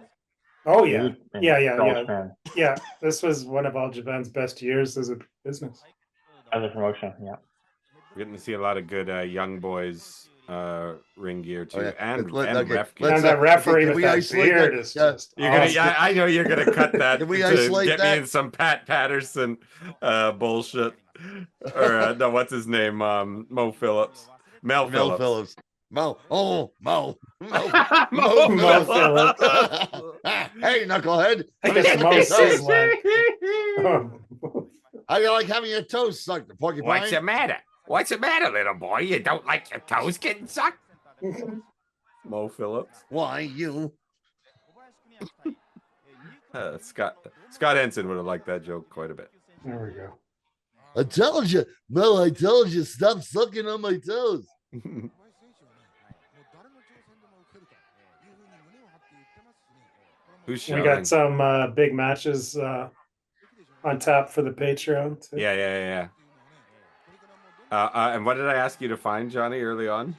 Oh yeah, feud in yeah. Japan Yeah, this was one of all Japan's best years as a business. as a promotion. Yeah. We're getting to see a lot of good young boys ring gear too, Oh, yeah. and Okay, ref gear. let's, And the referee can with we that isolate beard that? is Yeah. just You're gonna, awesome. yeah, I know you're gonna cut that Can we to isolate get that? me in some Pat Patterson bullshit, or no, what's his name? Mo Phillips, Mel Phillips. Mo. Mo. Mo Phillips. Hey, knucklehead. I guess most is like How you like having your toes sucked, porcupine? What's the matter? What's the matter, little boy? You don't like your toes getting sucked? Mo Phillips. Why you? Scott Henson would have liked that joke quite a bit. There we go. I told you, Mo. I told you, stop sucking on my toes. Who's We shouting? got some big matches on tap for the Patreon. Too. Yeah. And what did I ask you to find, Johnny, early on?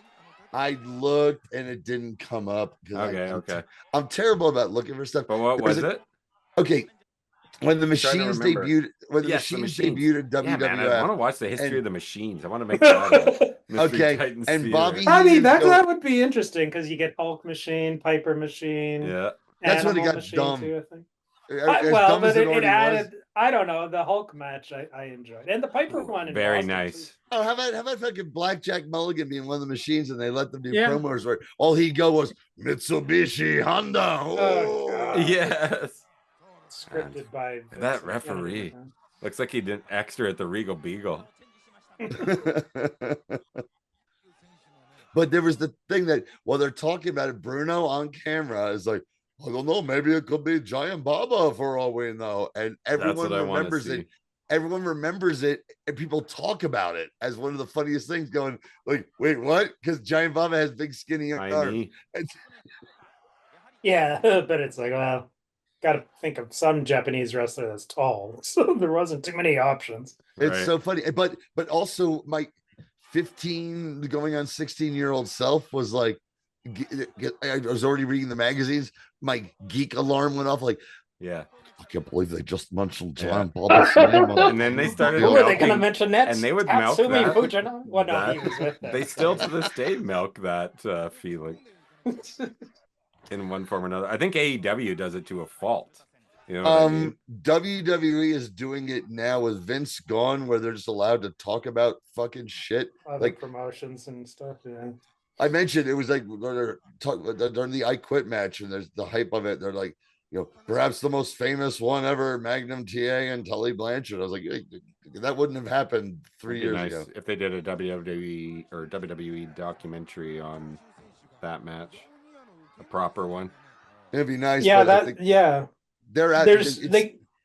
I looked and it didn't come up. Okay. I'm terrible about looking for stuff. But what was it? Okay. When the I'm trying to machines remember. debuted, Yes, the machines. debuted at WWF, Yeah, man, I want to watch the history and- of the machines. I want to make that Mystery Okay, Titans and Theater. Bobby I mean, Heenan's that would be interesting because you get Hulk machine, Piper machine, Yeah. That's when it Animal got machine dumb. too, I think. As Well, dumb as but it it already added. I don't know, the Hulk match I enjoyed, and the Piper one. In Very Boston, nice. too. Oh, how about fucking Blackjack Mulligan being one of the machines, and they let them do Yeah. promos where all he'd go was Mitsubishi Honda. Oh, God. Yes. Scripted by That Vincent referee. Kennedy. Looks like he did extra at the Regal Beagle. But there was the thing that while they're talking about it, Bruno on camera is like, I don't know, maybe it could be Giant Baba for all we know. And everyone what I wanna remembers it. see. Everyone remembers it, and people talk about it as one of the funniest things. Going like, "Wait, what?" Because Giant Baba has big, skinny arms. Tiny. Yeah, but it's like, well, got to think of some Japanese wrestler that's tall, so there wasn't too many options. It's Right. so funny, but also my 15 going on 16-year-old self was like, I was already reading the magazines. My geek alarm went off. Like, Yeah. I can't believe they just mentioned Yeah. Giant Baba's name. And then they started Who are they going to milking, mention next? and they would milk Tatsumi that. Fujinami? Well, no, that- he was with them. They still to this day milk that feeling in one form or another. I think AEW does it to a fault. You know what I mean? WWE is doing it now with Vince gone, where they're just allowed to talk about fucking shit. Other Like promotions and stuff. Yeah. I mentioned, it was like they're during the I Quit match, and there's the hype of it. They're like, perhaps the most famous one ever, Magnum TA and Tully Blanchard. I was like, hey, that wouldn't have happened 3 years ago. If they did a WWE or WWE documentary on that match, a proper one. It'd be nice. Yeah, but I think they're at.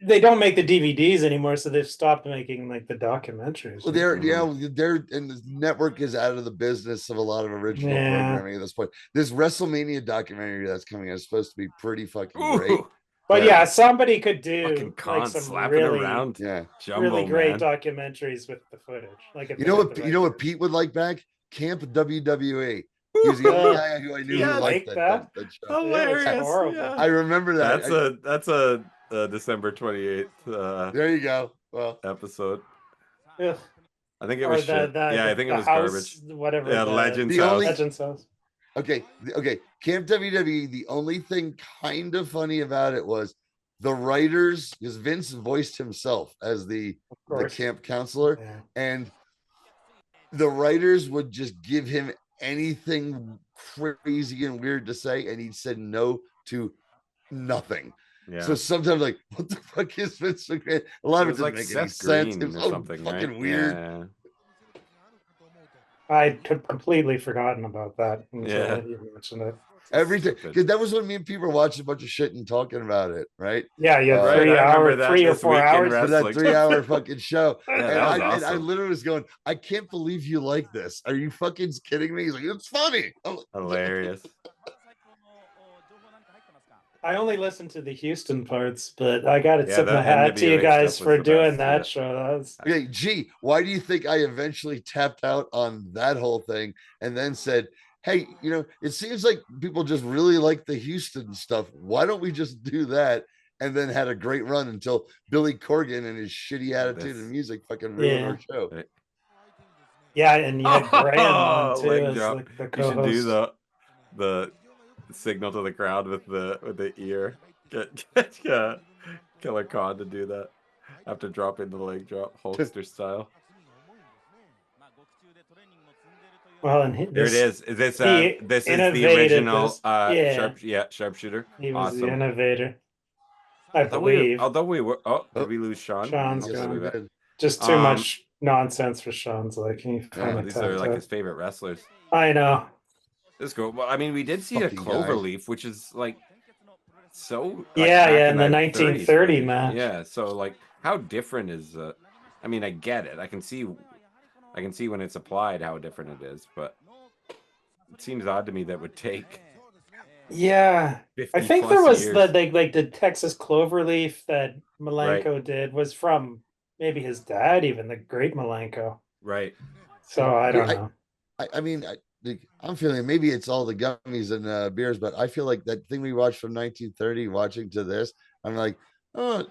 They don't make the DVDs anymore, so they've stopped making like the documentaries. Well, they're and the network is out of the business of a lot of original programming at this point. This WrestleMania documentary that's coming out is supposed to be pretty fucking great. But yeah, somebody could do Fucking con like some slapping really, around. Yeah, Jumbo, really great man. documentaries with the footage. Like if you they know got what the you know right what Pete would like back? Camp WWE. He was the only guy who I knew Yeah, who liked like that that. show. Hilarious. It was horrible. Yeah. I remember that. That's a December 28th There you go. Well, episode. Ugh. I think it Or was shit. Yeah, I think it was house, garbage. Whatever. Yeah, the Legends The House. only- Legends House. okay. Camp WWE. The only thing kind of funny about it was the writers, because Vince voiced himself as the camp counselor, Yeah. and the writers would just give him anything crazy and weird to say, and he said no to nothing. Yeah. So sometimes, like, what the fuck is Vince McMahon? A lot of it doesn't was make Seth any sense. Green It was or so something, fucking right? weird. Yeah. I'd completely forgotten about that until Yeah. you mentioned it. Everything, Stupid. because that was when me and people were watching a bunch of shit and talking about it, right? Yeah, you had Right, 3 I remember hours, that 3 or this 4 week in hours. For that wrestling. 3-hour fucking show. Yeah, and, that was I awesome. literally was going, I can't believe you like this. Are you fucking kidding me? He's like, it's funny. I'm like, Hilarious. I only listened to the Houston parts, but I got to Yeah, tip my that hat to you NWA guys stuff was for the doing best, that yeah. show. That was, okay, gee, why do you think I eventually tapped out on that whole thing and then said, hey, it seems like people just really like the Houston stuff. Why don't we just do that? And then had a great run until Billy Corgan and his shitty attitude and music fucking ruined our show. yeah, and you had Graham on too Leg as drop. like the You should do co-host. the signal to the crowd with the ear. Get Killer Khan to do that after dropping the leg drop, Hulkster style. Well, and There it is. Is this this is the innovated original this. Yeah. sharpshooter? He was the Awesome. innovator. I believe. Although we were did we lose Sean? Sean's Yes, gone. we did. Just too much nonsense for Sean's liking. These are like his favorite wrestlers. I know. This is cool. Well, I mean, we did see Fucking a guy. Cloverleaf, which is like so. Like, Yeah, back in the that 1930 30s, match. Yeah, so like, how different is? I mean, I get it. I can see when it's applied how different it is, but it seems odd to me that would take Yeah. 50 I think plus there was years. the Texas Cloverleaf that Malenko did was from maybe his dad, even the great Malenko. Right. So I don't know. I mean, I'm feeling maybe it's all the gummies and beers, but I feel like that thing we watched from 1930, watching to this, I'm like, oh,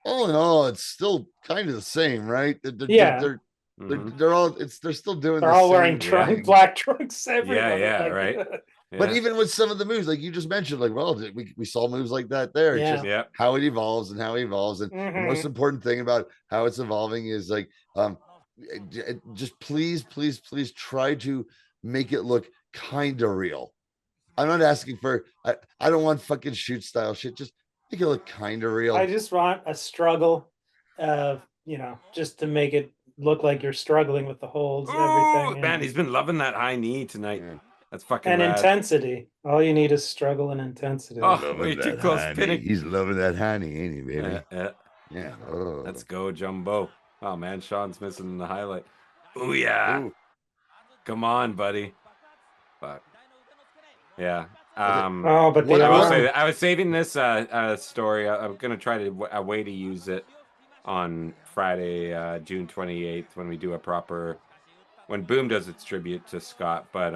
all in all, it's still kind of the same, right? Yeah. They're all they're still doing They're the all same wearing thing. black trunks. Everyone. Yeah, like, right. But Yeah. even with some of the moves, like you just mentioned, like, well, we saw moves like that there. It's Yeah. just Yeah. how it evolves and how it evolves. And the most Mhm. important thing about how it's evolving is like, just please try to make it look kind of real. I'm not asking for, I don't want fucking shoot style shit. Just make it look kind of real. I just want a struggle of, just to make it look like you're struggling with the holds, Ooh, everything. man, he's been loving that high knee tonight. Yeah. That's fucking And rad. intensity. All you need is struggle and intensity. Oh, Loving way too that close honey. pinning. He's loving that honey, ain't he, baby? Yeah. Oh. Let's go, Jumbo. Oh man, Sean's missing the highlight. Oh yeah. Ooh. Come on, buddy. But yeah. Oh, but What the I will arm- say that I was saving this story. I'm gonna try to a way to use it on Friday, June 28th, when we do a proper when Boom does its tribute to Scott. But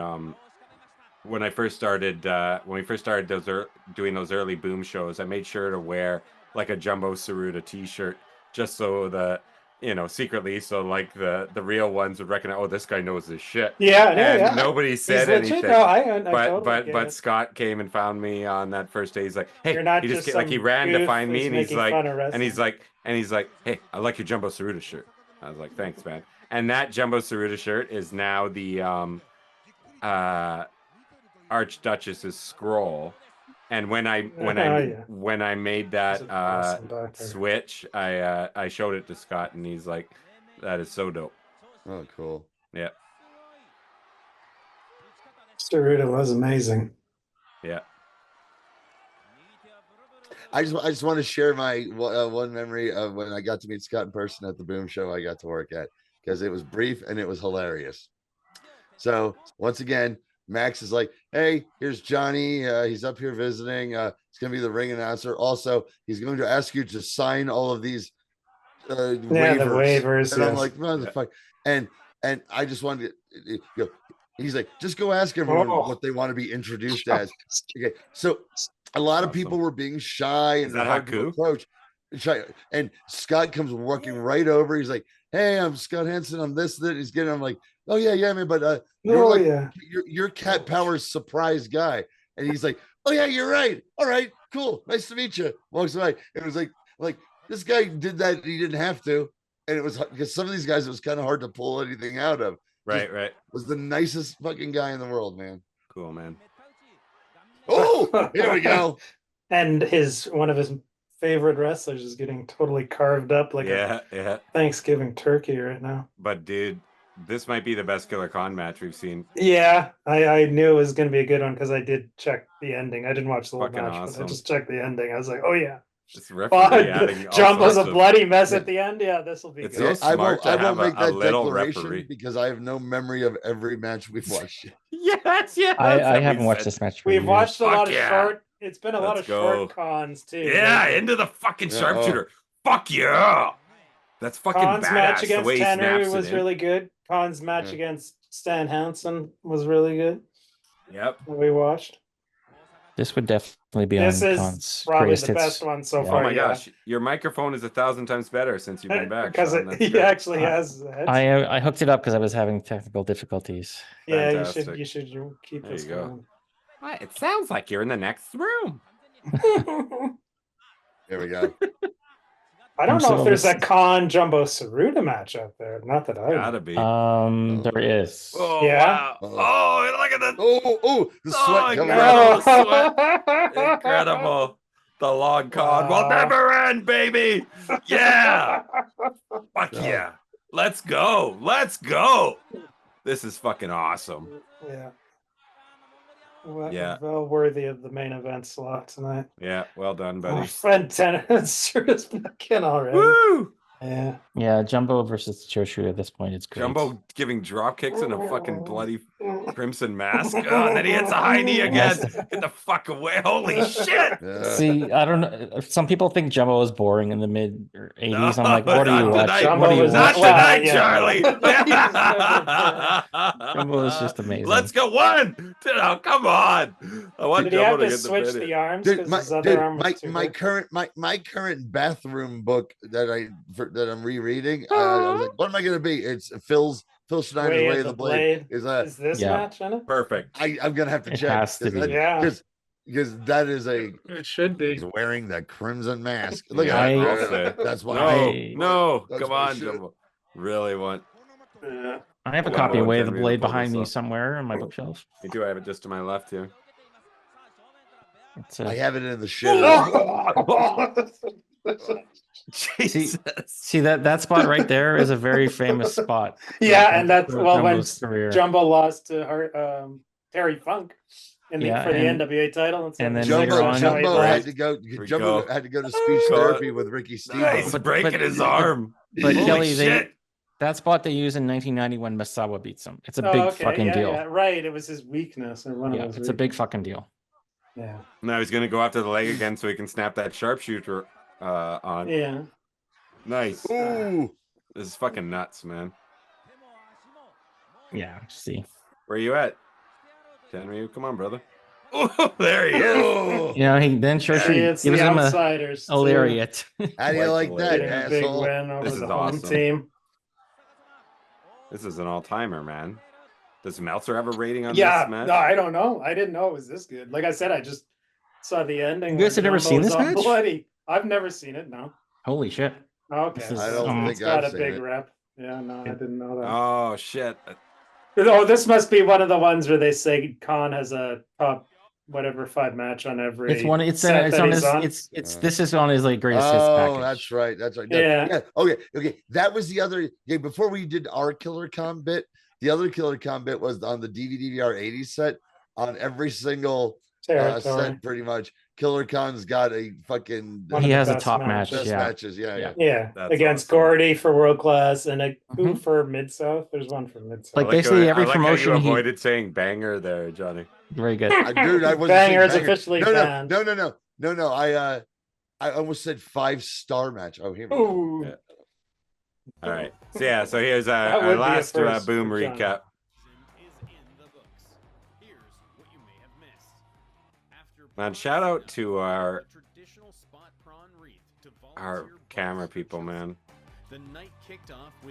when I first started when we first started doing those early Boom shows, I made sure to wear like a Jumbo Saruta t-shirt just so that secretly, so like the real ones would recognize, oh, this guy knows this shit. Yeah, And yeah. nobody He's said legit. anything. No, I but totally get but it. Scott came and found me on that first day. He's like, hey, You're not he just like he some ran to goof find me, who's and he's making like, fun of and he's wrestling. like, hey, I like your Jumbo Saruta shirt. I was like, thanks, man. And that Jumbo Saruta shirt is now the Archduchess's scroll. And when I made that awesome back there. switch, I showed it to Scott, and he's like, that is so dope. Oh, cool. Yeah. Saruta was amazing. Yeah. I just want to share my one memory of when I got to meet Scott in person at the Boom show I got to work at, because it was brief and it was hilarious. So once again, Max is like, hey, here's Johnny. He's up here visiting. He's going to be the ring announcer. Also, he's going to ask you to sign all of these waivers. The waivers. And yes. I'm like, what the fuck? And I just wanted to go. He's like, just go ask everyone what they want to be introduced as. Okay, so a lot of people were being shy and hard to approach. And Scott comes walking right over. He's like, hey, I'm Scott Henson. I'm this, that. He's getting, I'm like, oh yeah, man. But you're Cat Power's surprise guy. And he's like, oh yeah, you're right. All right, cool. Nice to meet you. Walks away. It was like this guy did that. He didn't have to. And it was because some of these guys, it was kind of hard to pull anything out of. Right. Was the nicest fucking guy in the world, man. Cool, man. Oh, here we go. And one of his favorite wrestlers is getting totally carved up like a Thanksgiving turkey right now. But dude, this might be the best Killer Khan match we've seen. Yeah, I knew it was going to be a good one because I did check the ending. I didn't watch the whole match, awesome. but I just checked the ending. I was like, oh yeah. This referee Jumbo's a bloody mess at the end. Yeah, this will be good. So I won't make that declaration referee because I have no memory of every match we've watched. Yes. I haven't watched this match. We've watched a lot of short. It's been a lot of short cons too. Yeah, into the fucking sharpshooter. Fuck yeah. That's fucking Khan's badass. match against the way Tanner was really good. Khan's match against Stan Hansen was really good. Yep. We watched. This would definitely be this on is Khan's probably greatest the hits. best one so far. Oh my gosh, your microphone is 1,000 times better since you've been back. Because he actually has. I hooked it up because I was having technical difficulties. Yeah, Fantastic. you should keep There this you go. going. It sounds like you're in the next room. Here we go. I don't know if there's a Khan Jumbo Saruta match out there. Not that I gotta be. There is. Oh yeah. Wow. Oh, look at the the sweat coming out. out. Incredible. The long con will never end, baby. Yeah. Fuck yeah. Let's go. This is fucking awesome. Yeah. Well worthy of the main event slot tonight. Yeah, well done, buddy. Friend Tennis is back in already. Woo! Yeah, Jumbo versus Choshu at this point, it's great. Jumbo giving drop kicks in a fucking bloody Crimson Mask. Oh, and then he hits a high knee again. Get the fuck away. Holy shit. Yeah. See, I don't know. Some people think Jumbo was boring in the mid '80s. I'm like, what are not you tonight. watching? What are you was Not Well, tonight, yeah. Charlie. Jumbo is just amazing. Let's go one. Oh, come on. I want Did he Jumbo have to to get the switch minute. the arms Dude, because my, his other arm was dude, too my big? current bathroom book that I'm rereading. I was like, what am I gonna be? It's Phil Schneider's Way of the Blade. Is this Yeah. match in it? Perfect. I'm gonna have to It check. has to be. Yeah. Because that is a It should be. he's wearing the crimson mask. Look Yeah, at I'll that. say. That's why. No, That's come my on, shit. Jumbo. Really want. Yeah. I have a One copy of more Way of the Henry Blade Leopold behind me also. somewhere on my bookshelf. Me too. I have it just to my left here. It's I a, have it in the shitter. Jesus. see that spot right there is a very famous spot. Yeah, and that's for well when Jumbo's career. Jumbo lost to Terry Funk in Yeah, for the and- NWA title. and then '76 later with on- Joey Jumbo Black. had to go. we Jumbo go. had to go to speech God. therapy with Ricky Steamboat. He's breaking but- his arm. But Holy Kelly, shit. that spot they use in 1990 when Masawa beats him. It's a Oh, big okay, fucking yeah, deal. Yeah, right. It was his weakness or one Yeah, of his. it's a big fucking deal. Yeah. Now he's gonna go after the leg again so he can snap that sharpshooter on. Yeah. Nice. Ooh, This is fucking nuts, man. Yeah, see. Where are you at? Henry, come on, brother. Oh, there he is. oh. You know, he then sure See, gives it's the him outsiders. a lariat. How do you like that, Getting a big asshole? win over This is the home awesome. team. This is an all-timer, man. Does Meltzer have a rating on Yeah, this match? no, I don't know. I didn't know it was this good. Like I said, I just saw the ending. You guys when had never Jumbo seen was this all match? Bloody. I've never seen it. No. Holy shit. Okay. This is- I don't It's think got I've a seen big it. rep. Yeah, no, I didn't know that. Oh shit. Oh, this must be one of the ones where they say Khan has a top whatever 5 match on every. It's one. It's set it's that on he's his. It's this is on his like greatest hits Oh, package. that's right. That's right. Yeah. Okay. That was the other. Yeah, before we did our Killer Con bit, the other Killer Con bit was on the DVD-VR 80 set. On every single territory. set, pretty much, Killer Khan's got a fucking One He of the has a best top matches. match. best Yeah. matches. Yeah. Yeah, That's against awesome. Gordy for world class and who Mhm. for mid south. There's one for mid south. Like, I basically how- every I like promotion how you he- avoided saying banger there, Johnny. Very good. Dude, I wasn't Banger saying is officially no, banned. No. I almost said 5-star match. Oh, here we go. Ooh. Yeah. All right. So yeah. So here's That our would be a last first boom for Johnny. recap. Man, shout out to our camera people, man.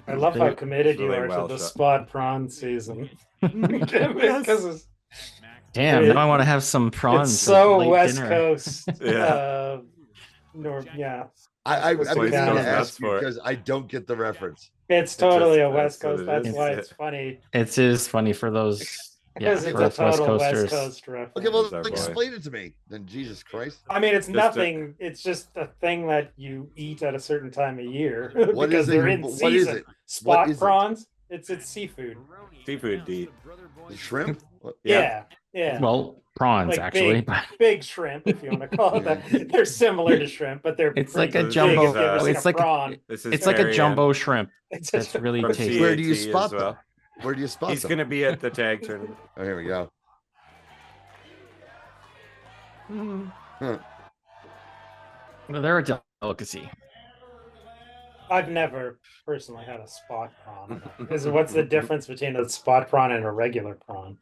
I love how committed It's you really are well to the shot. spot prawn season. Because it's Damn, now I want to have some prawns. it's for so late West dinner. Coast. Yeah. Yeah. I've Place been goes to nuts ask you for it. because I don't get the reference. It's totally a that's West what Coast. it That's is. why Yeah. it's funny. It is funny for those. Yeah, Because it's for a us West total West Coasters. Coast reference. Okay, well, That's our boy. explain it to me. Then Jesus Christ. I mean, it's Just nothing. It's just a thing that you eat at a certain time of year What because is it? they're in What season. is it? Spot What is it? prawns. It's seafood. Seafood D. The shrimp? What? Yeah. Yeah. Well, prawns Like actually. big shrimp, if you want to call it that. They're similar to shrimp, but they're It's pretty like a big jumbo- if you've ever seen it's a like a- prawn. This is It's like a Barry jumbo shrimp. It's That's really from tasty. Where do you TAT spot as well. them? Where do you spot He's them? gonna be at the tag tournament. Oh, here we go. They're a delicacy. I've never personally had a spot prawn. What's the difference between a spot prawn and a regular prawn?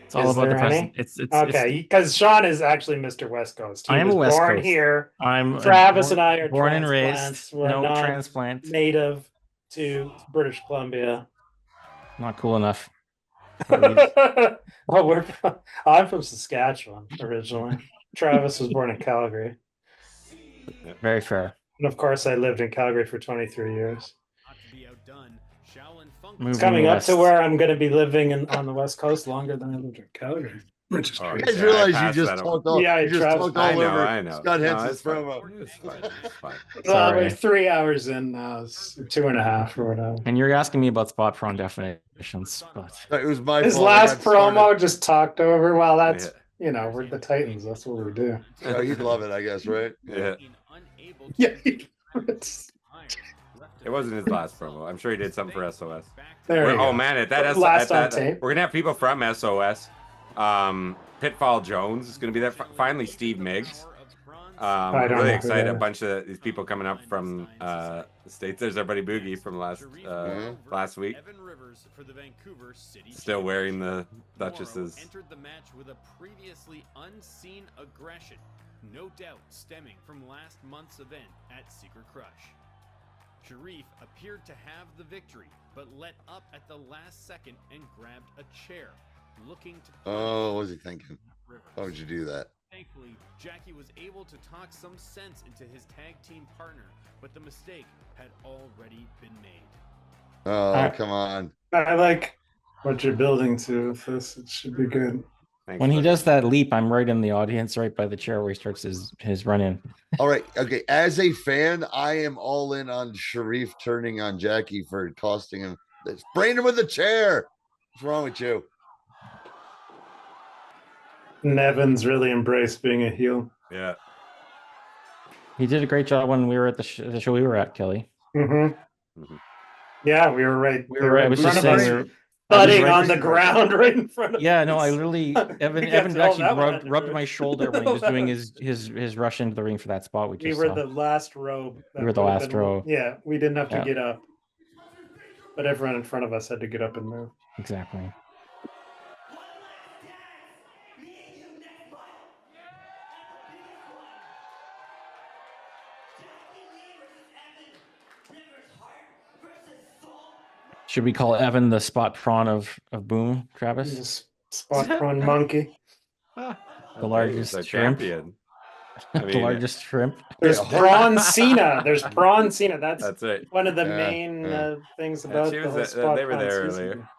It's all Is about the there any? present. It's Okay, because Sean is actually Mr. West Coast. He I am was a West born Coast. here, I'm Travis and I are born and transplants. raised. We're No not transplant. native to British Columbia. Not cool enough. Oh, I'm from Saskatchewan originally. Travis was born in Calgary. Very fair. And of course, I lived in Calgary for 23 years. Moving It's coming up west. to where I'm going to be living on the West Coast longer than I lived in Calgary. Which is Oh, You crazy. guys yeah, realize I you passed just that on. talked all, Yeah, I you just traveled- talked all I know, over I know. Scott No, Henson's it's fine. promo. It's fine. It's fine. Well, Sorry. we're 3 hours in now, it's 2.5 or whatever. And you're asking me about spot prawn definitions, but It was my His fault. I last got started. promo just talked over. Well, that's, Yeah. we're the Titans. That's what we do. Oh, you'd love it, I guess, right? Yeah. Yeah. It wasn't his last promo. I'm sure he did something for SOS. There you Oh go. man, at that Last on tape. we're gonna have people from SOS. Pitfall Jones is gonna be there. Finally, Steve Miggs. I don't know Really who excited. that A is. bunch of these people coming up from the States. There's our buddy Boogie from last week. Still wearing the Duchess's. Entered the match with a previously unseen aggression, no doubt stemming from last month's event at Secret Crush. Sharif appeared to have the victory, but let up at the last second and grabbed a chair, looking to. Oh, what was he thinking? Why would you do that? Thankfully, Jackie was able to talk some sense into his tag team partner, but the mistake had already been made. Oh, come on. I like what you're building to with this. It should be good. Thanks, When he buddy. does that leap, I'm right in the audience, right by the chair where he starts his run in. All right. Okay. As a fan, I am all in on Sharif turning on Jackie for costing him. Brain him with the chair. What's wrong with you? Nevin's really embraced being a heel. Yeah. He did a great job when we were at the show we were at, Kelly. Mm-hmm. Mhm. Yeah, we were right. We they were. were I in was front just of saying. us, thudding on the ground right in front of Yeah, us. no, I literally Evan We Evan got all actually that one had to rubbed do. my shoulder when he was doing his rush into the ring for that spot. We We just were saw. the last row. We were the last row. Yeah, we didn't have to Yeah. get up, but everyone in front of us had to get up and move. Exactly. Should we call Evan the spot prawn of Boom, Travis? Just spot prawn monkey. The He's largest our shrimp. champion. The mean, largest shrimp. There's Yeah. prawn Cena. There's prawn Cena. That's That's it. one of the Yeah, main yeah. things Yeah, about she the was whole there- spot they were prawn there season. earlier.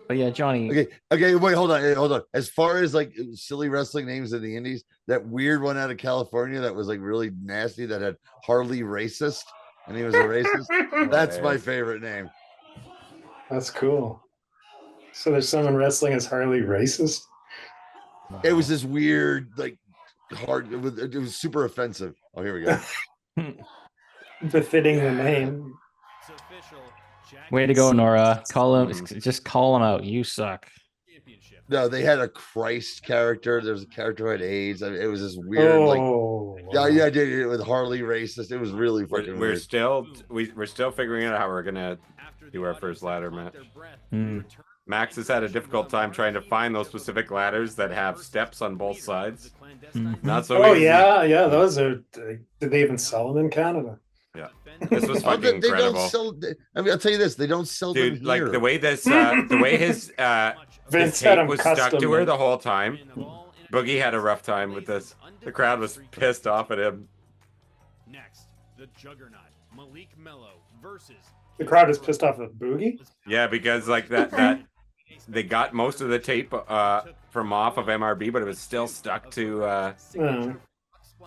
But yeah, Johnny. Okay. Wait, hold on. As far as like silly wrestling names in the indies, that weird one out of California that was like really nasty that had Harley Racist, and he was a racist. That's my Yes. favorite name. That's cool. So there's someone wrestling as Harley racist. It was this weird, like hard. It was super offensive. Oh, here we go. Befitting the name. It's official. Jackie Way to go, Nora. Mhm. Just call him out. You suck. Championship. No, they had a Christ character. There was a character who had AIDS. I mean, it was this weird, like, Oh, yeah, I did it with Harley Racist. It was really fucking We're weird. still we're still figuring out how we're gonna After do the our first audience had ladder caught match. their breath, Hmm. we returned Max has had a difficult time trying to find those specific ladders that have steps on both sides. Not so Oh easy. yeah. Those are. Did they even sell them in Canada? This was Oh, fucking they incredible. don't sell. I mean, I'll tell you this: they don't sell them Dude, here. like the way his his Vince had tape them was stuck custom to her made. the whole time. Boogie had a rough time with this. The crowd was pissed off at him. Next, the Juggernaut, Malik Mello versus The crowd is pissed off at Boogie. Yeah, because like that they got most of the tape from off of MRB, but it was still stuck to Oh.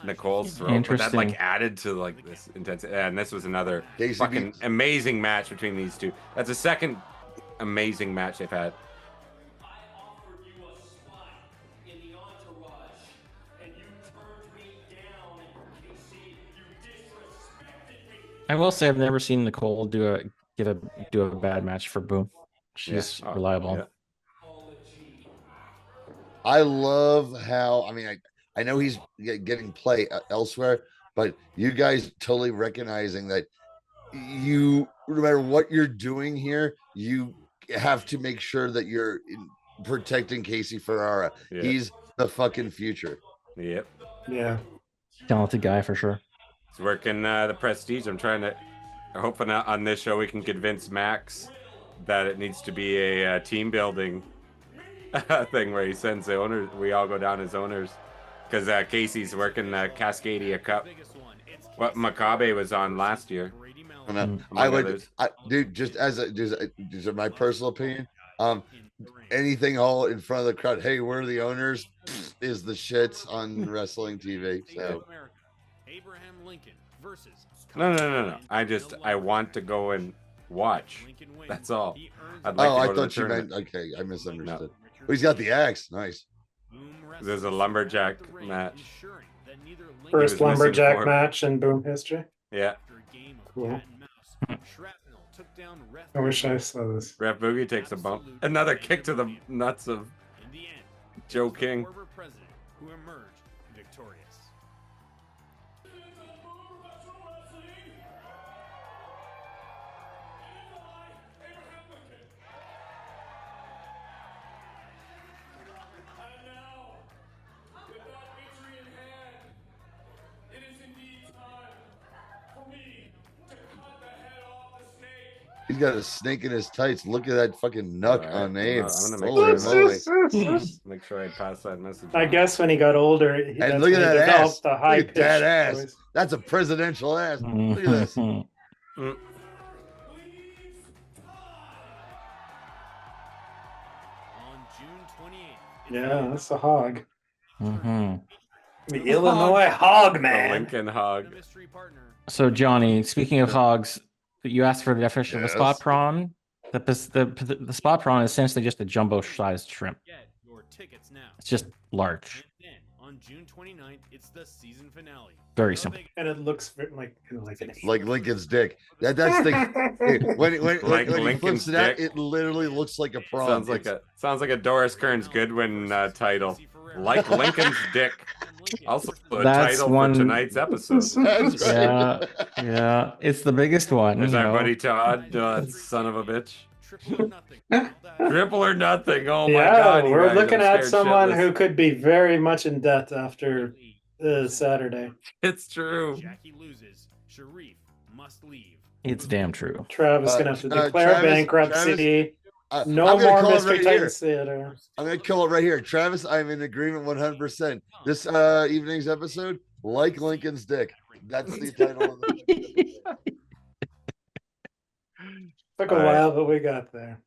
Nicole's throat. But that like Interesting. added to like this intensity. And this was another Casey fucking beats- amazing match between these two. That's the second amazing match they've had. I will say I've never seen Nicole do a bad match for Boom. She's Yeah. Oh, reliable. yeah. I love how. I mean, I know he's getting play elsewhere, but you guys totally recognizing that you, no matter what you're doing here, you have to make sure that you're protecting Casey Ferrara. Yeah. He's the fucking future. Yep. Yeah. Talented guy for sure. It's working the prestige. I'm hoping on this show we can convince Max that it needs to be a team building thing where he sends the owners. We all go down as owners because Casey's working the Cascadia Cup. What Maccabe was on last year. And, Mm. I Among would, others. dude, just my personal opinion. Anything all in front of the crowd. Hey, we're the owners. Is the shit on wrestling TV. So Abraham Lincoln versus No. I want to go and watch. That's all. I'd like oh, to I go to the thought you meant tournament. okay. I misunderstood. Oh, he's got the axe. Nice. There's a lumberjack match. First missing lumberjack four. match in Boom history. Yeah. Cool. Cat and mouse. Shrapnel took down Ref I wish I saw this. Ref Boogie takes a bump. Another kick to the nuts of In the end, Joe it was the King. former president who emerged victorious. He's got a snake in his tights. Look at that fucking nuck Alright, on Abe. I'm gonna make Holy sure moly. Make sure I pass that message. I on. guess when he got older, And look at that ass. The Look high at that ass. voice. That's a presidential ass. Look at this. Mm. On June 28th, Yeah, that's a hog. Mm-hmm. The Illinois hog The man. Lincoln hog. the mystery partner. So Johnny, speaking of hogs, you asked for the definition of a spot Yes. prawn. The spot prawn is essentially just a jumbo-sized shrimp. Get your tickets now. It's just large. And then on June 29th, it's the season finale. Very The simple. big- And it looks like an Like Lincoln's dick. That's the when Like he Lincoln's flips it out, dick. it literally looks like a prawn. Sounds like a Doris Kearns Goodwin title. Like Lincoln's dick. Also a That's title one- for tonight's episode. That's right. Yeah, it's the biggest one. There's you our know. buddy Todd, son of a bitch. Triple or nothing. Triple or nothing. Oh my yeah, god. you we're guys, looking I'm at scared someone shitless. who could be very much in debt after Saturday. It's true. Jackie loses. Sharif must leave. It's damn true. Travis gonna have to declare Travis- bankruptcy. I'm No gonna more call it Mystery right here. Titans Theater. I'm gonna kill it right here. Travis, I'm in agreement 100%. This evening's episode, like Lincoln's dick. That's the title of the Took a All right. while, but we got there.